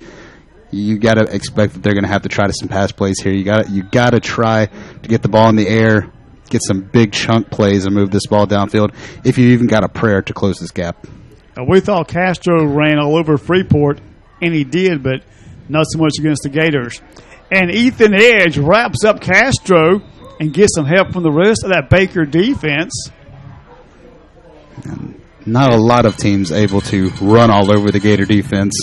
You got to expect that they're going to have to try to some pass plays here. You got to try to get the ball in the air, get some big chunk plays, and move this ball downfield. If you even got a prayer to close this gap. We thought Castro ran all over Freeport, and he did, but not so much against the Gators. And Ethan Edge wraps up Castro, and and get some help from the rest of that Baker defense. Not a lot of teams able to run all over the Gator defense.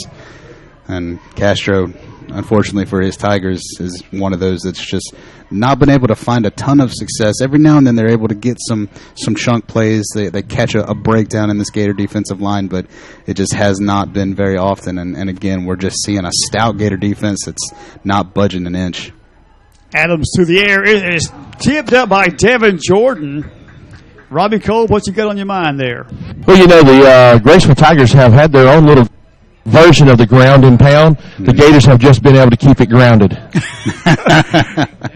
And Castro, unfortunately for his Tigers, is one of those that's just not been able to find a ton of success. Every now and then they're able to get some chunk plays. They catch a breakdown in this Gator defensive line, but it just has not been very often. And again, we're just seeing a stout Gator defense that's not budging an inch. Adams to the air. It is tipped up by Devin Jordan. Robbie Cole, what you got on your mind there? Well, the Graceville Tigers have had their own little version of the ground and pound. The Gators have just been able to keep it grounded.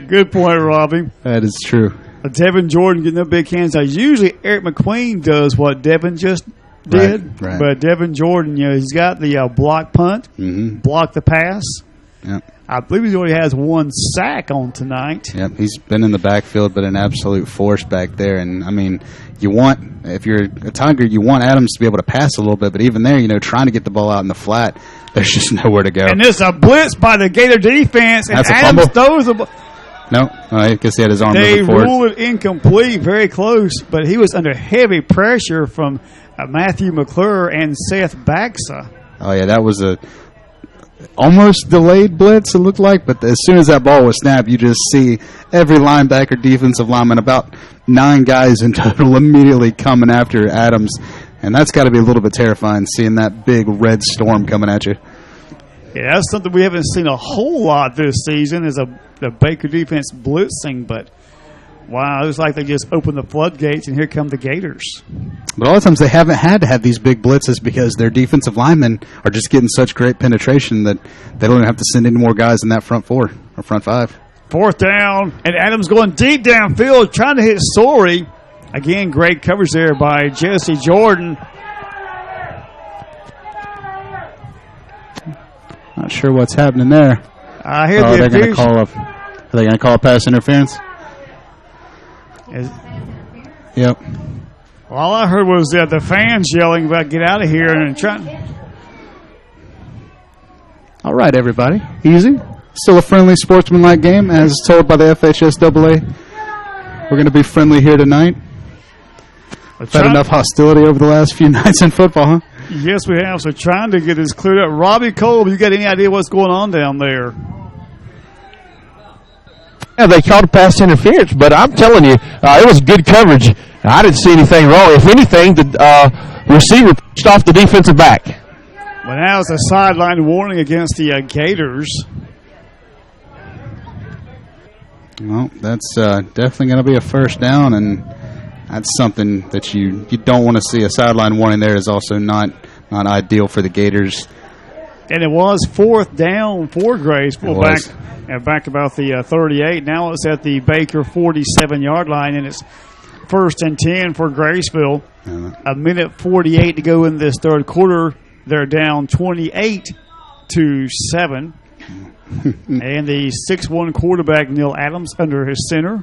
Good point, Robbie. That is true. Devin Jordan getting the big hands. Now, usually Eric McQueen does what Devin just did, right. But Devin Jordan, he's got the block punt, block the pass. Yep. I believe he already has one sack on tonight. Yep, he's been in the backfield, but an absolute force back there. And, I mean, if you're a Tiger, you want Adams to be able to pass a little bit, but even there, trying to get the ball out in the flat, there's just nowhere to go. And there's a blitz by the Gator defense, and That's a Adams fumble. throws the ball. No, I guess he had his arm They moving forward. ruled it incomplete, very close, but he was under heavy pressure from Matthew McClure and Seth Baxa. Oh, yeah, that was a almost delayed blitz, it looked like, but as soon as that ball was snapped, you just see every linebacker, defensive lineman, about 9 guys in total immediately coming after Adams, and that's got to be a little bit terrifying, seeing that big red storm coming at you. Yeah, that's something we haven't seen a whole lot this season is the Baker defense blitzing, but wow, it looks like they just opened the floodgates, and here come the Gators. But a lot of times they haven't had to have these big blitzes because their defensive linemen are just getting such great penetration that they don't even have to send any more guys in that front 4 or front 5. 4th down, and Adams going deep downfield, trying to hit Story. Again, great coverage there by Jesse Jordan. Not sure what's happening there. I hear Are they going to call a pass interference? Yep. Well, all I heard was the fans yelling about get out of here and trying. All right, everybody. Easy. Still a friendly sportsmanlike game, as told by the FHSAA. We're going to be friendly here tonight. We've had enough hostility over the last few nights in football, huh? Yes, we have. So trying to get this cleared up. Robbie Cole, you got any idea what's going on down there? Yeah, they called a pass interference, but I'm telling you, it was good coverage. I didn't see anything wrong. If anything, the receiver pushed off the defensive back. Well, now it's a sideline warning against the Gators. Well, that's definitely going to be a first down, and that's something that you don't want to see. A sideline warning there is also not ideal for the Gators. And it was 4th down for Graceville back about the 38. Now it's at the Baker 47-yard line, and it's 1st and 10 for Graceville. A minute 48 to go in this third quarter. They're down 28-7. And the 6'1 quarterback, Neil Adams, under his center.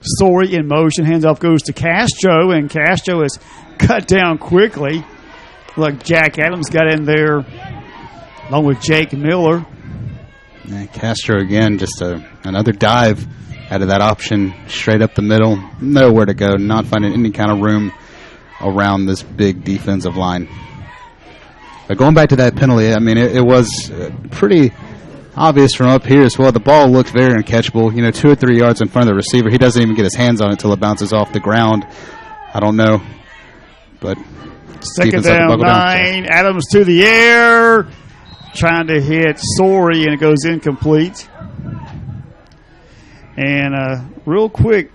Story in motion. Handoff goes to Castro, and Castro is cut down quickly. Look, Jack Adams got in there along with Jake Miller. And Castro again, just another dive out of that option, straight up the middle. Nowhere to go, not finding any kind of room around this big defensive line. But going back to that penalty, I mean, it was pretty obvious from up here as well. The ball looked very uncatchable. 2 or 3 yards in front of the receiver. He doesn't even get his hands on it until it bounces off the ground. I don't know. But 2nd down, 9. Adams to the air. Trying to hit Sorey, and it goes incomplete. And real quick,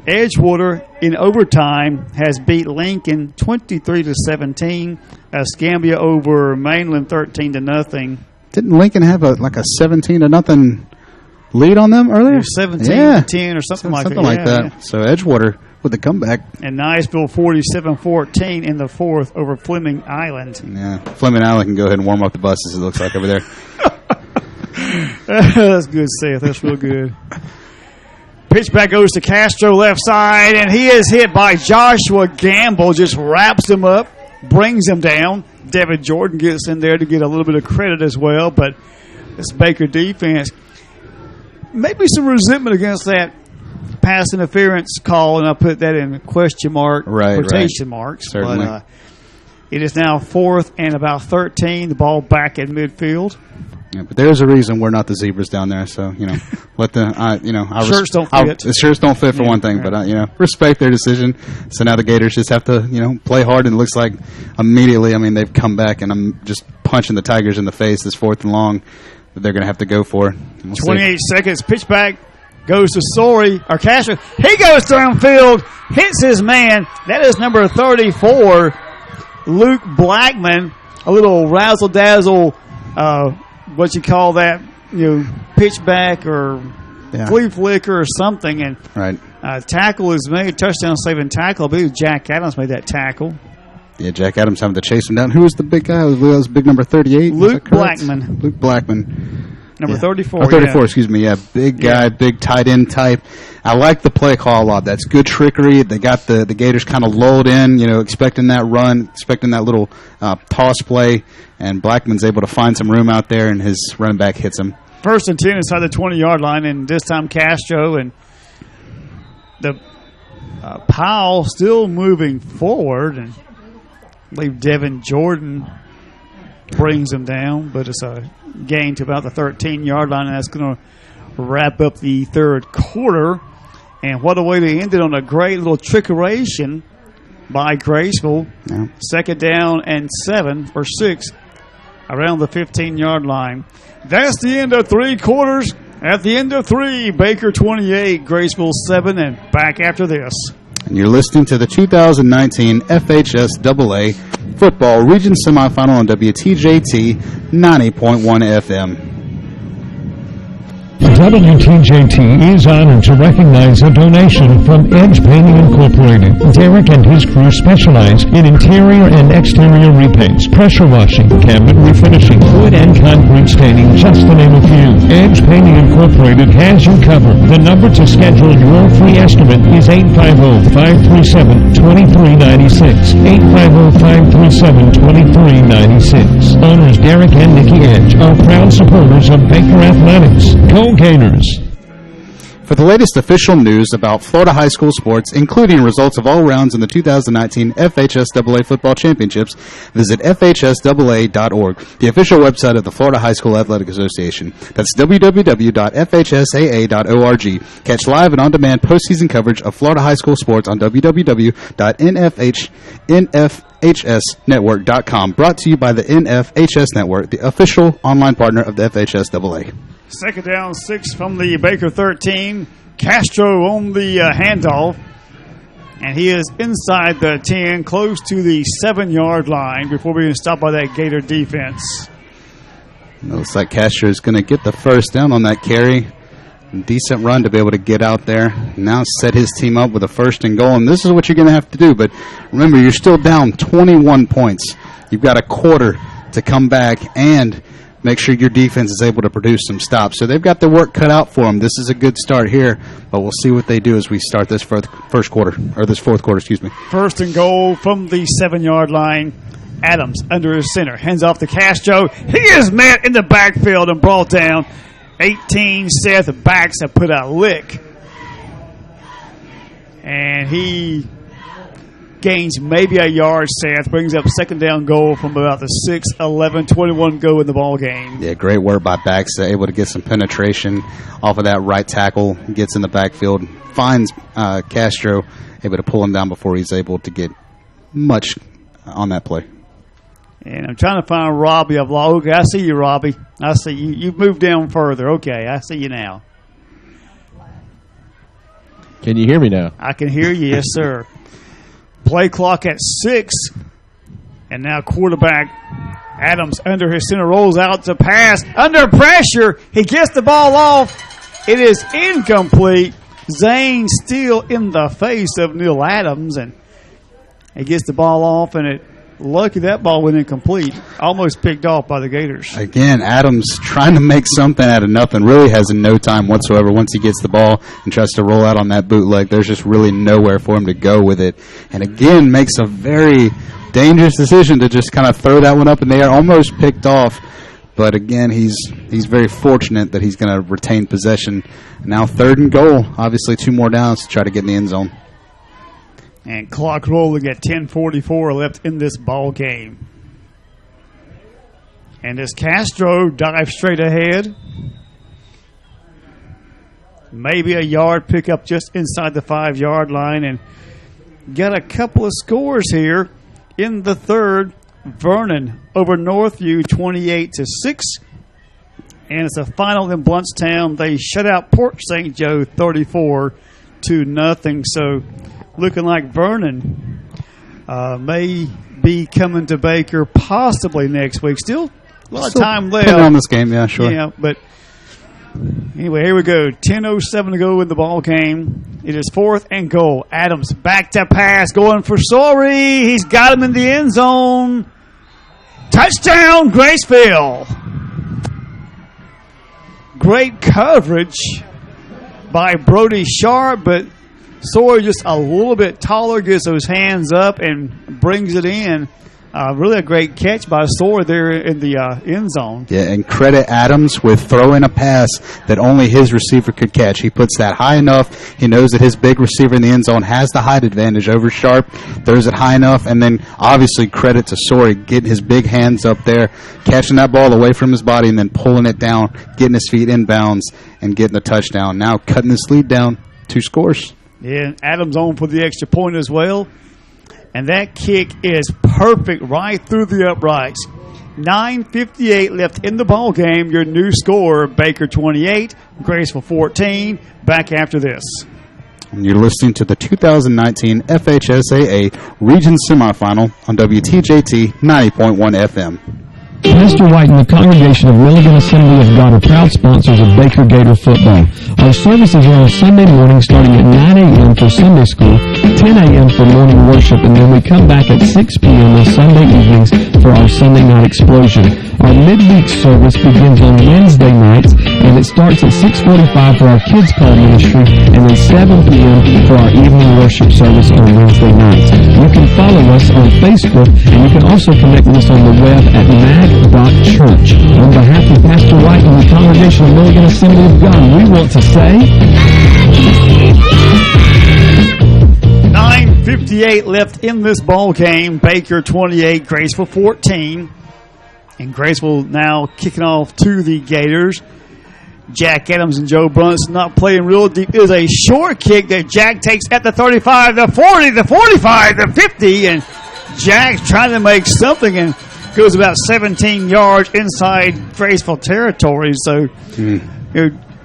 Edgewater in overtime has beat Lincoln 23-17. Escambia over Mainland 13-0. Didn't Lincoln have a 17-0 lead on them earlier? 17-10 or something like that. Something like that. Yeah. So Edgewater with the comeback. And Niceville 47-14 in the 4th over Fleming Island. Yeah, Fleming Island can go ahead and warm up the buses, it looks like, over there. That's good, Seth. That's real good. Pitch back goes to Castro left side, and he is hit by Joshua Gamble. Just wraps him up, brings him down. Devin Jordan gets in there to get a little bit of credit as well, but this Baker defense, maybe some resentment against that pass interference call, and I put that in quotation marks. Certainly. But it is now 4th and about 13. The ball back at midfield. Yeah, but there's a reason we're not the Zebras down there. So let the shirts don't fit. The shirts don't fit for one thing, but respect their decision. So now the Gators just have to play hard, and it looks like immediately. I mean, they've come back, and I'm just punching the Tigers in the face. This 4th and long that they're going to have to go for. 28 seconds. Pitch back goes to Castro. He goes downfield, hits his man. That is number 34, Luke Blackman. A little razzle dazzle. What you call that, pitch back or flea flicker or something. And tackle is made, touchdown saving tackle. I believe Jack Adams made that tackle. Yeah, Jack Adams having to chase him down. Who was the big guy? That was big number 38? Luke Blackman. Luke Blackman. Number 34. 34, excuse me. Yeah, big guy, big tight end type. I like the play call a lot. That's good trickery. They got the Gators kind of lulled in, expecting that run, expecting that little toss play, and Blackman's able to find some room out there, and his running back hits him. 1st and 10 inside the 20-yard line, and this time Castro and the Powell still moving forward, and I believe Devin Jordan brings him down, but it's a gain to about the 13-yard line, and that's going to wrap up the 3rd quarter. And what a way to end it on a great little trickeration by Graceville. Yeah. 2nd down and 7 or 6 around the 15-yard line. That's the end of 3 quarters. At the end of 3, Baker 28, Graceville 7, and back after this. And you're listening to the 2019 FHSAA Football Region Semifinal on WTJT 90.1 FM. WTJT is honored to recognize a donation from Edge Painting Incorporated. Derek and his crew specialize in interior and exterior repaints, pressure washing, cabinet refinishing, wood and concrete staining, just to name a few. Edge Painting Incorporated has you covered. The number to schedule your free estimate is 850-537-2396. 850-537-2396. Owners Derek and Nikki Edge are proud supporters of Baker Athletics. Go Gators! For the latest official news about Florida high school sports, including results of all rounds in the 2019 FHSAA Football Championships, visit FHSAA.org, the official website of the Florida High School Athletic Association. That's www.fhsaa.org. Catch live and on-demand postseason coverage of Florida high school sports on www.nfhsnetwork.com. Brought to you by the NFHS Network, the official online partner of the FHSAA. 2nd down, 6 from the Baker 13. Castro on the handoff. And he is inside the 10, close to the 7-yard line before being stopped by that Gator defense. Looks like Castro is going to get the first down on that carry. Decent run to be able to get out there. Now set his team up with a 1st and goal. And this is what you're going to have to do. But remember, you're still down 21 points. You've got a quarter to come back and make sure your defense is able to produce some stops. So they've got their work cut out for them. This is a good start here, but we'll see what they do as we start this fourth quarter. 1st and goal from the 7-yard line. Adams under his center. Hands off to Castro. He is met in the backfield and brought down. 18 Seth backs have put a lick. And he gains maybe a yard, Seth. Brings up 2nd down goal from about the 6, 11, 21 go in the ball game. Yeah, great work by backs. Able to get some penetration off of that right tackle. Gets in the backfield. Finds Castro. Able to pull him down before he's able to get much on that play. And I'm trying to find Robbie. Okay, I see you, Robbie. I see you. You've moved down further. Okay, I see you now. Can you hear me now? I can hear you, yes, sir. Play clock at 6. And now quarterback Adams under his center rolls out to pass. Under pressure, he gets the ball off. It is incomplete. Zane still in the face of Neil Adams. And he gets the ball off, and lucky that ball went incomplete. Almost picked off by the Gators. Again, Adams trying to make something out of nothing. Really has no time whatsoever once he gets the ball and tries to roll out on that bootleg. There's just really nowhere for him to go with it. And again, makes a very dangerous decision to just kind of throw that one up in the air. Almost picked off, But again, he's very fortunate that he's going to retain possession. Now 3rd and goal. Obviously 2 more downs to try to get in the end zone. And clock rolling at 10:44 left in this ball game. And as Castro dives straight ahead, maybe a yard pickup just inside the 5-yard line, and got a couple of scores here in the 3rd. Vernon over Northview 28-6, and it's a final in Bluntstown. They shut out Port St. Joe 34-0. So looking like Vernon may be coming to Baker possibly next week. Still a lot of time left on this game. Yeah, sure. Yeah, but anyway, here we go. 10:07 to go in the ball game. It is 4th and goal. Adams back to pass, going for Sorey. He's got him in the end zone. Touchdown, Graceville. Great coverage by Brody Sharp, but Sorey just a little bit taller, gets those hands up and brings it in. Really a great catch by Sorey there in the end zone. Yeah, and credit Adams with throwing a pass that only his receiver could catch. He puts that high enough. He knows that his big receiver in the end zone has the height advantage over Sharp. Throws it high enough, and then obviously credit to Sorey getting his big hands up there, catching that ball away from his body, and then pulling it down, getting his feet inbounds, and getting a touchdown. Now cutting this lead down 2 scores. Yeah, Adams on for the extra point as well. And that kick is perfect right through the uprights. 9:58 left in the ball game. Your new score, Baker 28, Graceville 14. Back after this. And you're listening to the 2019 FHSAA Region Semifinal on WTJT 90.1 FM. Pastor White and the congregation of Milligan Assembly of God are proud sponsors of Baker Gator football. Our services are on Sunday morning starting at 9 a.m. for Sunday school, 10 a.m. for morning worship, and then we come back at 6 p.m. on Sunday evenings for our Sunday night explosion. Our midweek service begins on Wednesday nights, and it starts at 6:45 for our kids' choir ministry, and then 7 p.m. for our evening worship service on Wednesday nights. You can follow us on Facebook, and you can also connect with us on the web at mag.church. On behalf of Pastor White and the congregation of Milligan Assembly of God, we want to say 9:58 left in this ball game. Baker 28, Graceville 14. And Graceville now kicking off to the Gators. Jack Adams and Joe Brunson not playing real deep. It is a short kick that Jack takes at the 35, the 40, the 45, the 50. And Jack's trying to make something and goes about 17 yards inside Graceville territory. So,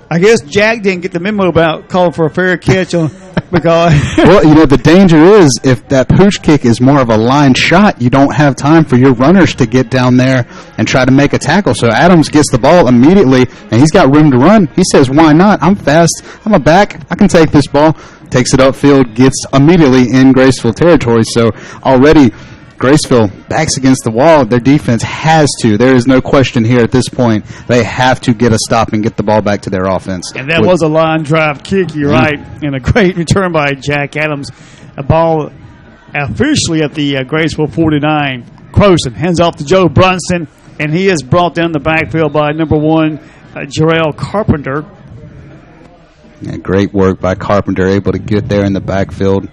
I guess Jack didn't get the memo about calling for a fair catch on because. Well, the danger is if that pooch kick is more of a line shot, you don't have time for your runners to get down there and try to make a tackle. So Adams gets the ball immediately, and he's got room to run. He says, why not? I'm fast. I'm a back. I can take this ball. Takes it upfield, gets immediately in Graceville territory. So already Graceville backs against the wall. Their defense has to. There is no question here at this point. They have to get a stop and get the ball back to their offense. And that was a line drive kick, you're right, and a great return by Jack Adams. A ball officially at the Graceville 49. Croson hands off to Joe Brunson, and he is brought down the backfield by number 1, Jarrell Carpenter. Yeah, great work by Carpenter, able to get there in the backfield,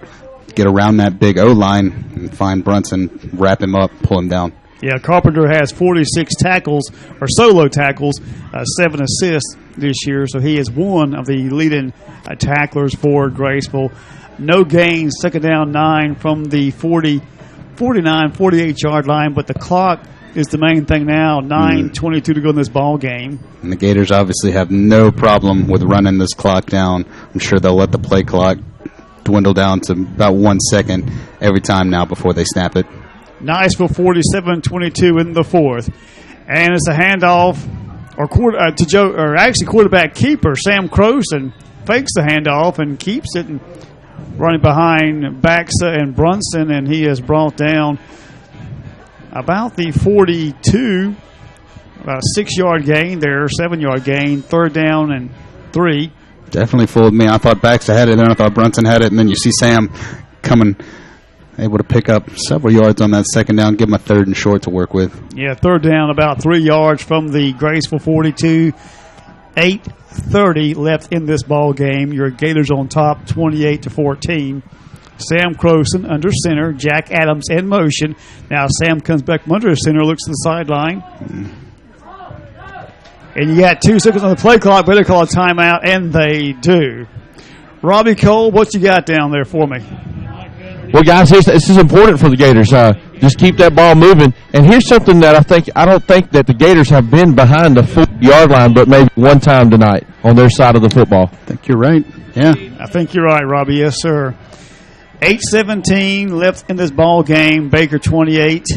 get around that big O-line, and find Brunson, wrap him up, pull him down. Yeah, Carpenter has 46 tackles, or solo tackles, 7 assists this year, so he is one of the leading tacklers for Graceville. No gains, 2nd down 9 from the 48-yard line, but the clock is the main thing now. 9:22 to go in this ball game. And the Gators obviously have no problem with running this clock down. I'm sure they'll let the play clock dwindle down to about 1 second every time now before they snap it. Niceville 47-22 in the 4th. And it's a handoff to Joe, or actually quarterback keeper Sam Croson fakes the handoff and keeps it, and running behind Baxa and Brunson, and he is brought down about the 42, about a 6-yard gain there, 7-yard gain, 3rd down and 3. Definitely fooled me. I thought Baxa had it, then I thought Brunson had it, and then you see Sam coming able to pick up several yards on that second down, give them a 3rd and short to work with. Yeah, 3rd down, about 3 yards from the Graceville 42. 8:30 left in this ball game. Your Gators on top, 28-14. Sam Croson under center. Jack Adams in motion. Now Sam comes back from under center, looks to the sideline. And you got 2 seconds on the play clock. Better call a timeout, and they do. Robbie Cole, what you got down there for me? Well, guys, this is important for the Gators. Just keep that ball moving. And here's something that I don't think that the Gators have been behind the 40-yard line, but maybe one time tonight on their side of the football. I think you're right. Yeah. I think you're right, Robbie. Yes, sir. 8:17 left in this ball game. Baker 28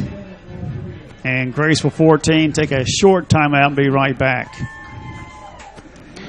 and Graceville 14. Take a short timeout and be right back.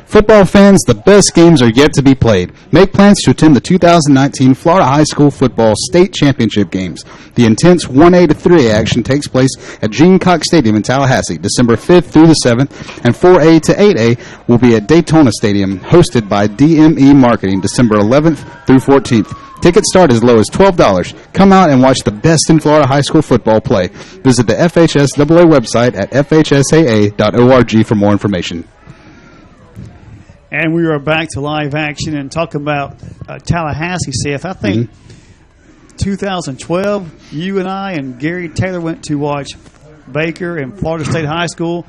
Football fans, the best games are yet to be played. Make plans to attend the 2019 Florida High School Football State Championship games. The intense 1A to 3A action takes place at Gene Cox Stadium in Tallahassee, December 5th through the 7th, and 4A to 8A will be at Daytona Stadium, hosted by DME Marketing, December 11th through 14th. Tickets start as low as $12. Come out and watch the best in Florida high school football play. Visit the FHSAA website at fhsaa.org for more information. And we are back to live action and talking about Tallahassee, Seth. I think 2012, you and I and Gary Taylor went to watch Baker and Florida State High School.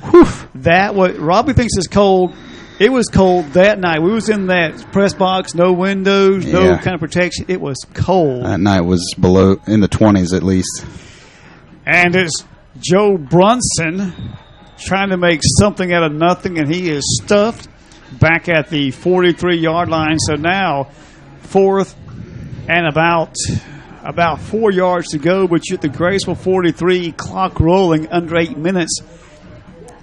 That what Robbie thinks is cold. It was cold that night. We was in that press box, no windows, no kind of protection. It was cold. That night was below in the 20s at least. And it's Joe Brunson trying to make something out of nothing, and he is stuffed back at the 43-yard line. So now 4th and about 4 yards to go, but you're at the Graceville 43, clock rolling under 8 minutes.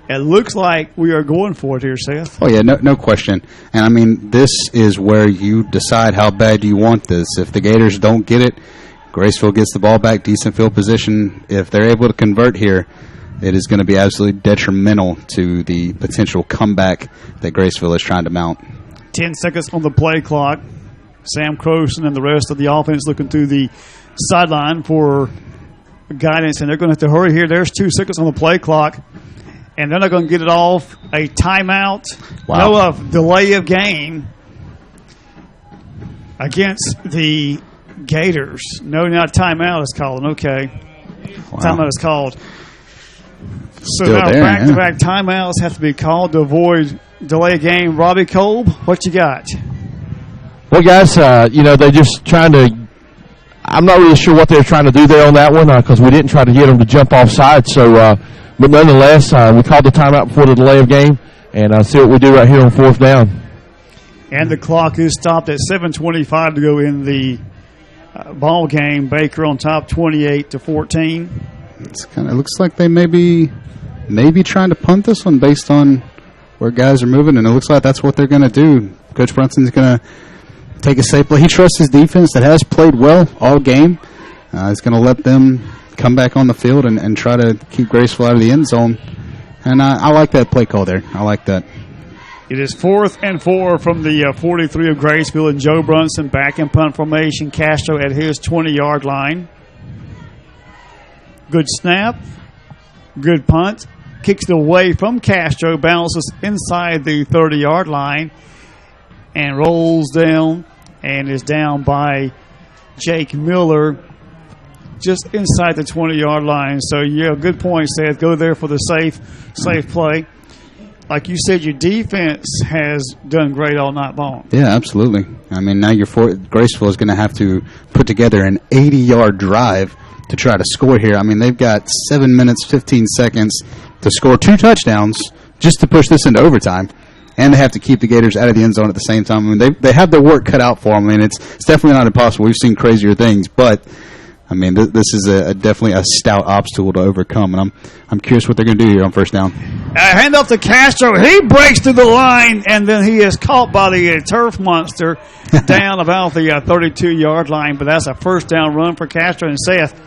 It looks like we are going for it here, Seth. Oh, yeah, no question. And, I mean, this is where you decide how bad you want this. If the Gators don't get it, Graceville gets the ball back, decent field position. If they're able to convert here, it is going to be absolutely detrimental to the potential comeback that Graceville is trying to mount. 10 seconds on the play clock. Sam Croson and the rest of the offense looking through the sideline for guidance, and they're going to have to hurry here. There's 2 seconds on the play clock. And they're not going to get it off. A timeout. Wow. No delay of game against the Gators. No, not timeout is called. Okay. Wow. Timeout is called. So Still now there, back-to-back timeouts have to be called to avoid delay of game. Robbie Kolb, what you got? Well, guys, they're just trying to – I'm not really sure what they're trying to do there on that one because we didn't try to get them to jump offside. So, but nonetheless, we called the timeout before the delay of game, and see what we do right here on 4th down. And the clock is stopped at 7:25 to go in the ball game. Baker on top, 28-14. It looks like they may be trying to punt this one based on where guys are moving, and it looks like that's what they're going to do. Coach Brunson's going to take a safe play. He trusts his defense that has played well all game. He's going to let them come back on the field and try to keep Graceville out of the end zone. And I like that play call there. I like that. It is 4th and 4 from the 43 of Graceville, and Joe Brunson back in punt formation. Castro at his 20-yard line. Good snap. Good punt. Kicks it away from Castro. Bounces inside the 30-yard line and rolls down and is down by Jake Miller just inside the 20-yard line. So, yeah, good point, Seth. Go there for the safe play. Like you said, your defense has done great all night long. Yeah, absolutely. I mean, now Graceville is going to have to put together an 80-yard drive to try to score here. I mean, they've got 7 minutes, 15 seconds to score 2 touchdowns just to push this into overtime. And they have to keep the Gators out of the end zone at the same time. I mean, they have their work cut out for them. I mean, it's definitely not impossible. We've seen crazier things, but I mean, this is definitely a stout obstacle to overcome. And I'm curious what they're going to do here on 1st down. Hand off to Castro. He breaks through the line, and then he is caught by the turf monster down about the 32-yard line. But that's a 1st down run for Castro. And Seth,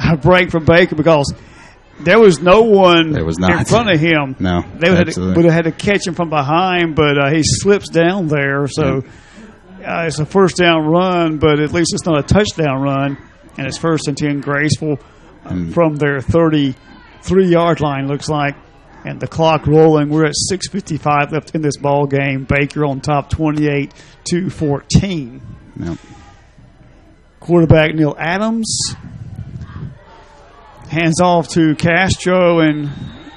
a break for Baker because there was no one in front of him. No, they would have had to catch him from behind, but he slips down there. So it's a 1st down run, but at least it's not a touchdown run. And it's 1st and 10 Graceville from their 33-yard line, looks like. And the clock rolling. We're at 6:55 left in this ball game. Baker on top 28-14. Yep. Quarterback Neil Adams hands off to Castro, and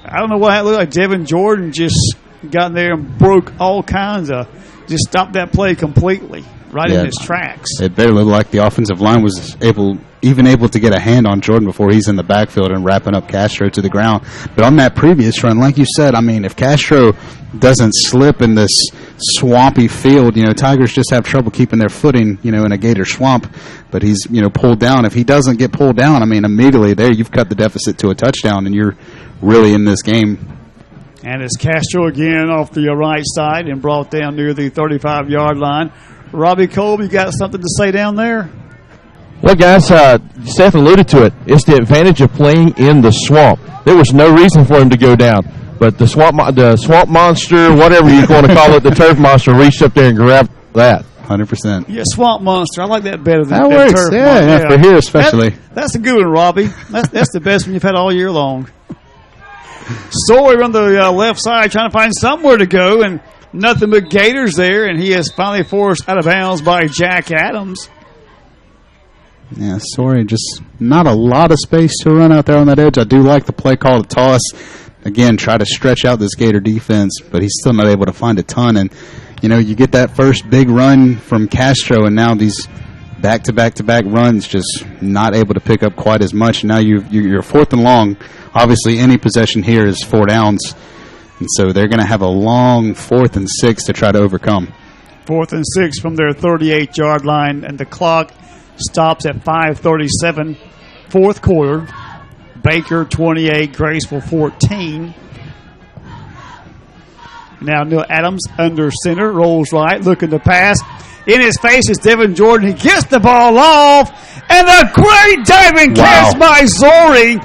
I don't know what it looked like. Devin Jordan just got in there and broke all kinds of, just stopped that play completely right in his tracks. It barely looked like the offensive line was able to get a hand on Jordan before he's in the backfield and wrapping up Castro to the ground. But on that previous run, like you said, I mean, if Castro doesn't slip in this swampy field, Tigers just have trouble keeping their footing, in a Gator swamp. But he's, pulled down. If he doesn't get pulled down, I mean, immediately there you've cut the deficit to a touchdown and you're really in this game. And it's Castro again off the right side and brought down near the 35-yard line. Robbie Kolb, you got something to say down there? Well, guys, Seth alluded to it. It's the advantage of playing in the swamp. There was no reason for him to go down, but the swamp monster, whatever you want to call it, the turf monster, reached up there and grabbed that. 100%. Yeah, swamp monster. I like that better than that works. Turf Yeah, for here especially. That's a good one, Robbie. That's the best one you've had all year long. Sawyer on the left side trying to find somewhere to go, and nothing but Gators there, and he is finally forced out of bounds by Jack Adams. Yeah, sorry, just not a lot of space to run out there on that edge. I do like the play call to toss. Again, try to stretch out this Gator defense, but he's still not able to find a ton. And, you get that first big run from Castro, and now these back-to-back-to-back runs just not able to pick up quite as much. Now you're 4th and long. Obviously, any possession here is 4 downs. And so they're going to have a long 4th and 6 to try to overcome. 4th and 6 from their 38-yard line, and the clock stops at 5:37, 4th quarter. Baker 28, Graceville 14. Now Neil Adams under center, rolls right, looking to pass. In his face is Devin Jordan. He gets the ball off, and a great diving catch by Zori.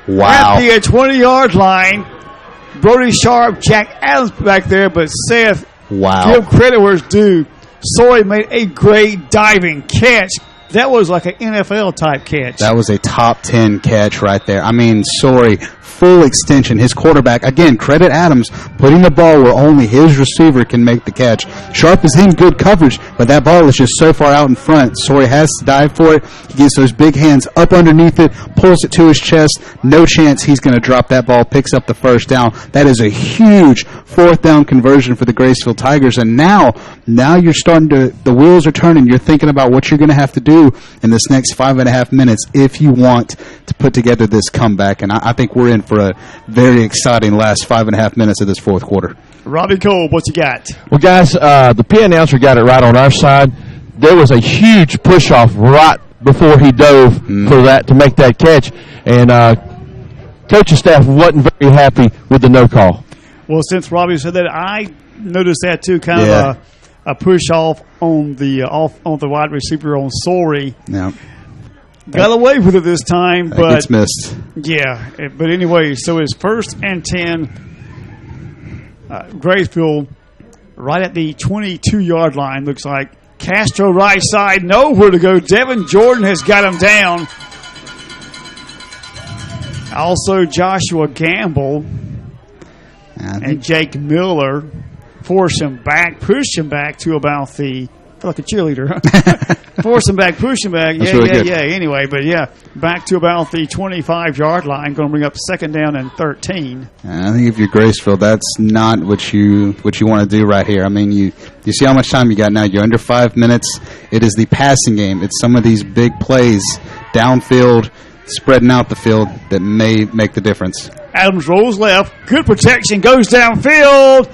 Wow. At the 20-yard line. Brody Sharp, Jack Adams back there, but Seth, give credit where it's due. Sawyer made a great diving catch. That was like an NFL-type catch. That was a top 10 catch right there. I mean, sorry, full extension. His quarterback, again, credit Adams, putting the ball where only his receiver can make the catch. Sharp is in good coverage, but that ball is just so far out in front. Sawyer has to dive for it. He gets those big hands up underneath it, pulls it to his chest. No chance he's going to drop that ball, picks up the first down. That is a huge 4th down conversion for the Graceville Tigers. And now you're starting to, the wheels are turning. You're thinking about what you're going to have to do in this next 5.5 minutes if you want to put together this comeback. And I think we're in for a very exciting last 5.5 minutes of this 4th quarter. Robbie Kolb, what you got? Well, guys, the P announcer got it right on our side. There was a huge push-off right before he dove for that to make that catch. And coaching staff wasn't very happy with the no call. Well, since Robbie said that, I noticed that too, kind of a push off on the wide receiver on Sorey. Yeah. Got away with it this time, but it's missed. Yeah, but anyway, so it's 1st and 10. Graceville right at the 22-yard line. Looks like Castro right side, nowhere to go. Devin Jordan has got him down. Also, Joshua Gamble and Jake Miller force him back, push him back to about the, I feel like a cheerleader. Force him back, push him back. Anyway, but back to about the 25-yard line. Going to bring up 2nd down and 13. I think if you're Graceville, that's not what you want to do right here. I mean, you see how much time you got now. You're under 5 minutes. It is the passing game. It's some of these big plays downfield, spreading out the field that may make the difference. Adams rolls left. Good protection. Goes downfield.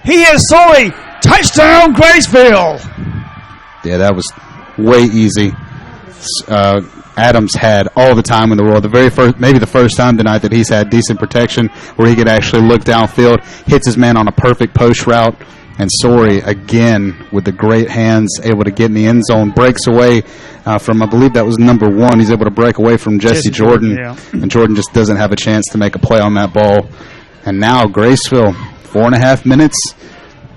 He has Sorey. Touchdown, Graceville. Yeah, that was way easy. Adams had all the time in the world. Maybe the first time tonight that he's had decent protection where he could actually look downfield, hits his man on a perfect post route, and Sorey, again, with the great hands, able to get in the end zone, breaks away from, I believe that was number 1. He's able to break away from Jesse Jordan, and Jordan just doesn't have a chance to make a play on that ball. And now Graceville, 4.5 minutes.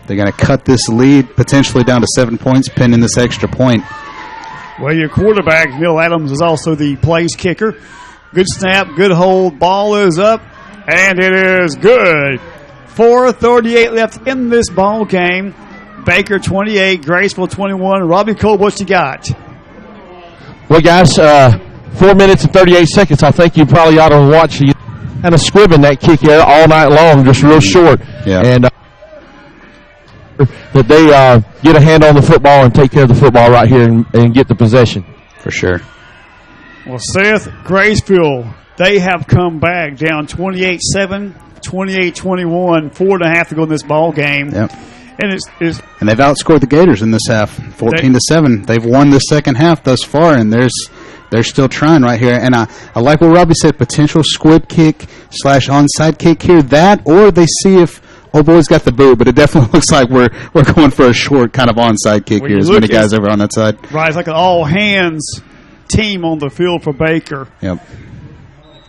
They're going to cut this lead potentially down to 7 points, pinning this extra point. Well, your quarterback, Neil Adams, is also the place kicker. Good snap, good hold. Ball is up, and it is good. 4:38 left in this ball game. Baker 28, Graceville 21. Robbie Cole, what you got? Well, guys, 4 minutes and 38 seconds. I think you probably ought to watch you kind of scrimming that kick there all night long, just real short. Yeah. And that they get a hand on the football and take care of the football right here and get the possession. For sure. Well, Seth, Graceville, they have come back down 28-7, 28-21, 4.5 to go in this ball game. Yep. And and they've outscored the Gators in this half, 14-7. They've won the second half thus far, and they're still trying right here. And I like what Robbie said, potential squib kick / onside kick here. That, or they see if boy's got the boot, but it definitely looks like we're going for a short kind of onside kick here. As many guys over on that side. Right, it's like an all-hands team on the field for Baker. Yep.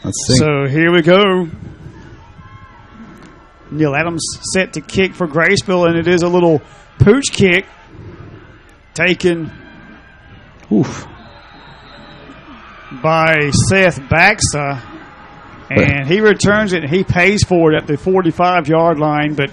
Let's see. So here we go. Neil Adams set to kick for Graceville, and it is a little pooch kick taken by Seth Baxa, and he returns it, and he pays for it at the 45-yard line. But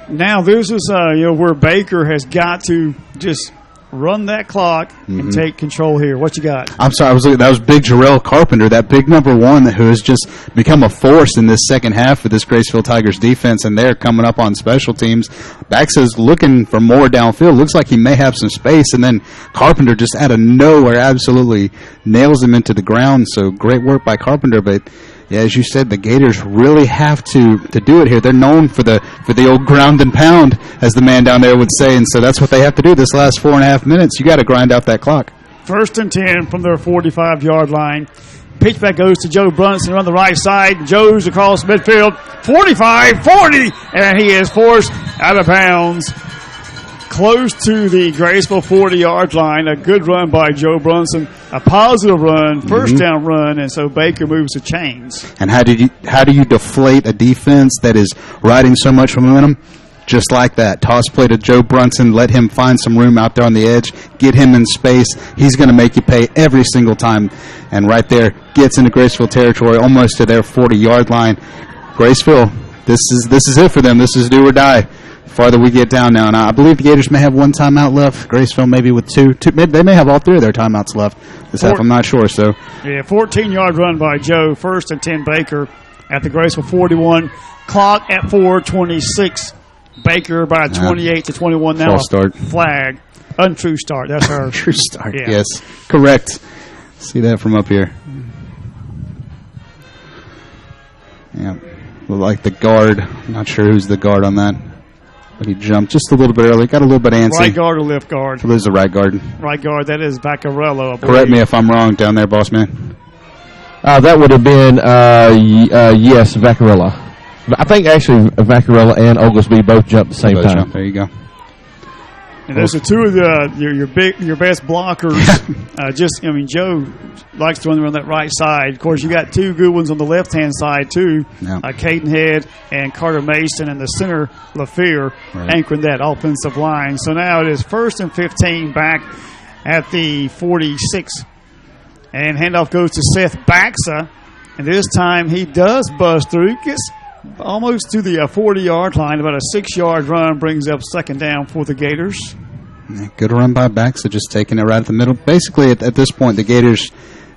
now this is where Baker has got to just run that clock and take control here. What you got? I'm sorry, I was looking. That was big Jarrell Carpenter, that big number one who has just become a force in this second half of this Graceville Tigers defense, and they're coming up on special teams. Baxa's looking for more downfield. Looks like he may have some space, and then Carpenter just out of nowhere absolutely nails him into the ground. So great work by Carpenter, but yeah, as you said, the Gators really have to do it here. They're known for the old ground and pound, as the man down there would say, and so that's what they have to do this last 4.5 minutes. You got to grind out that clock. 1st and 10 from their 45-yard line. Pitchback goes to Joe Brunson on the right side. Joe's across midfield. 45, 40, and he is forced out of bounds. Close to the Graceville 40-yard line. A good run by Joe Brunson. A positive run, first down run, and so Baker moves the chains. And how do you deflate a defense that is riding so much momentum? Just like that. Toss play to Joe Brunson. Let him find some room out there on the edge. Get him in space. He's going to make you pay every single time. And right there, gets into Graceville territory, almost to their 40-yard line. Graceville, this is it for them. This is do or die. Farther we get down now, and I believe the Gators may have one timeout left. Graceville maybe with two. They may have all three of their timeouts left this half. I'm not sure. So 14-yard run by Joe. 1st and 10 Baker at the Graceville 41. Clock at 4:26. Baker by 28-21 now. False start. Flag. Untrue start. That's our true start. Yeah. Yes, correct. See that from up here. Yeah, like the guard. I'm not sure who's the guard on that. But he jumped just a little bit early. Got a little bit antsy. Right guard or left guard? So there's the right guard. Right guard. That is Vaccarello. Correct me if I'm wrong down there, boss man. That would have been, yes, Vaccarello. I think actually Vaccarello and Oglesby both jumped at the same time. There you go. And those are two of your best blockers. Joe likes to run that right side. Of course, you got two good ones on the left-hand side, too. Yeah. Caden Head and Carter Mason, and the center, LaFear, anchoring that offensive line. So now it is 1st and 15 back at the 46. And handoff goes to Seth Baxa. And this time he does bust through. Gets almost to the 40-yard line. About a 6-yard run brings up 2nd down for the Gators. Yeah, good run by Baxa, just taking it right at the middle. Basically, at this point, the Gators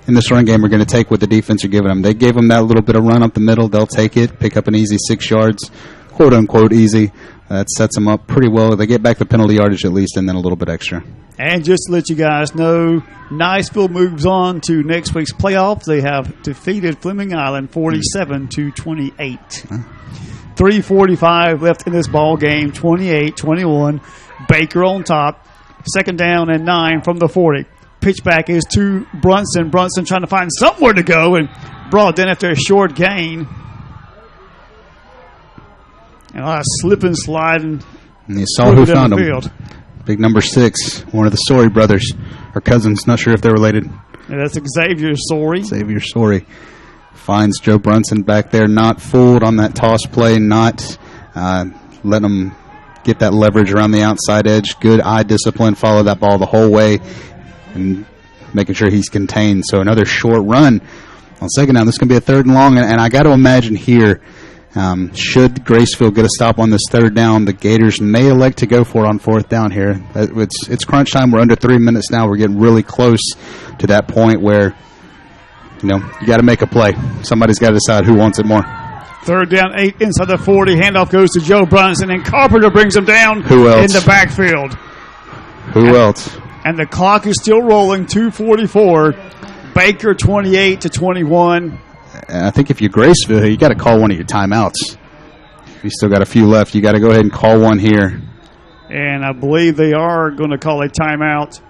in this run game are going to take what the defense are giving them. They gave them that little bit of run up the middle. They'll take it, pick up an easy 6 yards, quote-unquote easy. That sets them up pretty well. They get back the penalty yardage at least, and then a little bit extra. And just to let you guys know, Niceville moves on to next week's playoff. They have defeated Fleming Island 47-28. 3:45 left in this ball game, 28-21. Baker on top. 2nd down and 9 from the 40. Pitchback is to Brunson. Brunson trying to find somewhere to go and brought in after a short gain. And a lot of slipping, sliding. And you saw who found him. Big number 6, one of the Sorey brothers, or cousins. Not sure if they're related. Yeah, that's Xavier Sorey. Xavier Sorey finds Joe Brunson back there, not fooled on that toss play, not letting him get that leverage around the outside edge. Good eye discipline, follow that ball the whole way. and making sure he's contained. So another short run on second down. This is going to be a 3rd and long, and I got to imagine here, should Graceville get a stop on this 3rd down, the Gators may elect to go for it on 4th down here. It's crunch time. We're under 3 minutes now. We're getting really close to that point where, you got to make a play. Somebody's got to decide who wants it more. 3rd down, 8 inside the 40. Handoff goes to Joe Brunson, and Carpenter brings him down Who else? in the backfield. Who else? And the clock is still rolling, 2:44. Baker 28-21. I think if you're Graceville, you got to call one of your timeouts. You still got a few left. You got to go ahead and call one here. And I believe they are going to call a timeout.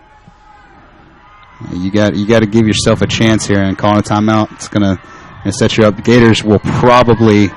You got to give yourself a chance here and calling a timeout. It's going to set you up. The Gators will probably.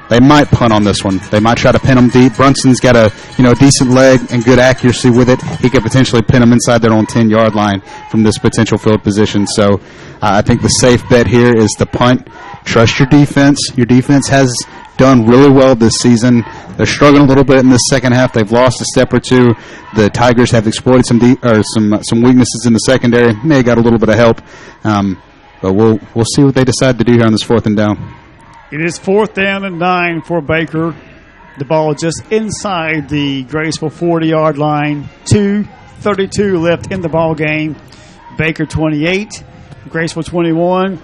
They might punt on this one. They might try to pin them deep. Brunson's got a decent leg and good accuracy with it. He could potentially pin them inside their own 10-yard line from this potential field position. So I think the safe bet here is to punt. Trust your defense. Your defense has done really well this season. They're struggling a little bit in the second half. They've lost a step or two. The Tigers have exploited some weaknesses in the secondary. May have got a little bit of help, but we'll see what they decide to do here on this 4th and down. It is 4th down and 9 for Baker. The ball just inside the Graceville 40-yard line. 2:32 left in the ball game. Baker 28, Graceville 21.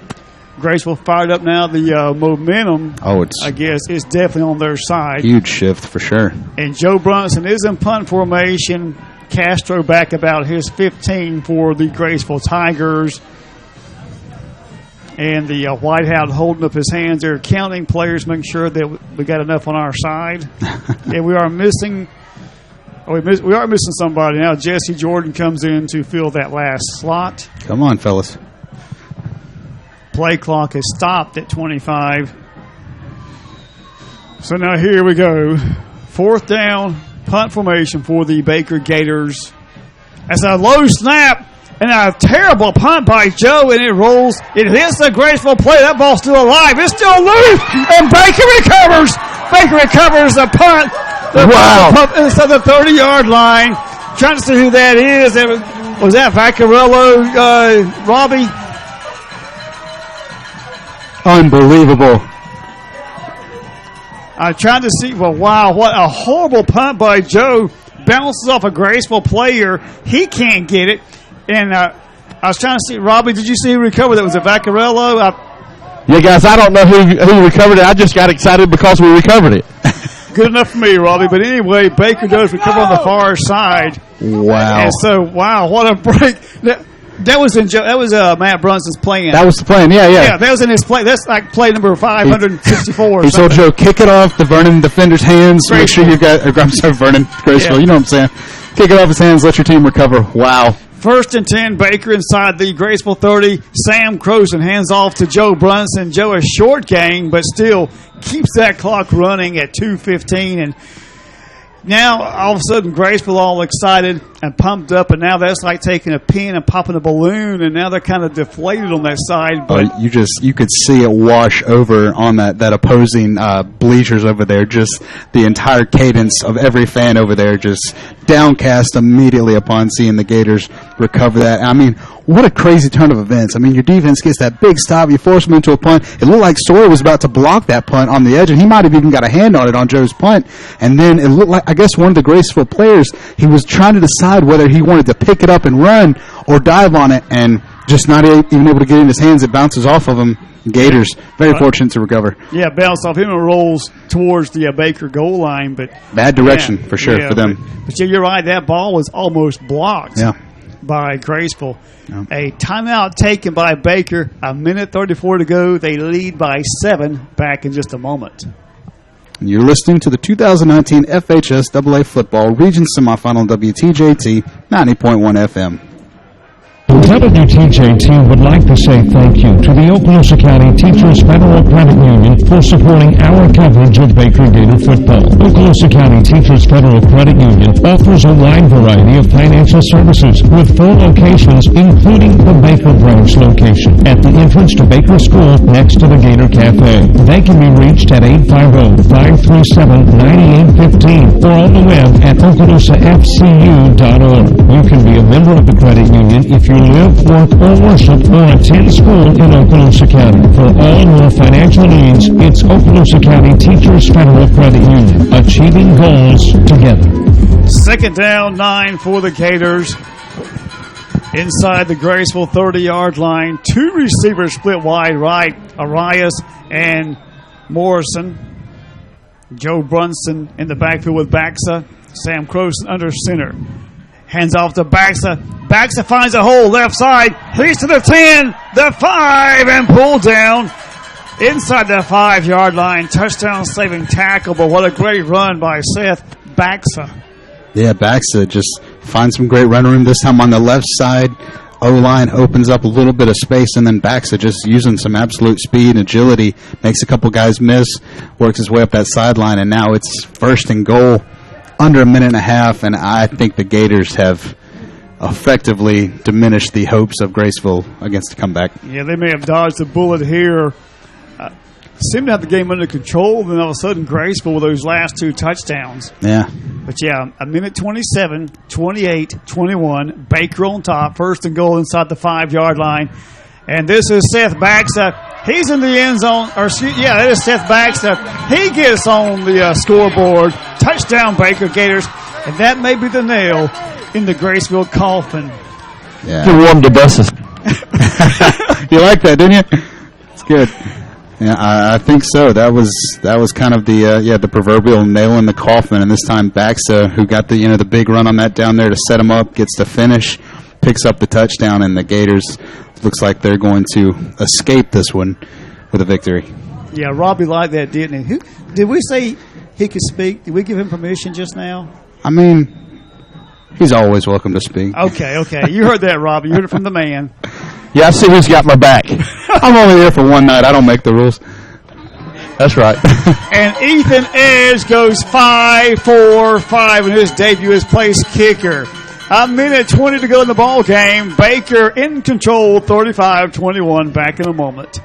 Graceville fired up now. The momentum, I guess, is definitely on their side. Huge shift for sure. And Joe Brunson is in punt formation. Castro back about his 15 for the Graceville Tigers. And the Whiteout holding up his hands. They're counting players, making sure that we got enough on our side. And we are missing. We are missing somebody now. Jesse Jordan comes in to fill that last slot. Come on, fellas. Play clock is stopped at 25. So now here we go. 4th down, punt formation for the Baker Gators. That's a low snap. And a terrible punt by Joe, and it rolls. It hits the Graceville play. That ball's still alive. It's still loose, and Baker recovers. Baker recovers the punt. Punt inside the 30-yard line. Trying to see who that is. Was that Vaccarello, Robbie? Unbelievable. I'm trying to see. Well, wow, what a horrible punt by Joe. Bounces off a Graceville player. He can't get it. And I was trying to see, Robbie, did you see who recovered that? Was it Vaccarello? Yeah, guys, I don't know who recovered it. I just got excited because we recovered it. Good enough for me, Robbie. But anyway, Baker does recover on the far side. Wow. And so, wow, what a break. That was Matt Brunson's plan. That was the plan, yeah. Yeah, that was in his play. That's like play number 564. He told Joe, kick it off the Vernon defender's hands. Graceville. Make sure you got, I'm sorry, Vernon, Graceville, yeah. You know what I'm saying. Kick it off his hands, let your team recover. Wow. 1st and 10, Baker inside the Graceville 30. Sam Croson hands off to Joe Brunson. Joe, a short game, but still keeps that clock running at 2:15. And now, all of a sudden, Graceville all excited and pumped up, and now that's like taking a pin and popping a balloon, and now they're kind of deflated on that side. But you could see it wash over on that opposing bleachers over there. Just the entire cadence of every fan over there just downcast immediately upon seeing the Gators recover that. I mean, what a crazy turn of events. I mean, your defense gets that big stop. You force them into a punt. It looked like Sawyer was about to block that punt on the edge, and he might have even got a hand on it on Joe's punt. And then it looked like, I guess, one of the Graceville players, he was trying to decide whether he wanted to pick it up and run or dive on it, and just not even able to get it in his hands. It bounces off of him. Gators, very fortunate to recover. Yeah, bounced off him and rolls towards the Baker goal line. But bad direction for sure for them. But yeah, you're right. That ball was almost blocked by Graceville. Yeah. A timeout taken by Baker. 1:34 to go. They lead by 7. Back in just a moment. You're listening to the 2019 FHS AA Football Region Semifinal WTJT 90.1 FM. WTJT would like to say thank you to the Okaloosa County Teachers Federal Credit Union for supporting our coverage of Baker Gator football. Okaloosa County Teachers Federal Credit Union offers a wide variety of financial services with 4 locations, including the Baker branch location at the entrance to Baker School next to the Gator Cafe. They can be reached at 850-537-9815 or on the web at OkaloosaFCU.org. You can be a member of the credit union if you live, work, or worship or attend school in Okaloosa County. For all your financial needs, it's Okaloosa County Teachers Federal Credit Union, achieving goals together. 2nd down, 9 for the Gators. Inside the Graceville 30-yard line. 2 receivers split wide right, Arias and Morrison. Joe Brunson in the backfield with Baxa. Sam Croson under center. Hands off to Baxa. Baxa finds a hole left side. He's to the 10, the 5, and pulled down inside the 5-yard line. Touchdown saving tackle, but what a great run by Seth Baxa. Yeah, Baxa just finds some great run room this time on the left side. O-line opens up a little bit of space, and then Baxa just using some absolute speed and agility, makes a couple guys miss, works his way up that sideline, and now it's 1st and goal. Under a minute and a half, and I think the Gators have effectively diminished the hopes of Graceville against the comeback. Yeah, they may have dodged a bullet here. Seemed to have the game under control, then all of a sudden Graceville with those last 2 touchdowns. Yeah. But yeah, a minute 27, 28, 21. Baker on top, 1st and goal inside the 5-yard line. And this is Seth Baxa. He's in the end zone. That is Seth Baxa. He gets on the scoreboard. Touchdown, Baker Gators. And that may be the nail in the Graceville coffin. Yeah. You warmed the buses. You like that, didn't you? It's good. Yeah, I think so. That was kind of the proverbial nail in the coffin. And this time, Baxa, who got the big run on that down there to set him up, gets to finish, picks up the touchdown, and the Gators looks like they're going to escape this one with a victory. Yeah, Robbie liked that, didn't he? Did we say he could speak? Did we give him permission just now? I mean, he's always welcome to speak. Okay. You heard that, Robbie. You heard it from the man. Yeah, I see who's got my back. I'm only here for one night. I don't make the rules. That's right. And Ethan Edge goes 5-4-5 in his debut as place kicker. A minute 20 to go in the ball game. Baker in control, 35-21. Back in a moment.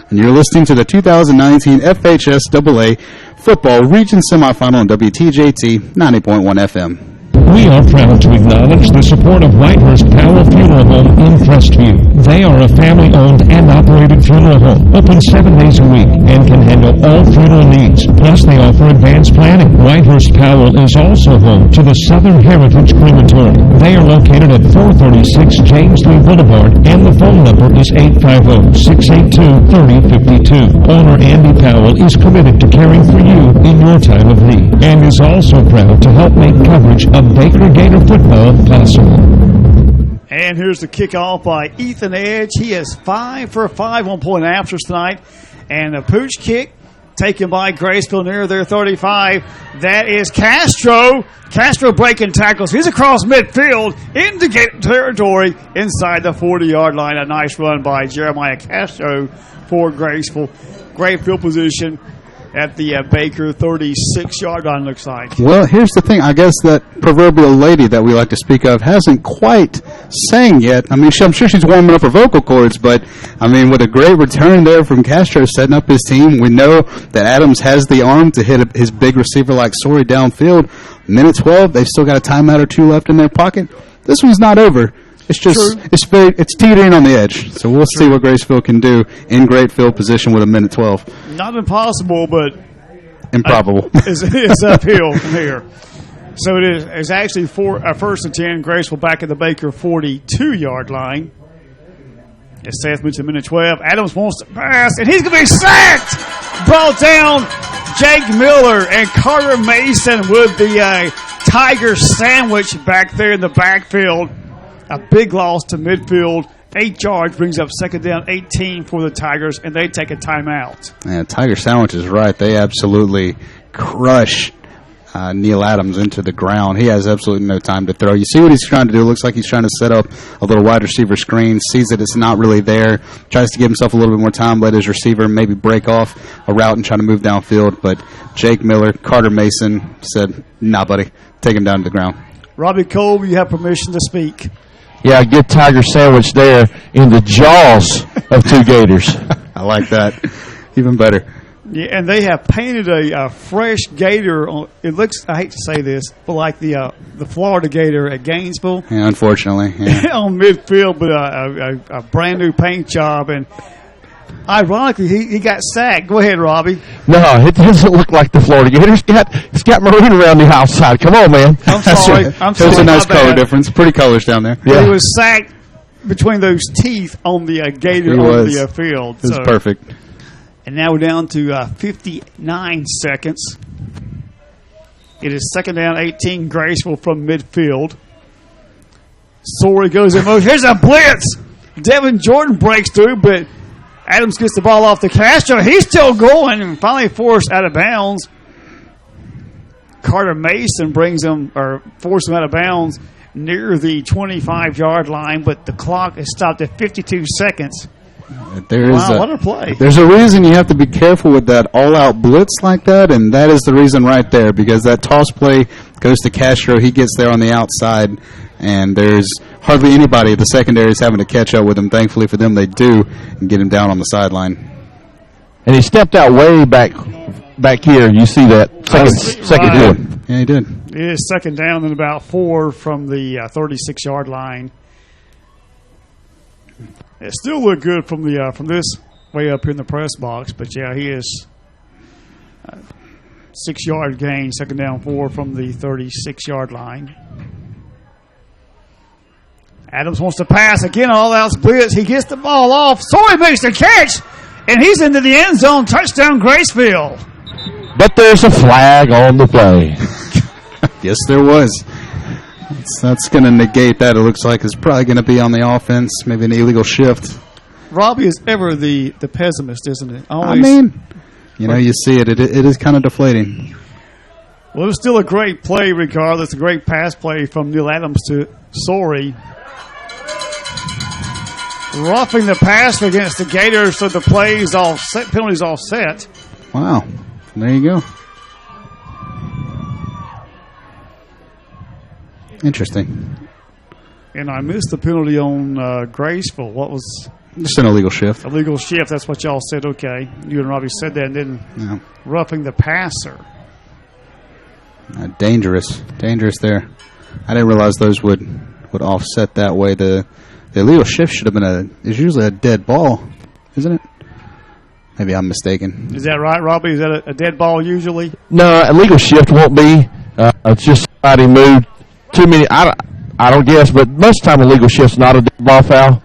And you're listening to the 2019 FHSAA Football Region Semifinal on WTJT 90.1 FM. We are proud to acknowledge the support of Whitehurst Powell Funeral Home in Crestview. They are a family-owned and operated funeral home, open 7 days a week, and can handle all funeral needs. Plus, they offer advanced planning. Whitehurst Powell is also home to the Southern Heritage Crematory. They are located at 436 James Lee Boulevard, and the phone number is 850-682-3052. Owner Andy Powell is committed to caring for you in your time of need, and is also proud to help make coverage of Baker Gator football possible. And here's the kickoff by Ethan Edge. He is 5 for 5 on point after tonight. And a pooch kick taken by Graceville near their 35. That is Castro. Castro breaking tackles. He's across midfield into Gator territory inside the 40-yard line. A nice run by Jeremiah Castro for Graceville. Great field position at the Baker 36-yard line, looks like. Well, here's the thing. I guess that proverbial lady that we like to speak of hasn't quite sang yet. I mean, I'm sure she's warming up her vocal cords, but, I mean, with a great return there from Castro setting up his team, we know that Adams has the arm to hit his big receiver like Sorey downfield. Minute 12, they've still got a timeout or 2 left in their pocket. This one's not over. It's just it's teetering on the edge. So we'll see what Graceville can do in great field position with a minute 12. Not impossible, but improbable. It's uphill from here. So it's actually 1st and 10. Graceville back at the Baker 42-yard line. As Seth mentioned, minute 12. Adams wants to pass, and he's going to be sacked. Brought down Jake Miller and Carter Mason with the Tiger sandwich back there in the backfield. A big loss to midfield. 8 yards brings up 2nd down, 18 for the Tigers, and they take a timeout. Yeah, Tiger Sandwich is right. They absolutely crush Neil Adams into the ground. He has absolutely no time to throw. You see what he's trying to do. It looks like he's trying to set up a little wide receiver screen, sees that it's not really there, tries to give himself a little bit more time, let his receiver maybe break off a route and try to move downfield. But Jake Miller, Carter Mason said, nah, buddy, take him down to the ground. Robbie Cole, you have permission to speak. Yeah, a good tiger sandwich there in the jaws of two gators. I like that. Even better. Yeah, and they have painted a fresh gator on. It looks, I hate to say this, but like the Florida gator at Gainesville. Yeah, unfortunately. Yeah. On midfield, but a brand new paint job. And ironically, he got sacked. Go ahead, Robbie. No, it doesn't look like the Florida gator. It's got maroon around the outside. Come on, man. I'm sorry. There's a nice color difference. Pretty colors down there. Yeah. He was sacked between those teeth on the gator on the field. It was perfect. And now we're down to 59 seconds. It is second down, 18, Graceville from midfield. Sorey goes in motion. Here's a blitz. Devin Jordan breaks through, but Adams gets the ball off the Castro. He's still going and finally forced out of bounds. Carter Mason brings him, or forces him out of bounds near the 25-yard line, but the clock is stopped at 52 seconds. What a play. There's a reason you have to be careful with that all-out blitz like that, and that is the reason right there, because that toss play goes to Castro. He gets there on the outside, and there's hardly anybody. The secondary is having to catch up with him. Thankfully for them, they do, and get him down on the sideline. And he stepped out way back here. You see that second down. Yeah, he did. It is second down and about 4 from the 36-yard line. It still looked good from this way up here in the press box, but yeah, he is 6-yard gain, second down 4 from the 36-yard line. Adams wants to pass again, all out blitz. He gets the ball off. Sorey makes the catch, and he's into the end zone. Touchdown, Graceville. But there's a flag on the play. Yes, there was. That's going to negate that. It looks like it's probably going to be on the offense, maybe an illegal shift. Robbie is ever the pessimist, isn't it? Always. I mean, you see it. It is kind of deflating. Well, it was still a great play regardless. A great pass play from Neil Adams to Sorey. Roughing the passer against the Gators, so the plays all set, penalties all set. Wow. There you go. Interesting. And I missed the penalty on Graceville. What was... Just an illegal shift. Illegal shift, that's what y'all said. Okay. You and Robbie said that, and then roughing the passer. Dangerous there. I didn't realize those would offset that way. The illegal shift should have been is usually a dead ball, isn't it? Maybe I'm mistaken. Is that right, Robbie? Is that a dead ball usually? No, illegal shift won't be. It's just somebody moved too many. I don't guess, but most of the time illegal shift's not a dead ball foul.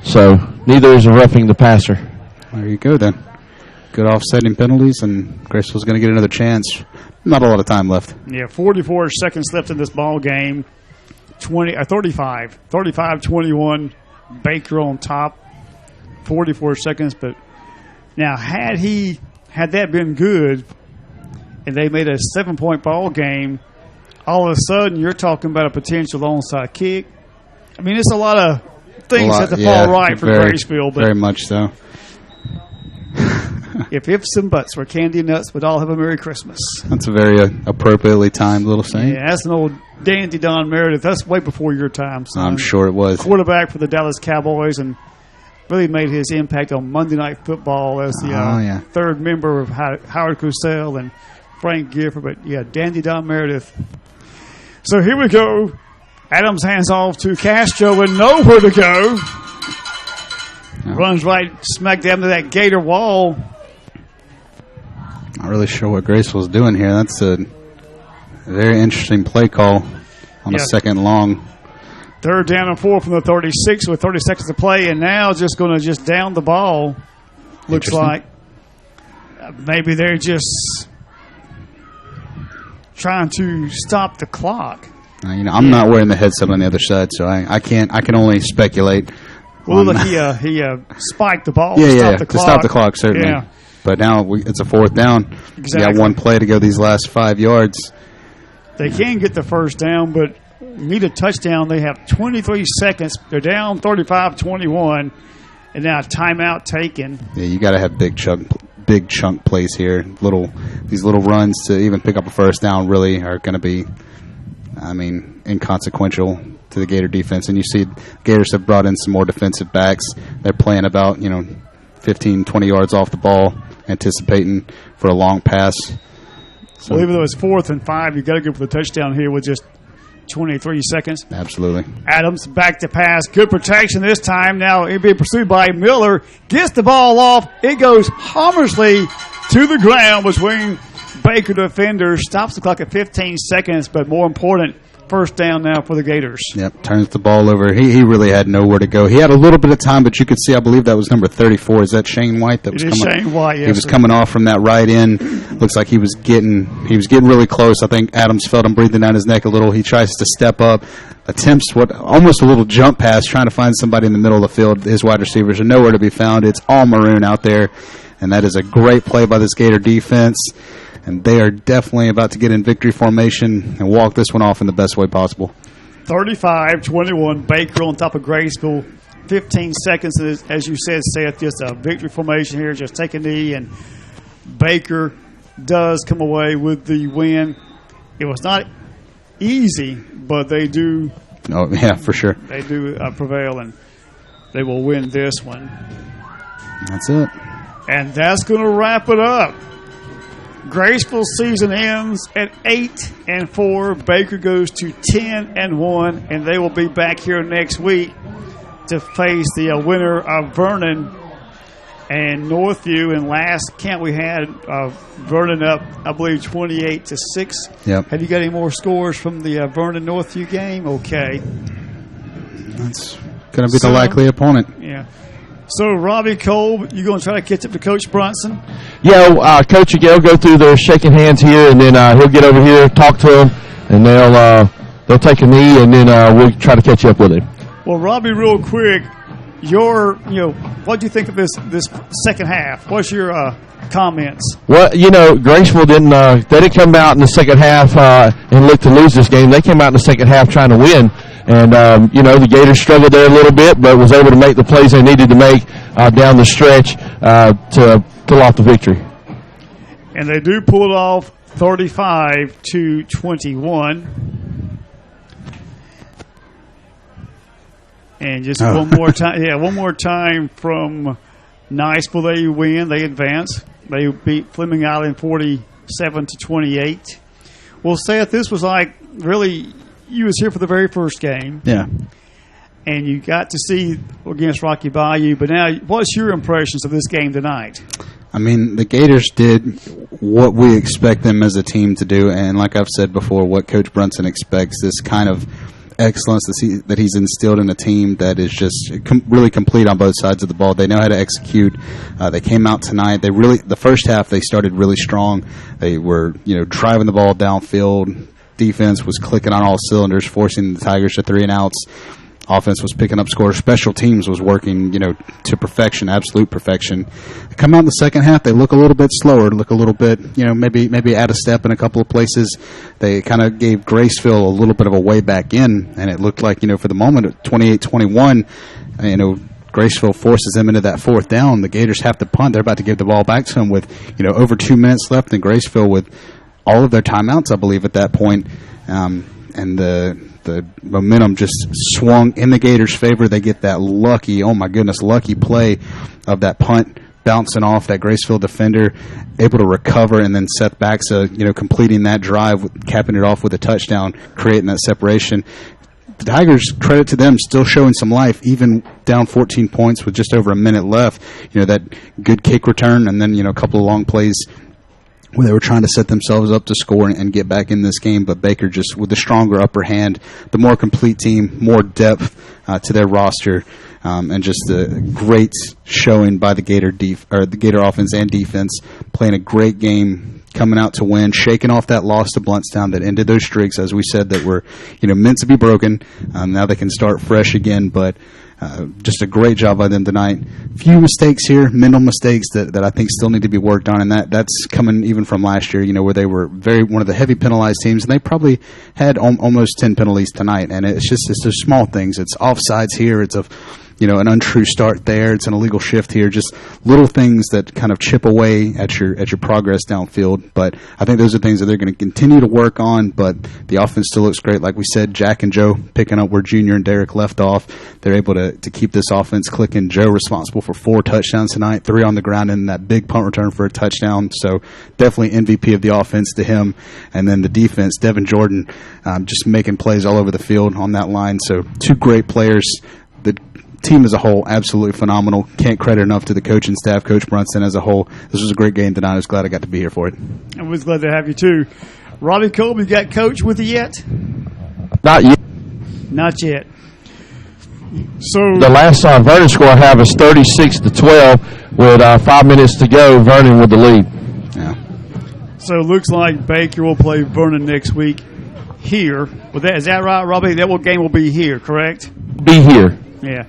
So neither is a roughing the passer. There you go then. Good offsetting penalties, and Graceville's going to get another chance. Not a lot of time left. Yeah, 44 seconds left in this ball game. 35-21. Baker on top. 44 seconds, but now had that been good, and they made a 7-point ball game, all of a sudden you're talking about a potential onside kick. I mean, it's a lot of things have to fall right for Graceville. But very much so. If ifs and buts were candy and nuts, we'd all have a Merry Christmas. That's a very appropriately timed little saying. Yeah, that's an old Dandy Don Meredith. That's way before your time, son. I'm sure it was. Quarterback for the Dallas Cowboys, and really made his impact on Monday Night Football as the third member of Howard Cosell and Frank Gifford. But, yeah, Dandy Don Meredith. So here we go. Adams hands off to Castro and nowhere to go. No. Runs right smack down to that Gator wall. Not really sure what Graceville's doing here. That's a very interesting play call on a second long. Third down and 4 from the 36 with 30 seconds to play, and now just going to down the ball. Looks like maybe they're just trying to stop the clock. I'm not wearing the headset on the other side, so I can't. I can only speculate. Well, look, he spiked the ball to stop the clock. Certainly. Yeah. But now it's a fourth down. Exactly. You got one play to go these last 5 yards. They can get the first down, but need a touchdown. They have 23 seconds. They're down 35-21, and now a timeout taken. Yeah, you got to have big chunk plays here. These little runs to even pick up a first down really are going to be, inconsequential to the Gator defense. And you see Gators have brought in some more defensive backs. They're playing about 15, 20 yards off the ball, anticipating for a long pass. So even though it's 4th and 5, you've got to go for the touchdown here with just 23 seconds. Absolutely. Adams back to pass. Good protection this time. Now it being pursued by Miller. Gets the ball off. It goes harmlessly to the ground between Baker defenders. Stops the clock at 15 seconds, but more important, first down now for the Gators. Yep, turns the ball over. He really had nowhere to go. He had a little bit of time, but you could see, I believe that was number 34. Is that Shane White? That was Shane White, yes. He was coming off from that right end. Looks like he was getting really close. I think Adams felt him breathing down his neck a little. He tries to step up, attempts almost a little jump pass, trying to find somebody in the middle of the field. His wide receivers are nowhere to be found. It's all maroon out there, and that is a great play by this Gator defense. And they are definitely about to get in victory formation and walk this one off in the best way possible. 35-21, Baker on top of Graceville. 15 seconds, as you said, Seth, just a victory formation here. Just take a knee, and Baker does come away with the win. It was not easy, but they do. Oh, yeah, for sure. They do prevail, and they will win this one. That's it. And that's going to wrap it up. Graceville's season ends at 8-4. Baker goes to 10-1, and they will be back here next week to face the winner of Vernon and Northview. And last count we had Vernon up, I believe, 28-6. Yep. Have you got any more scores from the Vernon Northview game? Okay. That's going to be the likely opponent. Yeah. So, Robbie Cole, you going to try to catch up to Coach Brunson? Yeah, Coach will go through their shaking hands here, and then he'll get over here, talk to them, and they'll take a knee, and then we'll try to catch up with him. Well, Robbie, real quick, what do you think of this second half? What's your comments? Well, Graceville didn't come out in the second half and look to lose this game. They came out in the second half trying to win. And, the Gators struggled there a little bit, but was able to make the plays they needed to make down the stretch to pull off the victory. And they do pull it off 35-21. And just one more time from Niceville, they win, they advance. They beat Fleming Island 47-28. Well, Seth, this was really... You was here for the very first game. Yeah. And you got to see against Rocky Bayou. But now, what's your impressions of this game tonight? The Gators did what we expect them as a team to do. And like I've said before, what Coach Brunson expects, this kind of excellence that he's instilled in a team that is just really complete on both sides of the ball. They know how to execute. They came out tonight. The first half, they started really strong. They were, driving the ball downfield. Defense was clicking on all cylinders, forcing the Tigers to 3-and-outs. Offense was picking up scores. Special teams was working, to perfection, absolute perfection. They come out in the second half, they look a little bit slower, look a little bit, maybe out of step in a couple of places. They kind of gave Graceville a little bit of a way back in, and it looked like, for the moment, at 28-21, Graceville forces them into that fourth down. The Gators have to punt. They're about to give the ball back to them with, over 2 minutes left, and Graceville with all of their timeouts, I believe, at that point. And the momentum just swung in the Gators' favor. They get that lucky play of that punt bouncing off that Graceville defender, able to recover, and then Seth Baxa, completing that drive, capping it off with a touchdown, creating that separation. The Tigers, credit to them, still showing some life, even down 14 points with just over a minute left. That good kick return, and then, a couple of long plays where they were trying to set themselves up to score and get back in this game, but Baker just with the stronger upper hand, the more complete team, more depth to their roster, and just a great showing by the Gator offense and defense, playing a great game, coming out to win, shaking off that loss to Bluntstown that ended those streaks, as we said, that were meant to be broken. Now they can start fresh again, but Just a great job by them tonight. Few mistakes here, mental mistakes that I think still need to be worked on, and that's coming even from last year, where they were one of the heavy penalized teams, and they probably had almost 10 penalties tonight. And it's those small things. It's offsides here. It's an untrue start there. It's an illegal shift here. Just little things that kind of chip away at your progress downfield. But I think those are things that they're going to continue to work on. But the offense still looks great. Like we said, Jack and Joe picking up where Junior and Derek left off. They're able to keep this offense clicking. Joe responsible for 4 touchdowns tonight, 3 on the ground, and that big punt return for a touchdown. So definitely MVP of the offense to him. And then the defense, Devin Jordan, just making plays all over the field on that line. So 2 great players. The team as a whole, absolutely phenomenal. Can't credit enough to the coaching staff, Coach Brunson as a whole. This was a great game tonight. I was glad I got to be here for it. I was glad to have you too. Robbie Kolb, you got Coach with you yet? Not yet. Not yet. So the last Vernon score I have is 36-12 with 5 minutes to go. Vernon with the lead. Yeah. So it looks like Baker will play Vernon next week here. Is that right, Robbie? That game will be here, correct? Be here. Yeah.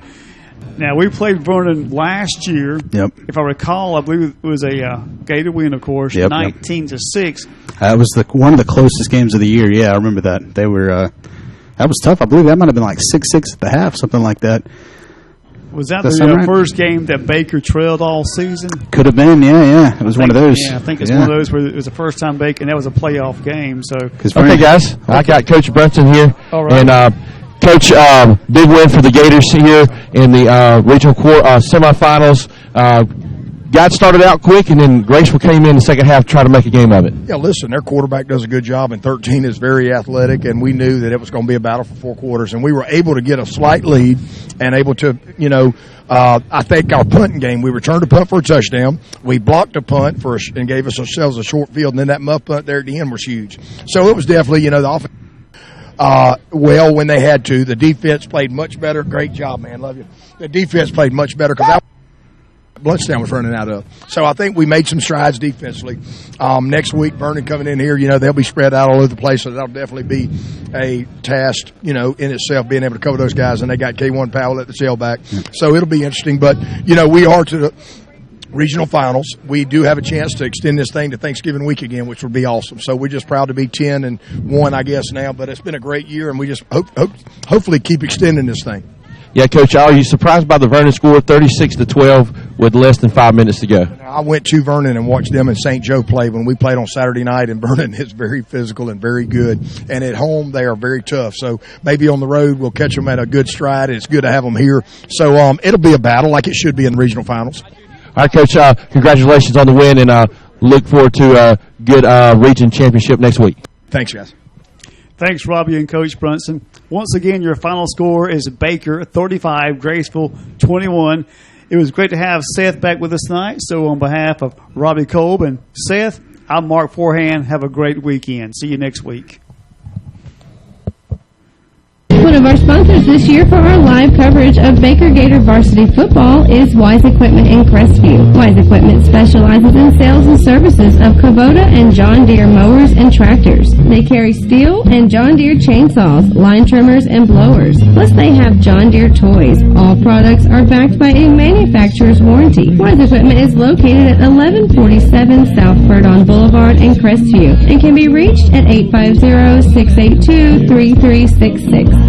Now, we played Vernon last year. Yep. If I recall, I believe it was a Gator win, of course, 19-6. That was one of the closest games of the year. Yeah, I remember that. They were that was tough. I believe that might have been like 6-6 at the half, something like that. Was that the first game that Baker trailed all season? Could have been, yeah. It was one of those. Yeah, I think it's one of those where it was the first time Baker, and that was a playoff game. So, okay, guys, I got Coach Brunson here. All right. And Coach, big win for the Gators here in the regional semifinals. Got started out quick, and then Graceville came in the second half to try to make a game of it. Yeah, listen, their quarterback does a good job, and 13 is very athletic, and we knew that it was going to be a battle for 4 quarters, and we were able to get a slight lead and able to, I think our punting game, we returned a punt for a touchdown. We blocked a punt and gave ourselves a short field, and then that muff punt there at the end was huge. So it was definitely, the offense. When they had to. The defense played much better. Great job, man. Love you. The defense played much better because that Bluntstown was running out of. So I think we made some strides defensively. Next week, Vernon coming in here, they'll be spread out all over the place, so that'll definitely be a task, in itself, being able to cover those guys. And they got K1 Powell at the tailback. So it'll be interesting. But, we are to the regional finals. We do have a chance to extend this thing to Thanksgiving week again, which would be awesome. So we're just proud to be 10-1, I guess, now. But it's been a great year, and we just hopefully keep extending this thing. Yeah, Coach, are you surprised by the Vernon score, 36-12, with less than 5 minutes to go? I went to Vernon and watched them and St. Joe play when we played on Saturday night, and Vernon is very physical and very good. And at home, they are very tough. So maybe on the road, we'll catch them at a good stride. It's good to have them here. So it'll be a battle like it should be in the regional finals. All right, Coach, congratulations on the win, and look forward to a good region championship next week. Thanks, guys. Thanks, Robbie and Coach Brunson. Once again, your final score is Baker 35, Graceville 21. It was great to have Seth back with us tonight. So on behalf of Robbie Kolb and Seth, I'm Mark Forehand. Have a great weekend. See you next week. One of our sponsors this year for our live coverage of Baker Gator varsity football is Wise Equipment in Crestview. Wise Equipment specializes in sales and services of Kubota and John Deere mowers and tractors. They carry Steel and John Deere chainsaws, line trimmers, and blowers. Plus, they have John Deere toys. All products are backed by a manufacturer's warranty. Wise Equipment is located at 1147 South Verdon Boulevard in Crestview and can be reached at 850-682-3366.